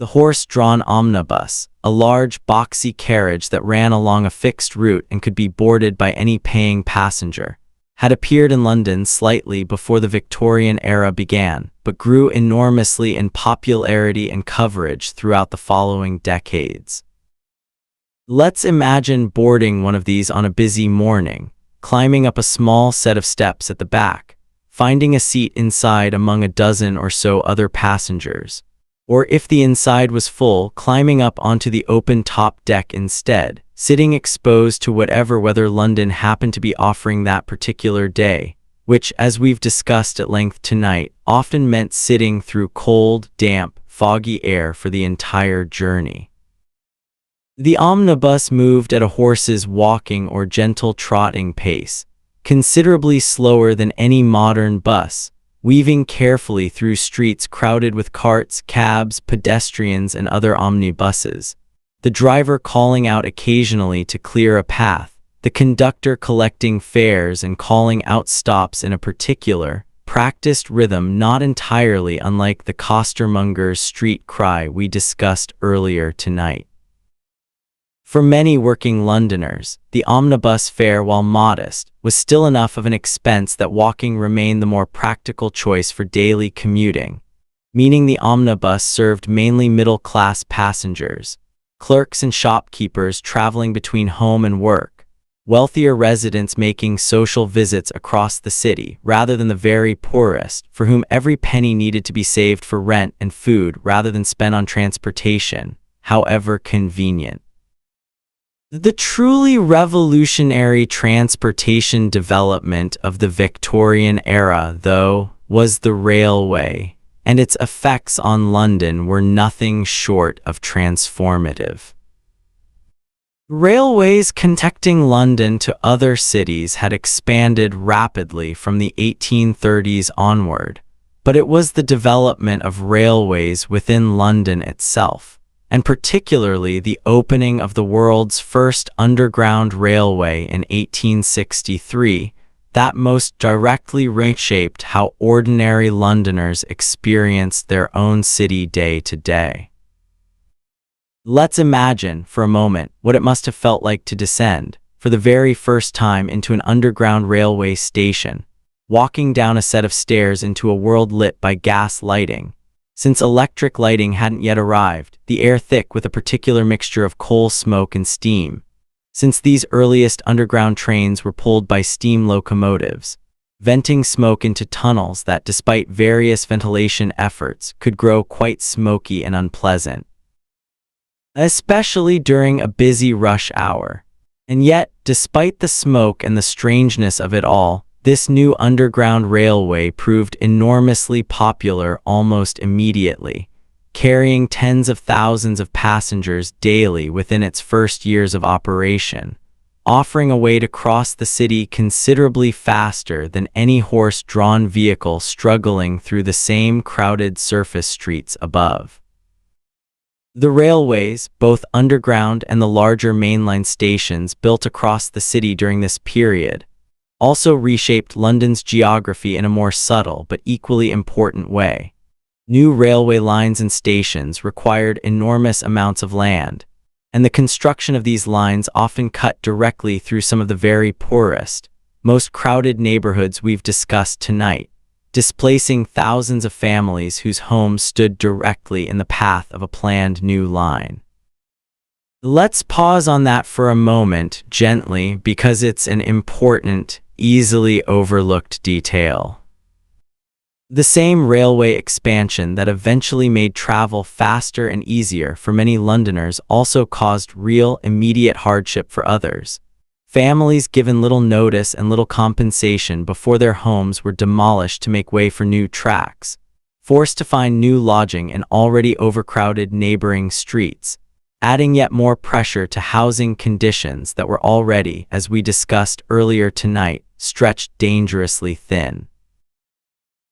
A: The horse-drawn omnibus, a large boxy carriage that ran along a fixed route and could be boarded by any paying passenger, had appeared in London slightly before the Victorian era began, but grew enormously in popularity and coverage throughout the following decades. Let's imagine boarding one of these on a busy morning, climbing up a small set of steps at the back, finding a seat inside among a dozen or so other passengers, or if the inside was full, climbing up onto the open top deck instead, sitting exposed to whatever weather London happened to be offering that particular day, which, as we've discussed at length tonight, often meant sitting through cold, damp, foggy air for the entire journey. The omnibus moved at a horse's walking or gentle trotting pace, considerably slower than any modern bus, weaving carefully through streets crowded with carts, cabs, pedestrians, and other omnibuses, the driver calling out occasionally to clear a path, the conductor collecting fares and calling out stops in a particular, practiced rhythm not entirely unlike the costermonger's street cry we discussed earlier tonight. For many working Londoners, the omnibus fare, while modest, was still enough of an expense that walking remained the more practical choice for daily commuting, meaning the omnibus served mainly middle-class passengers, clerks and shopkeepers traveling between home and work, wealthier residents making social visits across the city, rather than the very poorest, for whom every penny needed to be saved for rent and food rather than spent on transportation, however convenient. The truly revolutionary transportation development of the Victorian era, though, was the railway, and its effects on London were nothing short of transformative. Railways connecting London to other cities had expanded rapidly from the 1830s onward, but it was the development of railways within London itself, and particularly the opening of the world's first underground railway in 1863, that most directly reshaped how ordinary Londoners experienced their own city day to day. Let's imagine, for a moment, what it must have felt like to descend, for the very first time, into an underground railway station, walking down a set of stairs into a world lit by gas lighting. Since electric lighting hadn't yet arrived, the air thick with a particular mixture of coal smoke and steam. Since these earliest underground trains were pulled by steam locomotives, venting smoke into tunnels that, despite various ventilation efforts, could grow quite smoky and unpleasant. especially during a busy rush hour. And yet, despite the smoke and the strangeness of it all, this new underground railway proved enormously popular almost immediately, carrying tens of thousands of passengers daily within its first years of operation, offering a way to cross the city considerably faster than any horse-drawn vehicle struggling through the same crowded surface streets above. The railways, both underground and the larger mainline stations built across the city during this period, also reshaped London's geography in a more subtle but equally important way. New railway lines and stations required enormous amounts of land, and the construction of these lines often cut directly through some of the very poorest, most crowded neighborhoods we've discussed tonight, displacing thousands of families whose homes stood directly in the path of a planned new line. Let's pause on that for a moment, gently, because it's an important, easily overlooked detail. The same railway expansion that eventually made travel faster and easier for many Londoners also caused real, immediate hardship for others. Families given little notice and little compensation before their homes were demolished to make way for new tracks, forced to find new lodging in already overcrowded neighboring streets, adding yet more pressure to housing conditions that were already, as we discussed earlier tonight, stretched dangerously thin.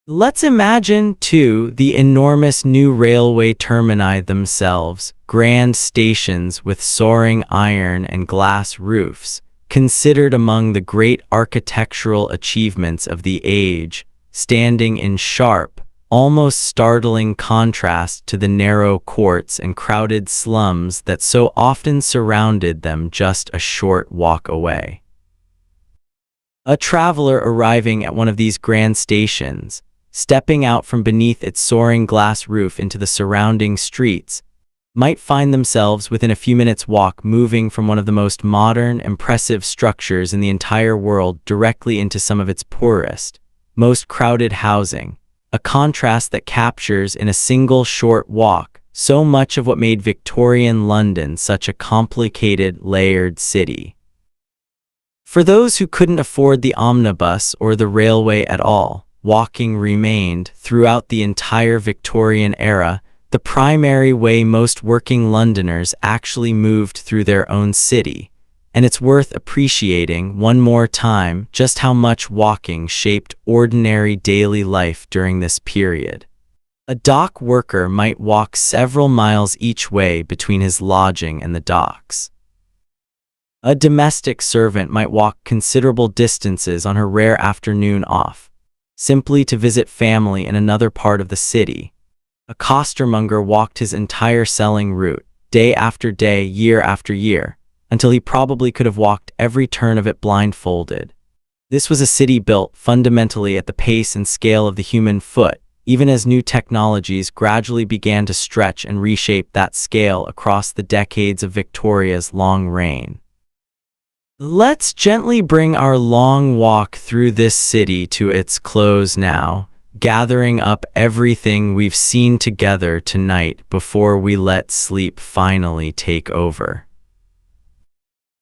A: Let's imagine, too, the enormous new railway termini themselves, grand stations with soaring iron and glass roofs, considered among the great architectural achievements of the age, standing in sharp, almost startling contrast to the narrow courts and crowded slums that so often surrounded them just a short walk away. A traveler arriving at one of these grand stations, stepping out from beneath its soaring glass roof into the surrounding streets, might find themselves within a few minutes' walk moving from one of the most modern, impressive structures in the entire world directly into some of its poorest, most crowded housing, a contrast that captures in a single short walk so much of what made Victorian London such a complicated, layered city. For those who couldn't afford the omnibus or the railway at all, walking remained, throughout the entire Victorian era, the primary way most working Londoners actually moved through their own city, and it's worth appreciating one more time just how much walking shaped ordinary daily life during this period. A dock worker might walk several miles each way between his lodging and the docks. A domestic servant might walk considerable distances on her rare afternoon off, simply to visit family in another part of the city. A costermonger walked his entire selling route, day after day, year after year, until he probably could have walked every turn of it blindfolded. This was a city built fundamentally at the pace and scale of the human foot, even as new technologies gradually began to stretch and reshape that scale across the decades of Victoria's long reign. Let's gently bring our long walk through this city to its close now, gathering up everything we've seen together tonight before we let sleep finally take over.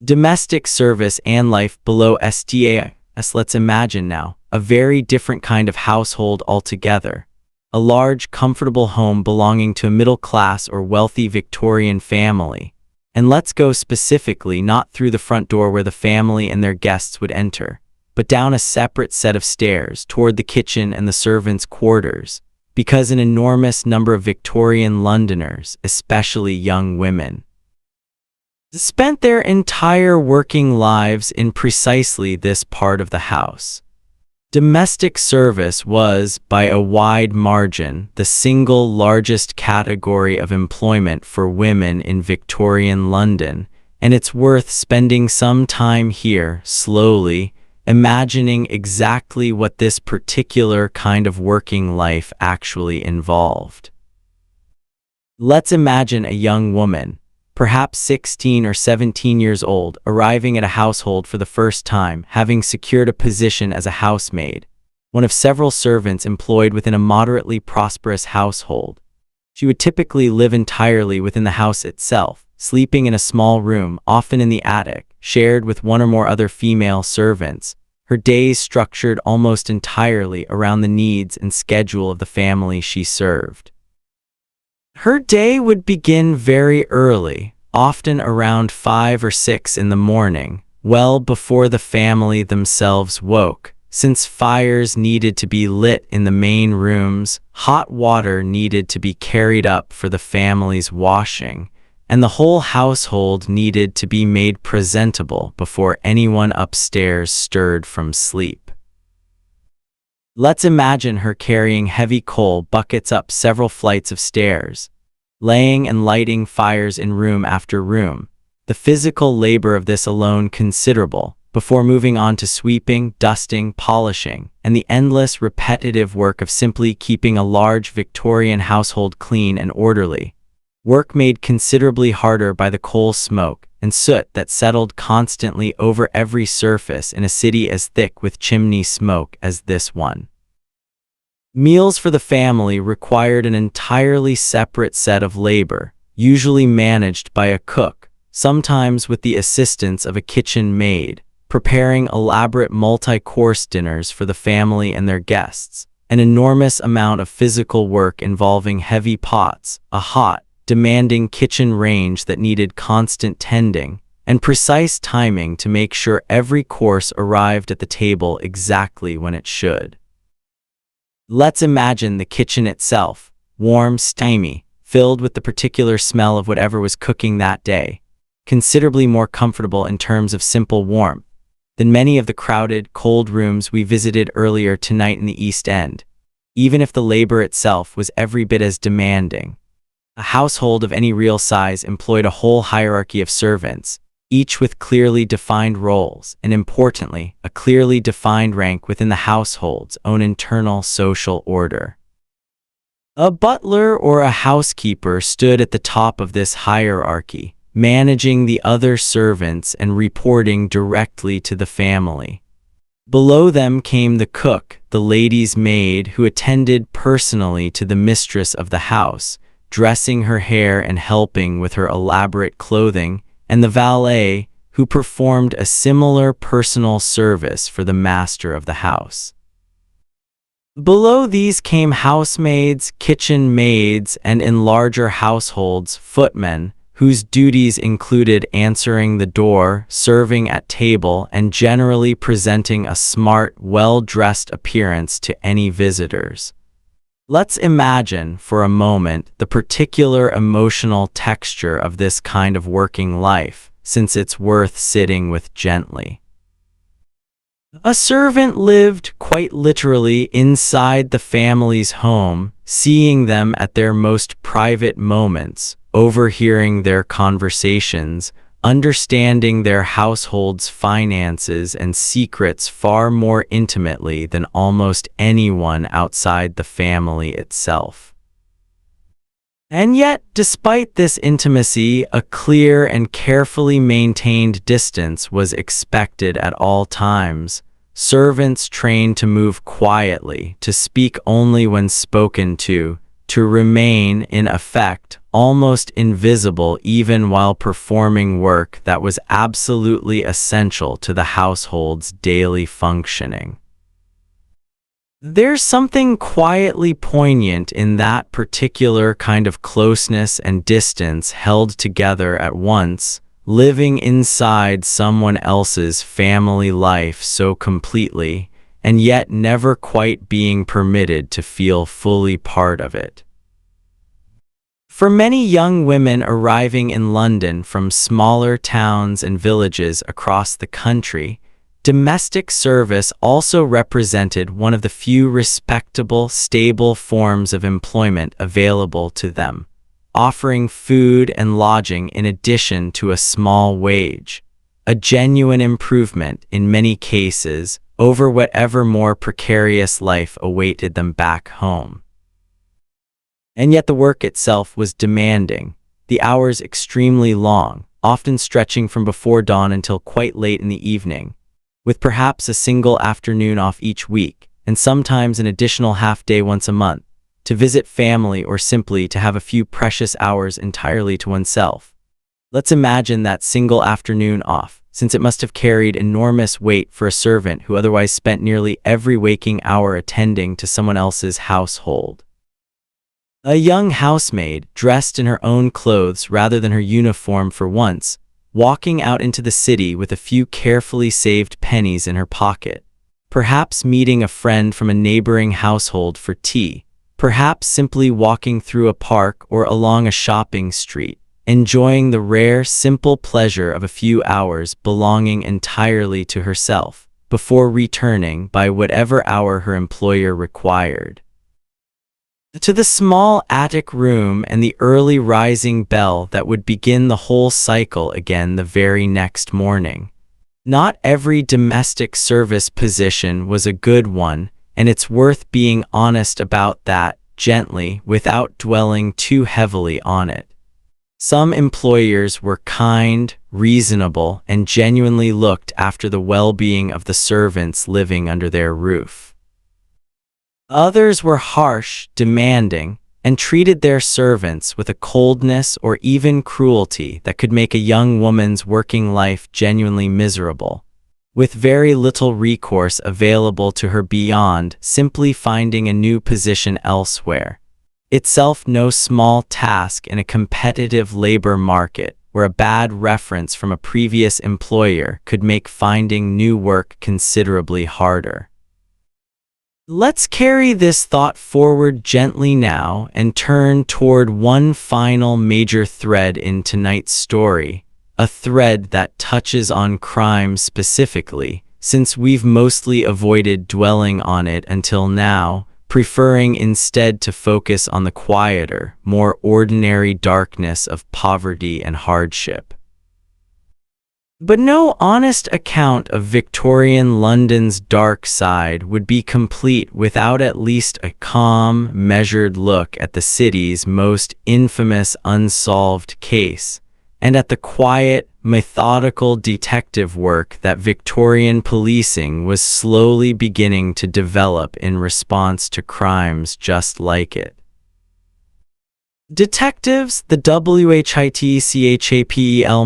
A: Domestic service and life below STAS. Let's imagine now a very different kind of household altogether. A large, comfortable home belonging to a middle-class or wealthy Victorian family. And let's go specifically not through the front door where the family and their guests would enter, but down a separate set of stairs toward the kitchen and the servants' quarters, because an enormous number of Victorian Londoners, especially young women, spent their entire working lives in precisely this part of the house. Domestic service was, by a wide margin, the single largest category of employment for women in Victorian London, and it's worth spending some time here, slowly, imagining exactly what this particular kind of working life actually involved. Let's imagine a young woman, perhaps 16 or 17 years old, arriving at a household for the first time, having secured a position as a housemaid, one of several servants employed within a moderately prosperous household. She would typically live entirely within the house itself, sleeping in a small room, often in the attic, shared with one or more other female servants, her days structured almost entirely around the needs and schedule of the family she served. Her day would begin very early, often around 5 or 6 in the morning, well before the family themselves woke. Since fires needed to be lit in the main rooms, hot water needed to be carried up for the family's washing, and the whole household needed to be made presentable before anyone upstairs stirred from sleep. Let's imagine her carrying heavy coal buckets up several flights of stairs, laying and lighting fires in room after room, the physical labor of this alone considerable, before moving on to sweeping, dusting, polishing, and the endless repetitive work of simply keeping a large Victorian household clean and orderly. Work made considerably harder by the coal smoke and soot that settled constantly over every surface in a city as thick with chimney smoke as this one. Meals for the family required an entirely separate set of labor, usually managed by a cook, sometimes with the assistance of a kitchen maid, preparing elaborate multi-course dinners for the family and their guests, an enormous amount of physical work involving heavy pots, a hot, demanding kitchen range that needed constant tending, and precise timing to make sure every course arrived at the table exactly when it should. Let's imagine the kitchen itself, warm, steamy, filled with the particular smell of whatever was cooking that day, considerably more comfortable in terms of simple warmth than many of the crowded, cold rooms we visited earlier tonight in the East End, even if the labor itself was every bit as demanding. A household of any real size employed a whole hierarchy of servants, each with clearly defined roles, and importantly, a clearly defined rank within the household's own internal social order. A butler or a housekeeper stood at the top of this hierarchy, managing the other servants and reporting directly to the family. Below them came the cook, the lady's maid who attended personally to the mistress of the house, dressing her hair and helping with her elaborate clothing, and the valet who performed a similar personal service for the master of the house. Below these came housemaids, kitchen maids, and in larger households, footmen, whose duties included answering the door, serving at table, and generally presenting a smart, well-dressed appearance to any visitors. Let's imagine, for a moment, the particular emotional texture of this kind of working life, since it's worth sitting with gently. A servant lived, quite literally, inside the family's home, seeing them at their most private moments, overhearing their conversations, understanding their household's finances and secrets far more intimately than almost anyone outside the family itself. And yet, despite this intimacy, a clear and carefully maintained distance was expected at all times. Servants trained to move quietly, to speak only when spoken to remain, in effect, almost invisible even while performing work that was absolutely essential to the household's daily functioning. There's something quietly poignant in that particular kind of closeness and distance held together at once, living inside someone else's family life so completely, and yet never quite being permitted to feel fully part of it. For many young women arriving in London from smaller towns and villages across the country, domestic service also represented one of the few respectable, stable forms of employment available to them, offering food and lodging in addition to a small wage, a genuine improvement in many cases over whatever more precarious life awaited them back home. And yet the work itself was demanding, the hours extremely long, often stretching from before dawn until quite late in the evening, with perhaps a single afternoon off each week, and sometimes an additional half-day once a month, to visit family or simply to have a few precious hours entirely to oneself. Let's imagine that single afternoon off, since it must have carried enormous weight for a servant who otherwise spent nearly every waking hour attending to someone else's household. A young housemaid, dressed in her own clothes rather than her uniform for once, walking out into the city with a few carefully saved pennies in her pocket. Perhaps meeting a friend from a neighboring household for tea. Perhaps simply walking through a park or along a shopping street, enjoying the rare, simple pleasure of a few hours belonging entirely to herself, before returning by whatever hour her employer required. To the small attic room and the early rising bell that would begin the whole cycle again the very next morning. Not every domestic service position was a good one, and it's worth being honest about that, gently, without dwelling too heavily on it. Some employers were kind, reasonable, and genuinely looked after the well-being of the servants living under their roof. Others were harsh, demanding, and treated their servants with a coldness or even cruelty that could make a young woman's working life genuinely miserable, with very little recourse available to her beyond simply finding a new position elsewhere. Itself no small task in a competitive labor market where a bad reference from a previous employer could make finding new work considerably harder. Let's carry this thought forward gently now and turn toward one final major thread in tonight's story, a thread that touches on crime specifically, since we've mostly avoided dwelling on it until now, preferring instead to focus on the quieter, more ordinary darkness of poverty and hardship. But no honest account of Victorian London's dark side would be complete without at least a calm, measured look at the city's most infamous unsolved case, and at the quiet, methodical detective work that Victorian policing was slowly beginning to develop in response to crimes just like it. Detectives, the Whitechapel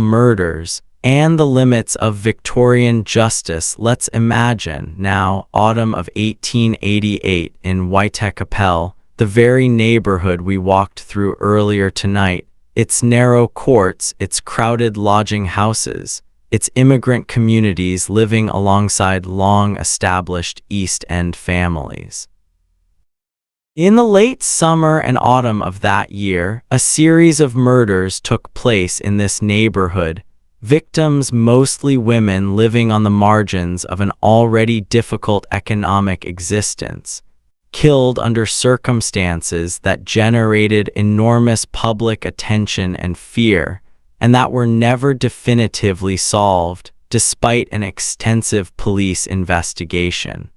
A: murders, and the limits of Victorian justice. Let's imagine now, autumn of 1888 in Whitechapel, the very neighborhood we walked through earlier tonight, its narrow courts, its crowded lodging houses, its immigrant communities living alongside long-established East End families. In the late summer and autumn of that year, a series of murders took place in this neighborhood, victims mostly women living on the margins of an already difficult economic existence, killed under circumstances that generated enormous public attention and fear, and that were never definitively solved, despite an extensive police investigation.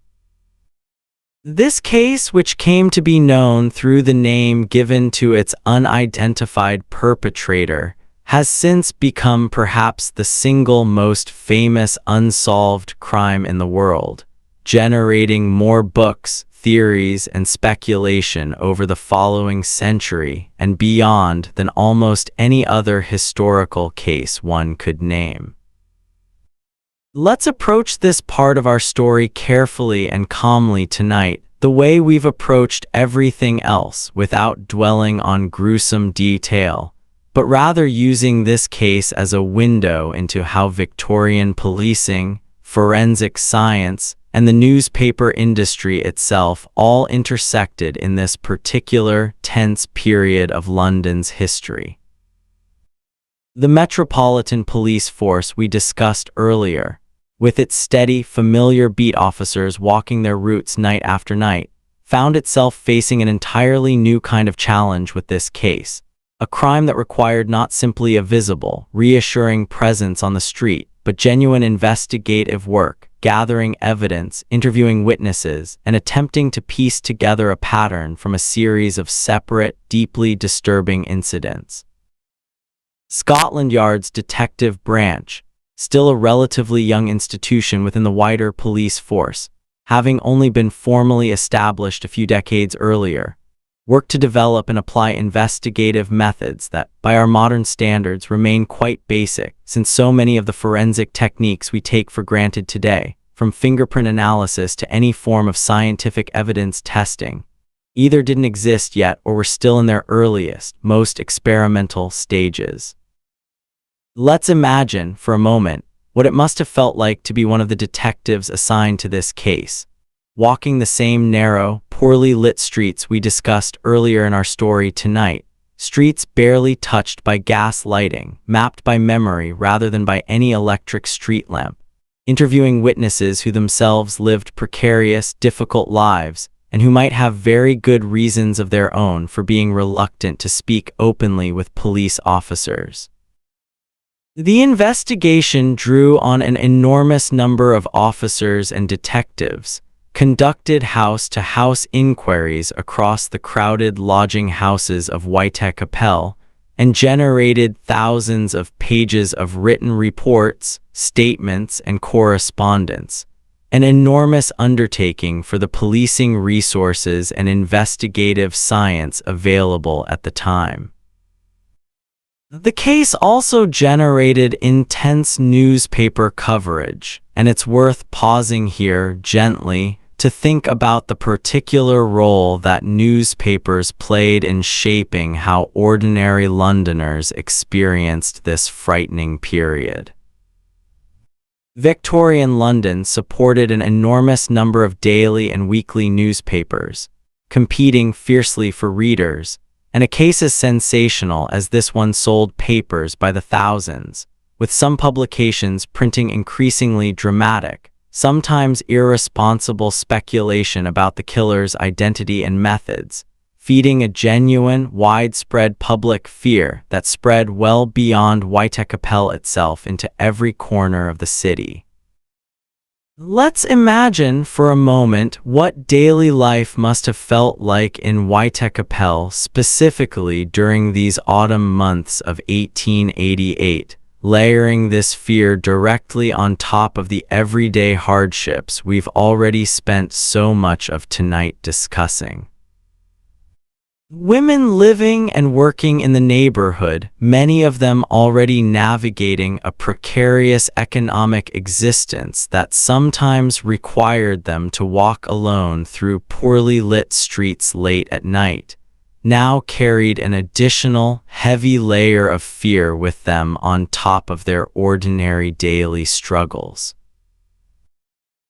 A: This case, which came to be known through the name given to its unidentified perpetrator, has since become perhaps the single most famous unsolved crime in the world, generating more books, theories, and speculation over the following century and beyond than almost any other historical case one could name. Let's approach this part of our story carefully and calmly tonight, the way we've approached everything else, without dwelling on gruesome detail, but rather using this case as a window into how Victorian policing, forensic science, and the newspaper industry itself all intersected in this particular, tense period of London's history. The Metropolitan Police Force we discussed earlier, with its steady, familiar beat officers walking their routes night after night, found itself facing an entirely new kind of challenge with this case. A crime that required not simply a visible, reassuring presence on the street, but genuine investigative work, gathering evidence, interviewing witnesses, and attempting to piece together a pattern from a series of separate, deeply disturbing incidents. Scotland Yard's detective branch, still a relatively young institution within the wider police force, having only been formally established a few decades earlier, worked to develop and apply investigative methods that, by our modern standards, remain quite basic, since so many of the forensic techniques we take for granted today, from fingerprint analysis to any form of scientific evidence testing, either didn't exist yet or were still in their earliest, most experimental stages. Let's imagine, for a moment, what it must have felt like to be one of the detectives assigned to this case, walking the same narrow, poorly lit streets we discussed earlier in our story tonight, streets barely touched by gas lighting, mapped by memory rather than by any electric street lamp, interviewing witnesses who themselves lived precarious, difficult lives, and who might have very good reasons of their own for being reluctant to speak openly with police officers. The investigation drew on an enormous number of officers and detectives, conducted house-to-house inquiries across the crowded lodging houses of Whitechapel, and generated thousands of pages of written reports, statements, and correspondence, an enormous undertaking for the policing resources and investigative science available at the time. The case also generated intense newspaper coverage, and it's worth pausing here gently to think about the particular role that newspapers played in shaping how ordinary Londoners experienced this frightening period. Victorian London supported an enormous number of daily and weekly newspapers, competing fiercely for readers, and a case as sensational as this one sold papers by the thousands, with some publications printing increasingly dramatic, sometimes irresponsible speculation about the killer's identity and methods, feeding a genuine, widespread public fear that spread well beyond Whitechapel itself into every corner of the city. Let's imagine for a moment what daily life must have felt like in Whitechapel, specifically during these autumn months of 1888, layering this fear directly on top of the everyday hardships we've already spent so much of tonight discussing. Women living and working in the neighborhood, many of them already navigating a precarious economic existence that sometimes required them to walk alone through poorly lit streets late at night, now carried an additional, heavy layer of fear with them on top of their ordinary daily struggles.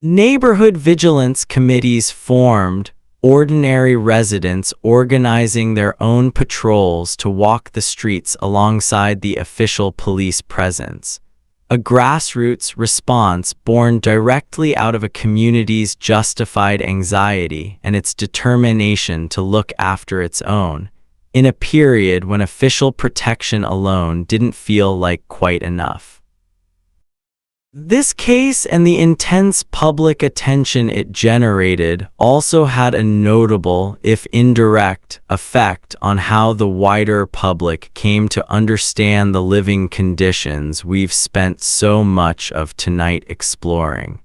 A: Neighborhood vigilance committees formed, ordinary residents organizing their own patrols to walk the streets alongside the official police presence, a grassroots response born directly out of a community's justified anxiety and its determination to look after its own, in a period when official protection alone didn't feel like quite enough. This case and the intense public attention it generated also had a notable, if indirect, effect on how the wider public came to understand the living conditions we've spent so much of tonight exploring.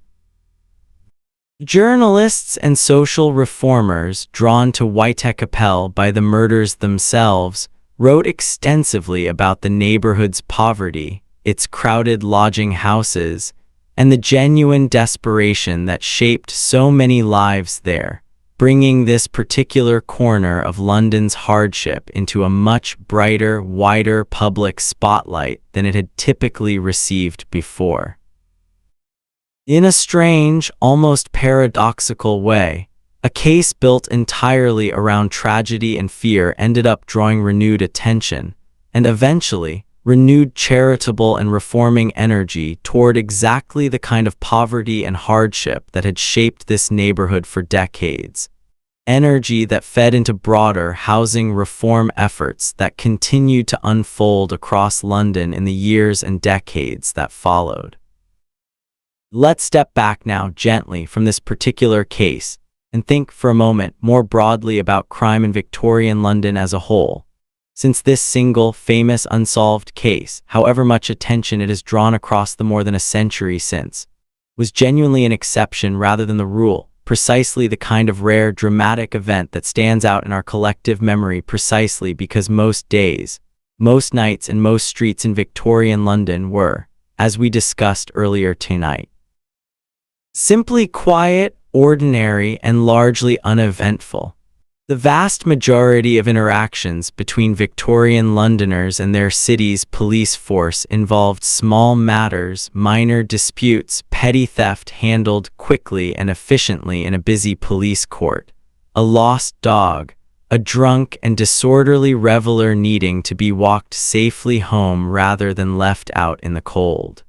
A: Journalists and social reformers drawn to Whitechapel by the murders themselves wrote extensively about the neighborhood's poverty, its crowded lodging houses, and the genuine desperation that shaped so many lives there, bringing this particular corner of London's hardship into a much brighter, wider public spotlight than it had typically received before. In a strange, almost paradoxical way, a case built entirely around tragedy and fear ended up drawing renewed attention, and eventually, renewed charitable and reforming energy toward exactly the kind of poverty and hardship that had shaped this neighborhood for decades. Energy that fed into broader housing reform efforts that continued to unfold across London in the years and decades that followed. Let's step back now gently from this particular case and think for a moment more broadly about crime in Victorian London as a whole. Since this single, famous, unsolved case, however much attention it has drawn across the more than a century since, was genuinely an exception rather than the rule, precisely the kind of rare, dramatic event that stands out in our collective memory precisely because most days, most nights, and most streets in Victorian London were, as we discussed earlier tonight, simply quiet, ordinary, and largely uneventful. The vast majority of interactions between Victorian Londoners and their city's police force involved small matters, minor disputes, petty theft handled quickly and efficiently in a busy police court, a lost dog, a drunk and disorderly reveler needing to be walked safely home rather than left out in the cold.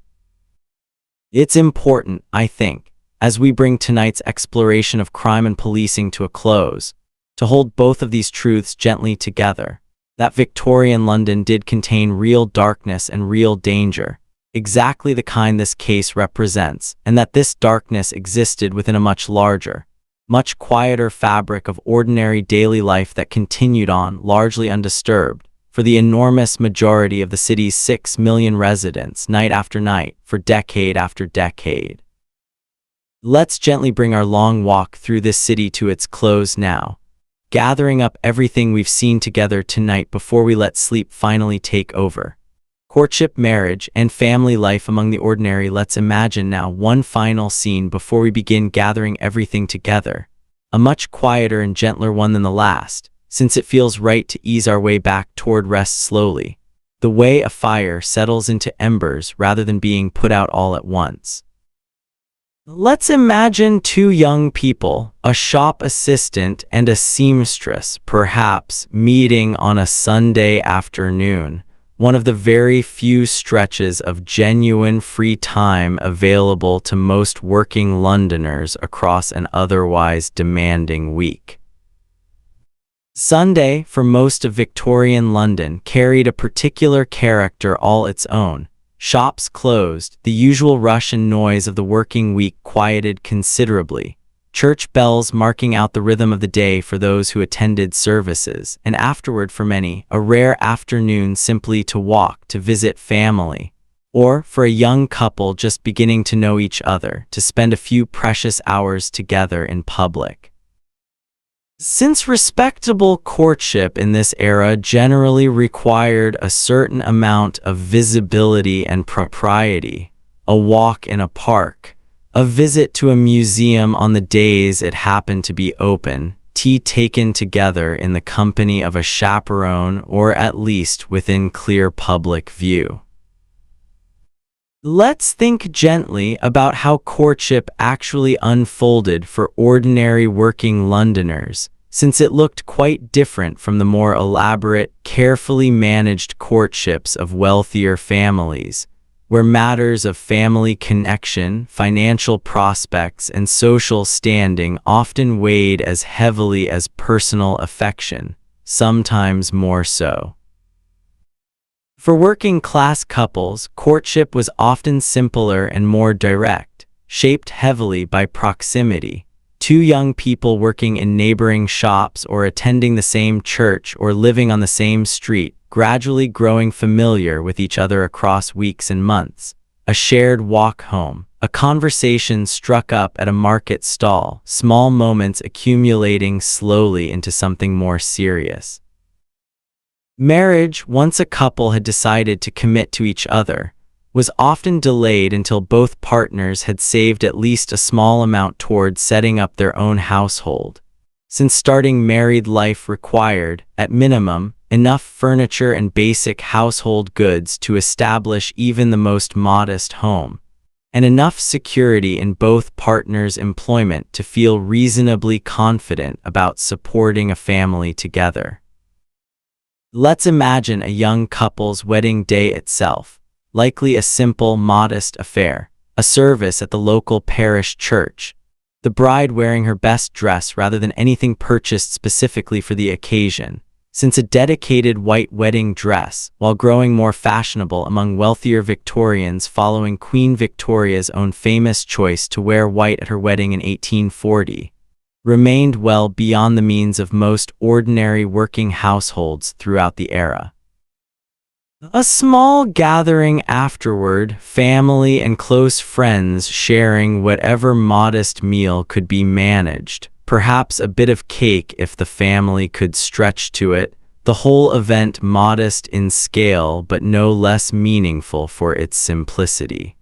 A: It's important, I think, as we bring tonight's exploration of crime and policing to a close, to hold both of these truths gently together, that Victorian London did contain real darkness and real danger, exactly the kind this case represents, and that this darkness existed within a much larger, much quieter fabric of ordinary daily life that continued on, largely undisturbed, for the enormous majority of the city's 6 million residents, night after night, for decade after decade. Let's gently bring our long walk through this city to its close now, gathering up everything we've seen together tonight before we let sleep finally take over. Courtship, marriage, and family life among the ordinary. Let's imagine now one final scene before we begin gathering everything together, a much quieter and gentler one than the last, since it feels right to ease our way back toward rest slowly, the way a fire settles into embers rather than being put out all at once. Let's imagine two young people, a shop assistant and a seamstress, perhaps, meeting on a Sunday afternoon, one of the very few stretches of genuine free time available to most working Londoners across an otherwise demanding week. Sunday, for most of Victorian London, carried a particular character all its own. Shops closed, the usual rush and noise of the working week quieted considerably, church bells marking out the rhythm of the day for those who attended services, and afterward for many, a rare afternoon simply to walk, to visit family, or, for a young couple just beginning to know each other, to spend a few precious hours together in public. Since respectable courtship in this era generally required a certain amount of visibility and propriety, a walk in a park, a visit to a museum on the days it happened to be open, tea taken together in the company of a chaperone or at least within clear public view. Let's think gently about how courtship actually unfolded for ordinary working Londoners, since it looked quite different from the more elaborate, carefully managed courtships of wealthier families, where matters of family connection, financial prospects, and social standing often weighed as heavily as personal affection, sometimes more so. For working-class couples, courtship was often simpler and more direct, shaped heavily by proximity. Two young people working in neighboring shops or attending the same church or living on the same street, gradually growing familiar with each other across weeks and months. A shared walk home, a conversation struck up at a market stall, small moments accumulating slowly into something more serious. Marriage, once a couple had decided to commit to each other, was often delayed until both partners had saved at least a small amount toward setting up their own household, since starting married life required, at minimum, enough furniture and basic household goods to establish even the most modest home, and enough security in both partners' employment to feel reasonably confident about supporting a family together. Let's imagine a young couple's wedding day itself, likely a simple, modest affair, a service at the local parish church, the bride wearing her best dress rather than anything purchased specifically for the occasion, since a dedicated white wedding dress, while growing more fashionable among wealthier Victorians following Queen Victoria's own famous choice to wear white at her wedding in 1840, remained well beyond the means of most ordinary working households throughout the era. A small gathering afterward, family and close friends sharing whatever modest meal could be managed, perhaps a bit of cake if the family could stretch to it, the whole event modest in scale but no less meaningful for its simplicity.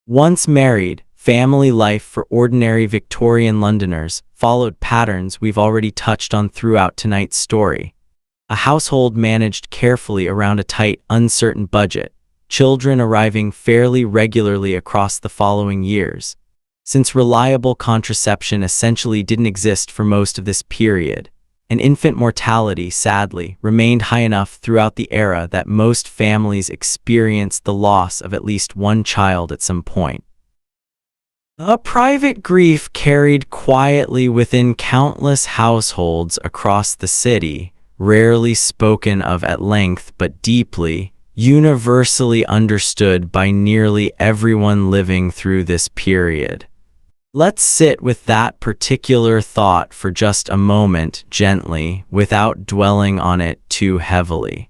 A: Once married, family life for ordinary Victorian Londoners followed patterns we've already touched on throughout tonight's story. A household managed carefully around a tight, uncertain budget, children arriving fairly regularly across the following years. Since reliable contraception essentially didn't exist for most of this period, and infant mortality, sadly, remained high enough throughout the era that most families experienced the loss of at least one child at some point. A private grief carried quietly within countless households across the city, rarely spoken of at length but deeply, universally understood by nearly everyone living through this period. Let's sit with that particular thought for just a moment, gently, without dwelling on it too heavily.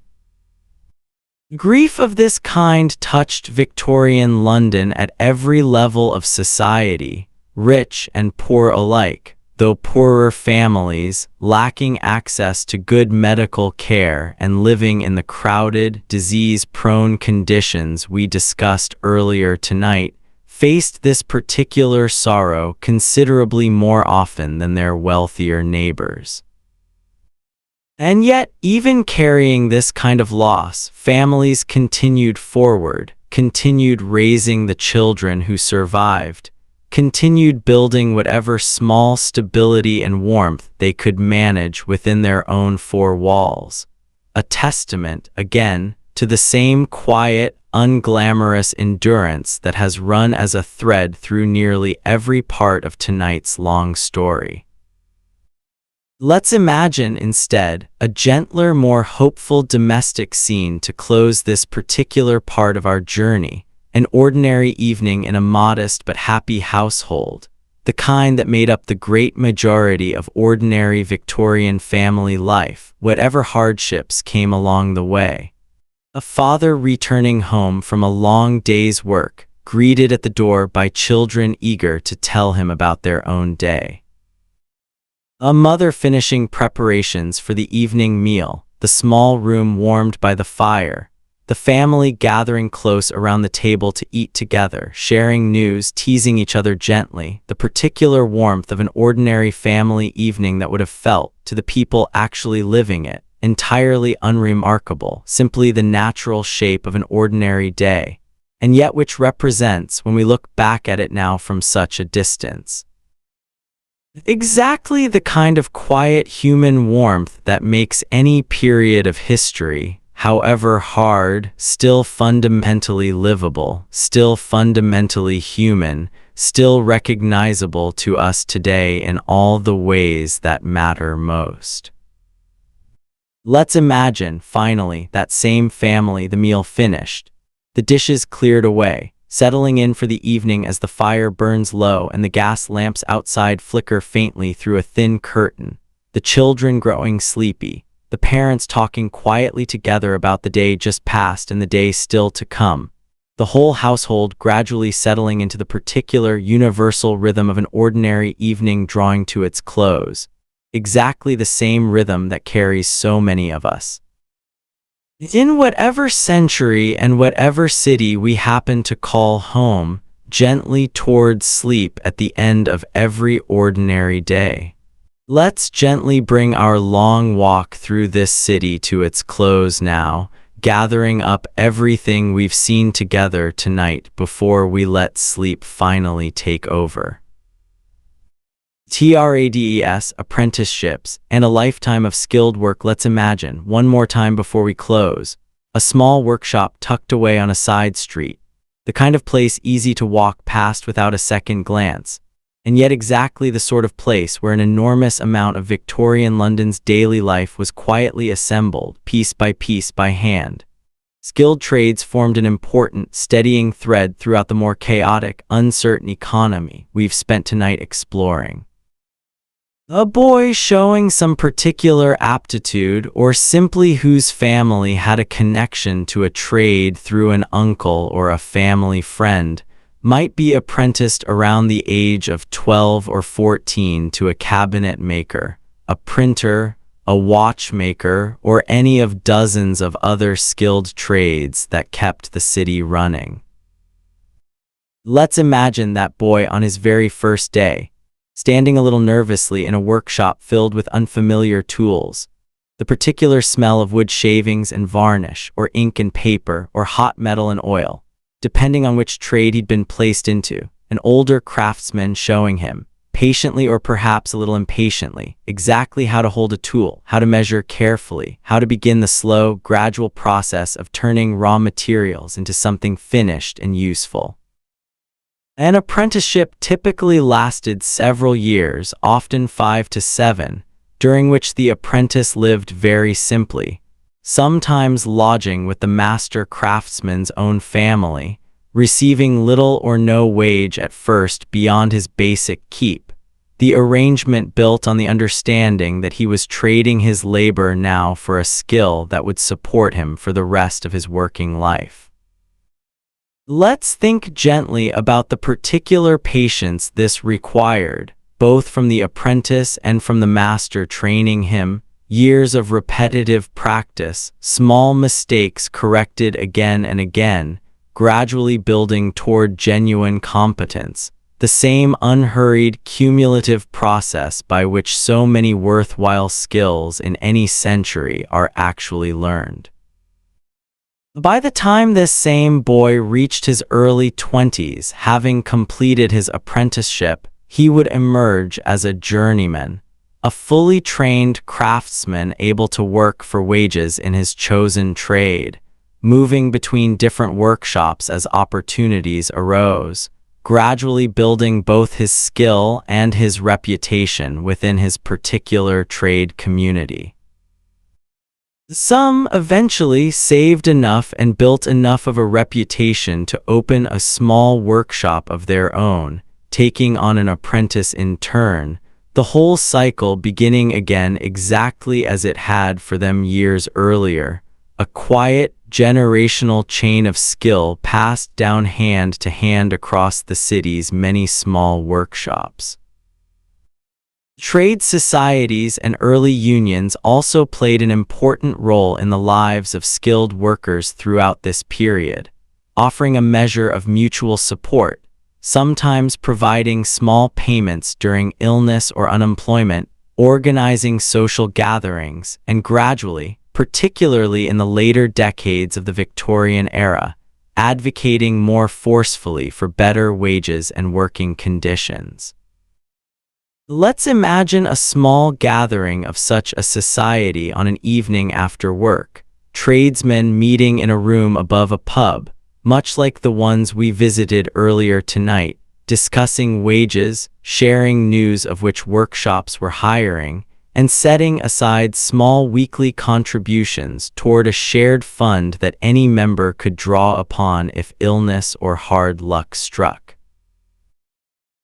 A: Grief of this kind touched Victorian London at every level of society, rich and poor alike, though poorer families, lacking access to good medical care and living in the crowded, disease-prone conditions we discussed earlier tonight, faced this particular sorrow considerably more often than their wealthier neighbors. And yet, even carrying this kind of loss, families continued forward, continued raising the children who survived, continued building whatever small stability and warmth they could manage within their own four walls. A testament, again, to the same quiet, unglamorous endurance that has run as a thread through nearly every part of tonight's long story. Let's imagine, instead, a gentler, more hopeful domestic scene to close this particular part of our journey. An ordinary evening in a modest but happy household, the kind that made up the great majority of ordinary Victorian family life, whatever hardships came along the way. A father returning home from a long day's work, greeted at the door by children eager to tell him about their own day. A mother finishing preparations for the evening meal, the small room warmed by the fire, the family gathering close around the table to eat together, sharing news, teasing each other gently, the particular warmth of an ordinary family evening that would have felt, to the people actually living it, entirely unremarkable, simply the natural shape of an ordinary day, and yet which represents, when we look back at it now from such a distance, exactly the kind of quiet human warmth that makes any period of history, however hard, still fundamentally livable, still fundamentally human, still recognizable to us today in all the ways that matter most. Let's imagine, finally, that same family, the meal finished, the dishes cleared away, settling in for the evening as the fire burns low and the gas lamps outside flicker faintly through a thin curtain, the children growing sleepy, the parents talking quietly together about the day just past and the day still to come, the whole household gradually settling into the particular universal rhythm of an ordinary evening drawing to its close, exactly the same rhythm that carries so many of us. In whatever century and whatever city we happen to call home, gently towards sleep at the end of every ordinary day. Let's gently bring our long walk through this city to its close now, gathering up everything we've seen together tonight before we let sleep finally take over. TRADES, apprenticeships, and a lifetime of skilled work. Let's imagine, one more time before we close, a small workshop tucked away on a side street, the kind of place easy to walk past without a second glance, and yet exactly the sort of place where an enormous amount of Victorian London's daily life was quietly assembled, piece by hand. Skilled trades formed an important, steadying thread throughout the more chaotic, uncertain economy we've spent tonight exploring. A boy showing some particular aptitude or simply whose family had a connection to a trade through an uncle or a family friend might be apprenticed around the age of 12 or 14 to a cabinet maker, a printer, a watchmaker, or any of dozens of other skilled trades that kept the city running. Let's imagine that boy on his very first day, standing a little nervously in a workshop filled with unfamiliar tools. The particular smell of wood shavings and varnish, or ink and paper, or hot metal and oil, depending on which trade he'd been placed into, an older craftsman showing him, patiently or perhaps a little impatiently, exactly how to hold a tool, how to measure carefully, how to begin the slow, gradual process of turning raw materials into something finished and useful. An apprenticeship typically lasted several years, often 5 to 7, during which the apprentice lived very simply, sometimes lodging with the master craftsman's own family, receiving little or no wage at first beyond his basic keep, the arrangement built on the understanding that he was trading his labor now for a skill that would support him for the rest of his working life. Let's think gently about the particular patience this required, both from the apprentice and from the master training him, years of repetitive practice, small mistakes corrected again and again, gradually building toward genuine competence, the same unhurried, cumulative process by which so many worthwhile skills in any century are actually learned. By the time this same boy reached his early 20s, having completed his apprenticeship, he would emerge as a journeyman, a fully trained craftsman able to work for wages in his chosen trade, moving between different workshops as opportunities arose, gradually building both his skill and his reputation within his particular trade community. Some eventually saved enough and built enough of a reputation to open a small workshop of their own, taking on an apprentice in turn, the whole cycle beginning again exactly as it had for them years earlier, a quiet, generational chain of skill passed down hand to hand across the city's many small workshops. Trade societies and early unions also played an important role in the lives of skilled workers throughout this period, offering a measure of mutual support, sometimes providing small payments during illness or unemployment, organizing social gatherings, and gradually, particularly in the later decades of the Victorian era, advocating more forcefully for better wages and working conditions. Let's imagine a small gathering of such a society on an evening after work, tradesmen meeting in a room above a pub, much like the ones we visited earlier tonight, discussing wages, sharing news of which workshops were hiring, and setting aside small weekly contributions toward a shared fund that any member could draw upon if illness or hard luck struck.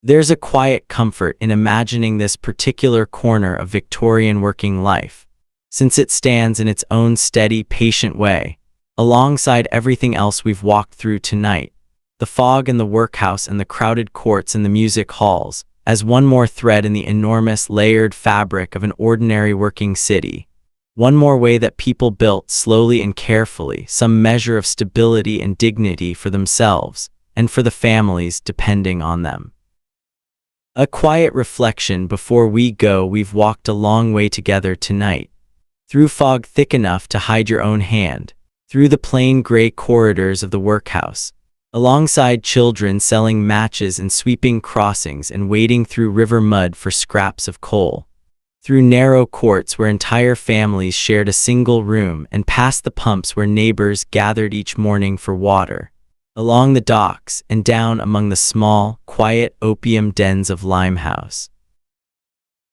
A: There's a quiet comfort in imagining this particular corner of Victorian working life, since it stands in its own steady, patient way, alongside everything else we've walked through tonight, the fog in the workhouse and the crowded courts and the music halls, as one more thread in the enormous layered fabric of an ordinary working city, one more way that people built slowly and carefully some measure of stability and dignity for themselves and for the families depending on them. A quiet reflection before we go: we've walked a long way together tonight, through fog thick enough to hide your own hand, through the plain gray corridors of the workhouse, alongside children selling matches and sweeping crossings and wading through river mud for scraps of coal, through narrow courts where entire families shared a single room and past the pumps where neighbors gathered each morning for water, along the docks and down among the small, quiet opium dens of Limehouse.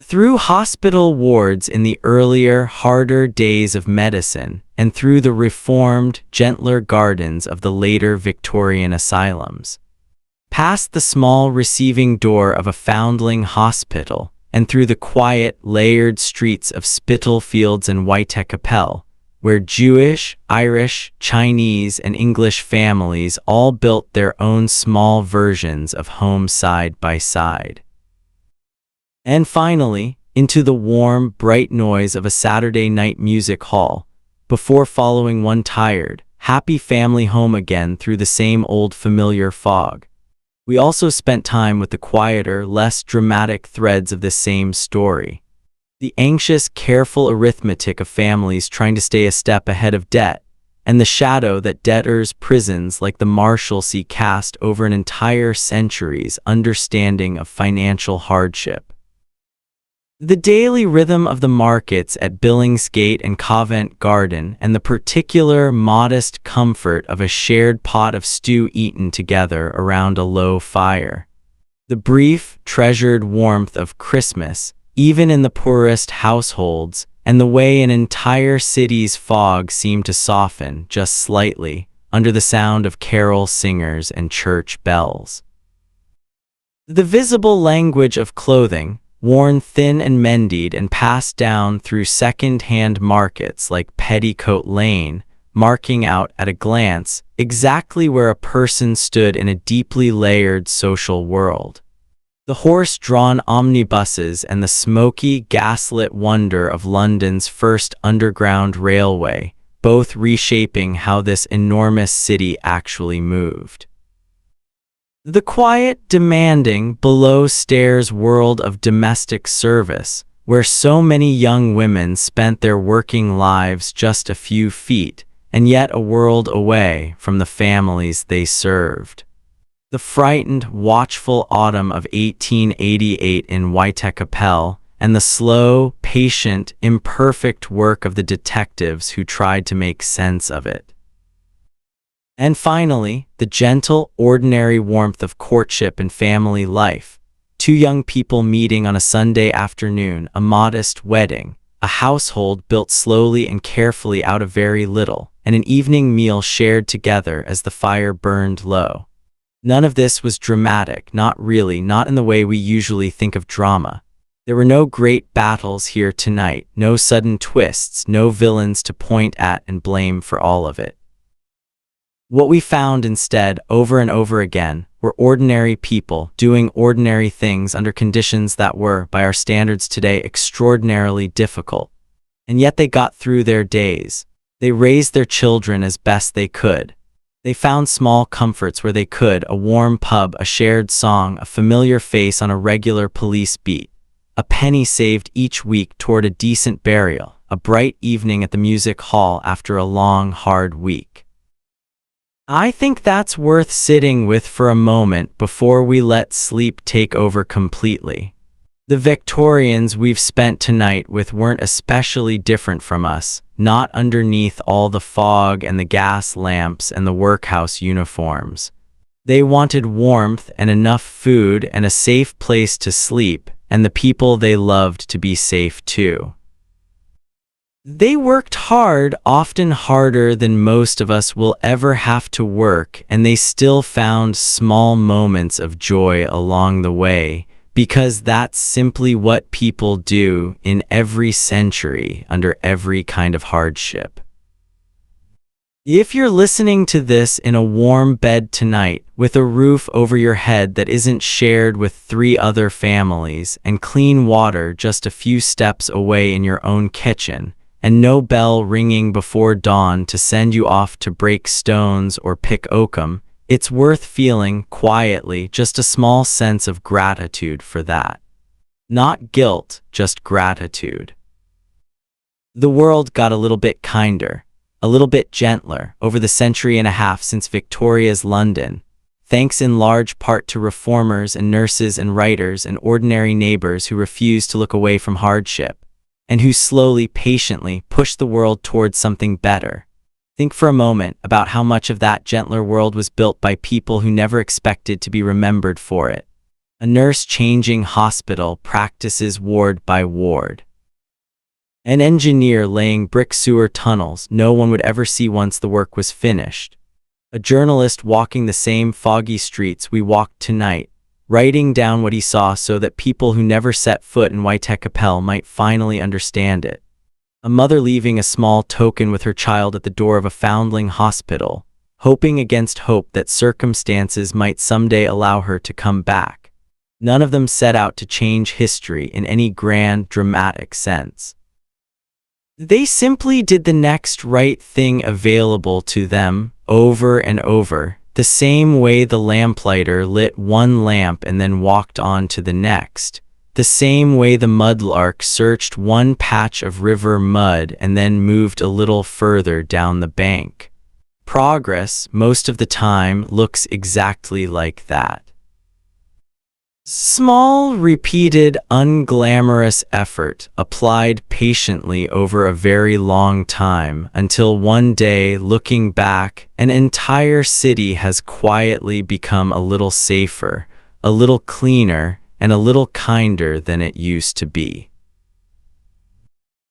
A: Through hospital wards in the earlier, harder days of medicine, and through the reformed, gentler gardens of the later Victorian asylums. Past the small receiving door of a foundling hospital, and through the quiet, layered streets of Spitalfields and Whitechapel, where Jewish, Irish, Chinese, and English families all built their own small versions of home side by side. And finally, into the warm, bright noise of a Saturday night music hall, before following one tired, happy family home again through the same old familiar fog. We also spent time with the quieter, less dramatic threads of this same story. The anxious, careful arithmetic of families trying to stay a step ahead of debt, and the shadow that debtors' prisons like the Marshalsea cast over an entire century's understanding of financial hardship. The daily rhythm of the markets at Billingsgate and Covent Garden, and the particular modest comfort of a shared pot of stew eaten together around a low fire. The brief, treasured warmth of Christmas, even in the poorest households, and the way an entire city's fog seemed to soften just slightly under the sound of carol singers and church bells. The visible language of clothing, worn thin and mendied and passed down through second-hand markets like Petticoat Lane, marking out at a glance exactly where a person stood in a deeply layered social world. The horse-drawn omnibuses and the smoky, gaslit wonder of London's first underground railway, both reshaping how this enormous city actually moved. The quiet, demanding, below-stairs world of domestic service, where so many young women spent their working lives just a few feet, and yet a world away from the families they served. The frightened, watchful autumn of 1888 in Whitechapel, and the slow, patient, imperfect work of the detectives who tried to make sense of it. And finally, the gentle, ordinary warmth of courtship and family life. Two young people meeting on a Sunday afternoon, a modest wedding, a household built slowly and carefully out of very little, and an evening meal shared together as the fire burned low. None of this was dramatic, not really, not in the way we usually think of drama. There were no great battles here tonight, no sudden twists, no villains to point at and blame for all of it. What we found instead, over and over again, were ordinary people doing ordinary things under conditions that were, by our standards today, extraordinarily difficult. And yet they got through their days. They raised their children as best they could. They found small comforts where they could, a warm pub, a shared song, a familiar face on a regular police beat, a penny saved each week toward a decent burial, a bright evening at the music hall after a long, hard week. I think that's worth sitting with for a moment before we let sleep take over completely. The Victorians we've spent tonight with weren't especially different from us, not underneath all the fog and the gas lamps and the workhouse uniforms. They wanted warmth and enough food and a safe place to sleep, and the people they loved to be safe too. They worked hard, often harder than most of us will ever have to work, and they still found small moments of joy along the way, because that's simply what people do in every century under every kind of hardship. If you're listening to this in a warm bed tonight, with a roof over your head that isn't shared with 3 other families, and clean water just a few steps away in your own kitchen, and no bell ringing before dawn to send you off to break stones or pick oakum, it's worth feeling, quietly, just a small sense of gratitude for that. Not guilt, just gratitude. The world got a little bit kinder, a little bit gentler, over the century and a half since Victoria's London, thanks in large part to reformers and nurses and writers and ordinary neighbors who refused to look away from hardship, and who slowly, patiently pushed the world towards something better. Think for a moment about how much of that gentler world was built by people who never expected to be remembered for it. A nurse changing hospital practices ward by ward. An engineer laying brick sewer tunnels no one would ever see once the work was finished. A journalist walking the same foggy streets we walked tonight, writing down what he saw so that people who never set foot in Whitechapel might finally understand it. A mother leaving a small token with her child at the door of a foundling hospital, hoping against hope that circumstances might someday allow her to come back. None of them set out to change history in any grand, dramatic sense. They simply did the next right thing available to them, over and over, the same way the lamplighter lit one lamp and then walked on to the next, the same way the mudlark searched one patch of river mud and then moved a little further down the bank. Progress, most of the time, looks exactly like that. Small, repeated, unglamorous effort applied patiently over a very long time until one day, looking back, an entire city has quietly become a little safer, a little cleaner, and a little kinder than it used to be.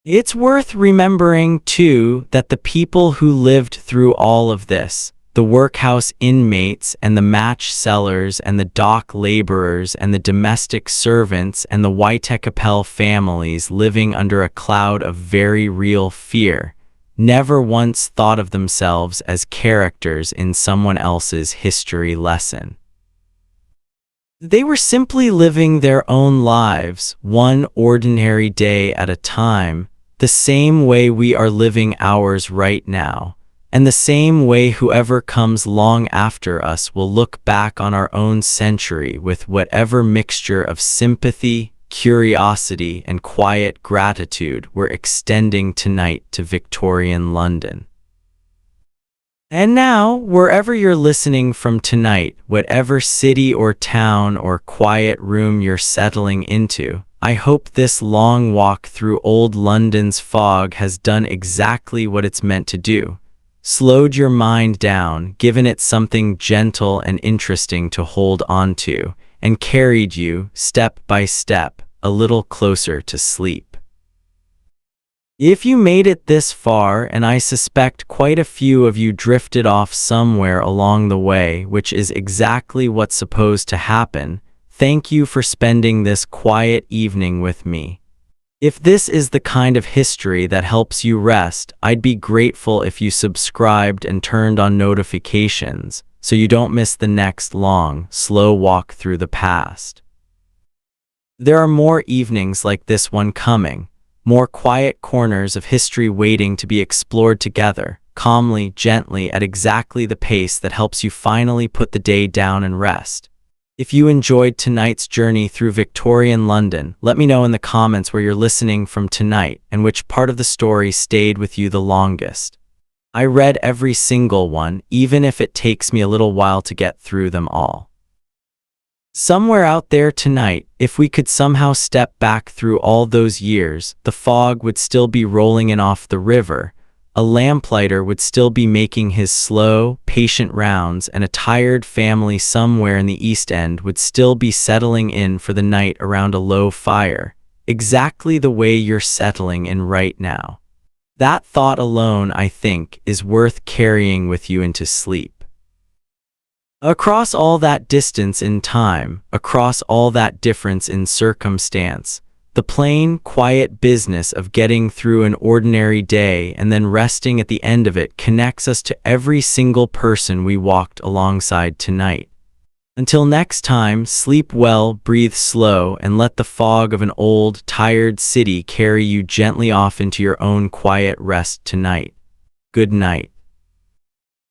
A: It's worth remembering, too, that the people who lived through all of this, the workhouse inmates and the match sellers and the dock laborers and the domestic servants and the Whitechapel families living under a cloud of very real fear, never once thought of themselves as characters in someone else's history lesson. They were simply living their own lives, one ordinary day at a time, the same way we are living ours right now, and the same way whoever comes long after us will look back on our own century with whatever mixture of sympathy, curiosity, and quiet gratitude we're extending tonight to Victorian London. And now, wherever you're listening from tonight, whatever city or town or quiet room you're settling into, I hope this long walk through old London's fog has done exactly what it's meant to do. Slowed your mind down, given it something gentle and interesting to hold on to, and carried you, step by step, a little closer to sleep. If you made it this far, and I suspect quite a few of you drifted off somewhere along the way, which is exactly what's supposed to happen, thank you for spending this quiet evening with me. If this is the kind of history that helps you rest, I'd be grateful if you subscribed and turned on notifications so you don't miss the next long, slow walk through the past. There are more evenings like this one coming, more quiet corners of history waiting to be explored together, calmly, gently, at exactly the pace that helps you finally put the day down and rest. If you enjoyed tonight's journey through Victorian London, let me know in the comments where you're listening from tonight and which part of the story stayed with you the longest. I read every single one, even if it takes me a little while to get through them all. Somewhere out there tonight, if we could somehow step back through all those years, the fog would still be rolling in off the river, a lamplighter would still be making his slow, patient rounds, and a tired family somewhere in the East End would still be settling in for the night around a low fire, exactly the way you're settling in right now. That thought alone, I think, is worth carrying with you into sleep. Across all that distance in time, across all that difference in circumstance, the plain, quiet business of getting through an ordinary day and then resting at the end of it connects us to every single person we walked alongside tonight. Until next time, sleep well, breathe slow, and let the fog of an old, tired city carry you gently off into your own quiet rest tonight. Good night.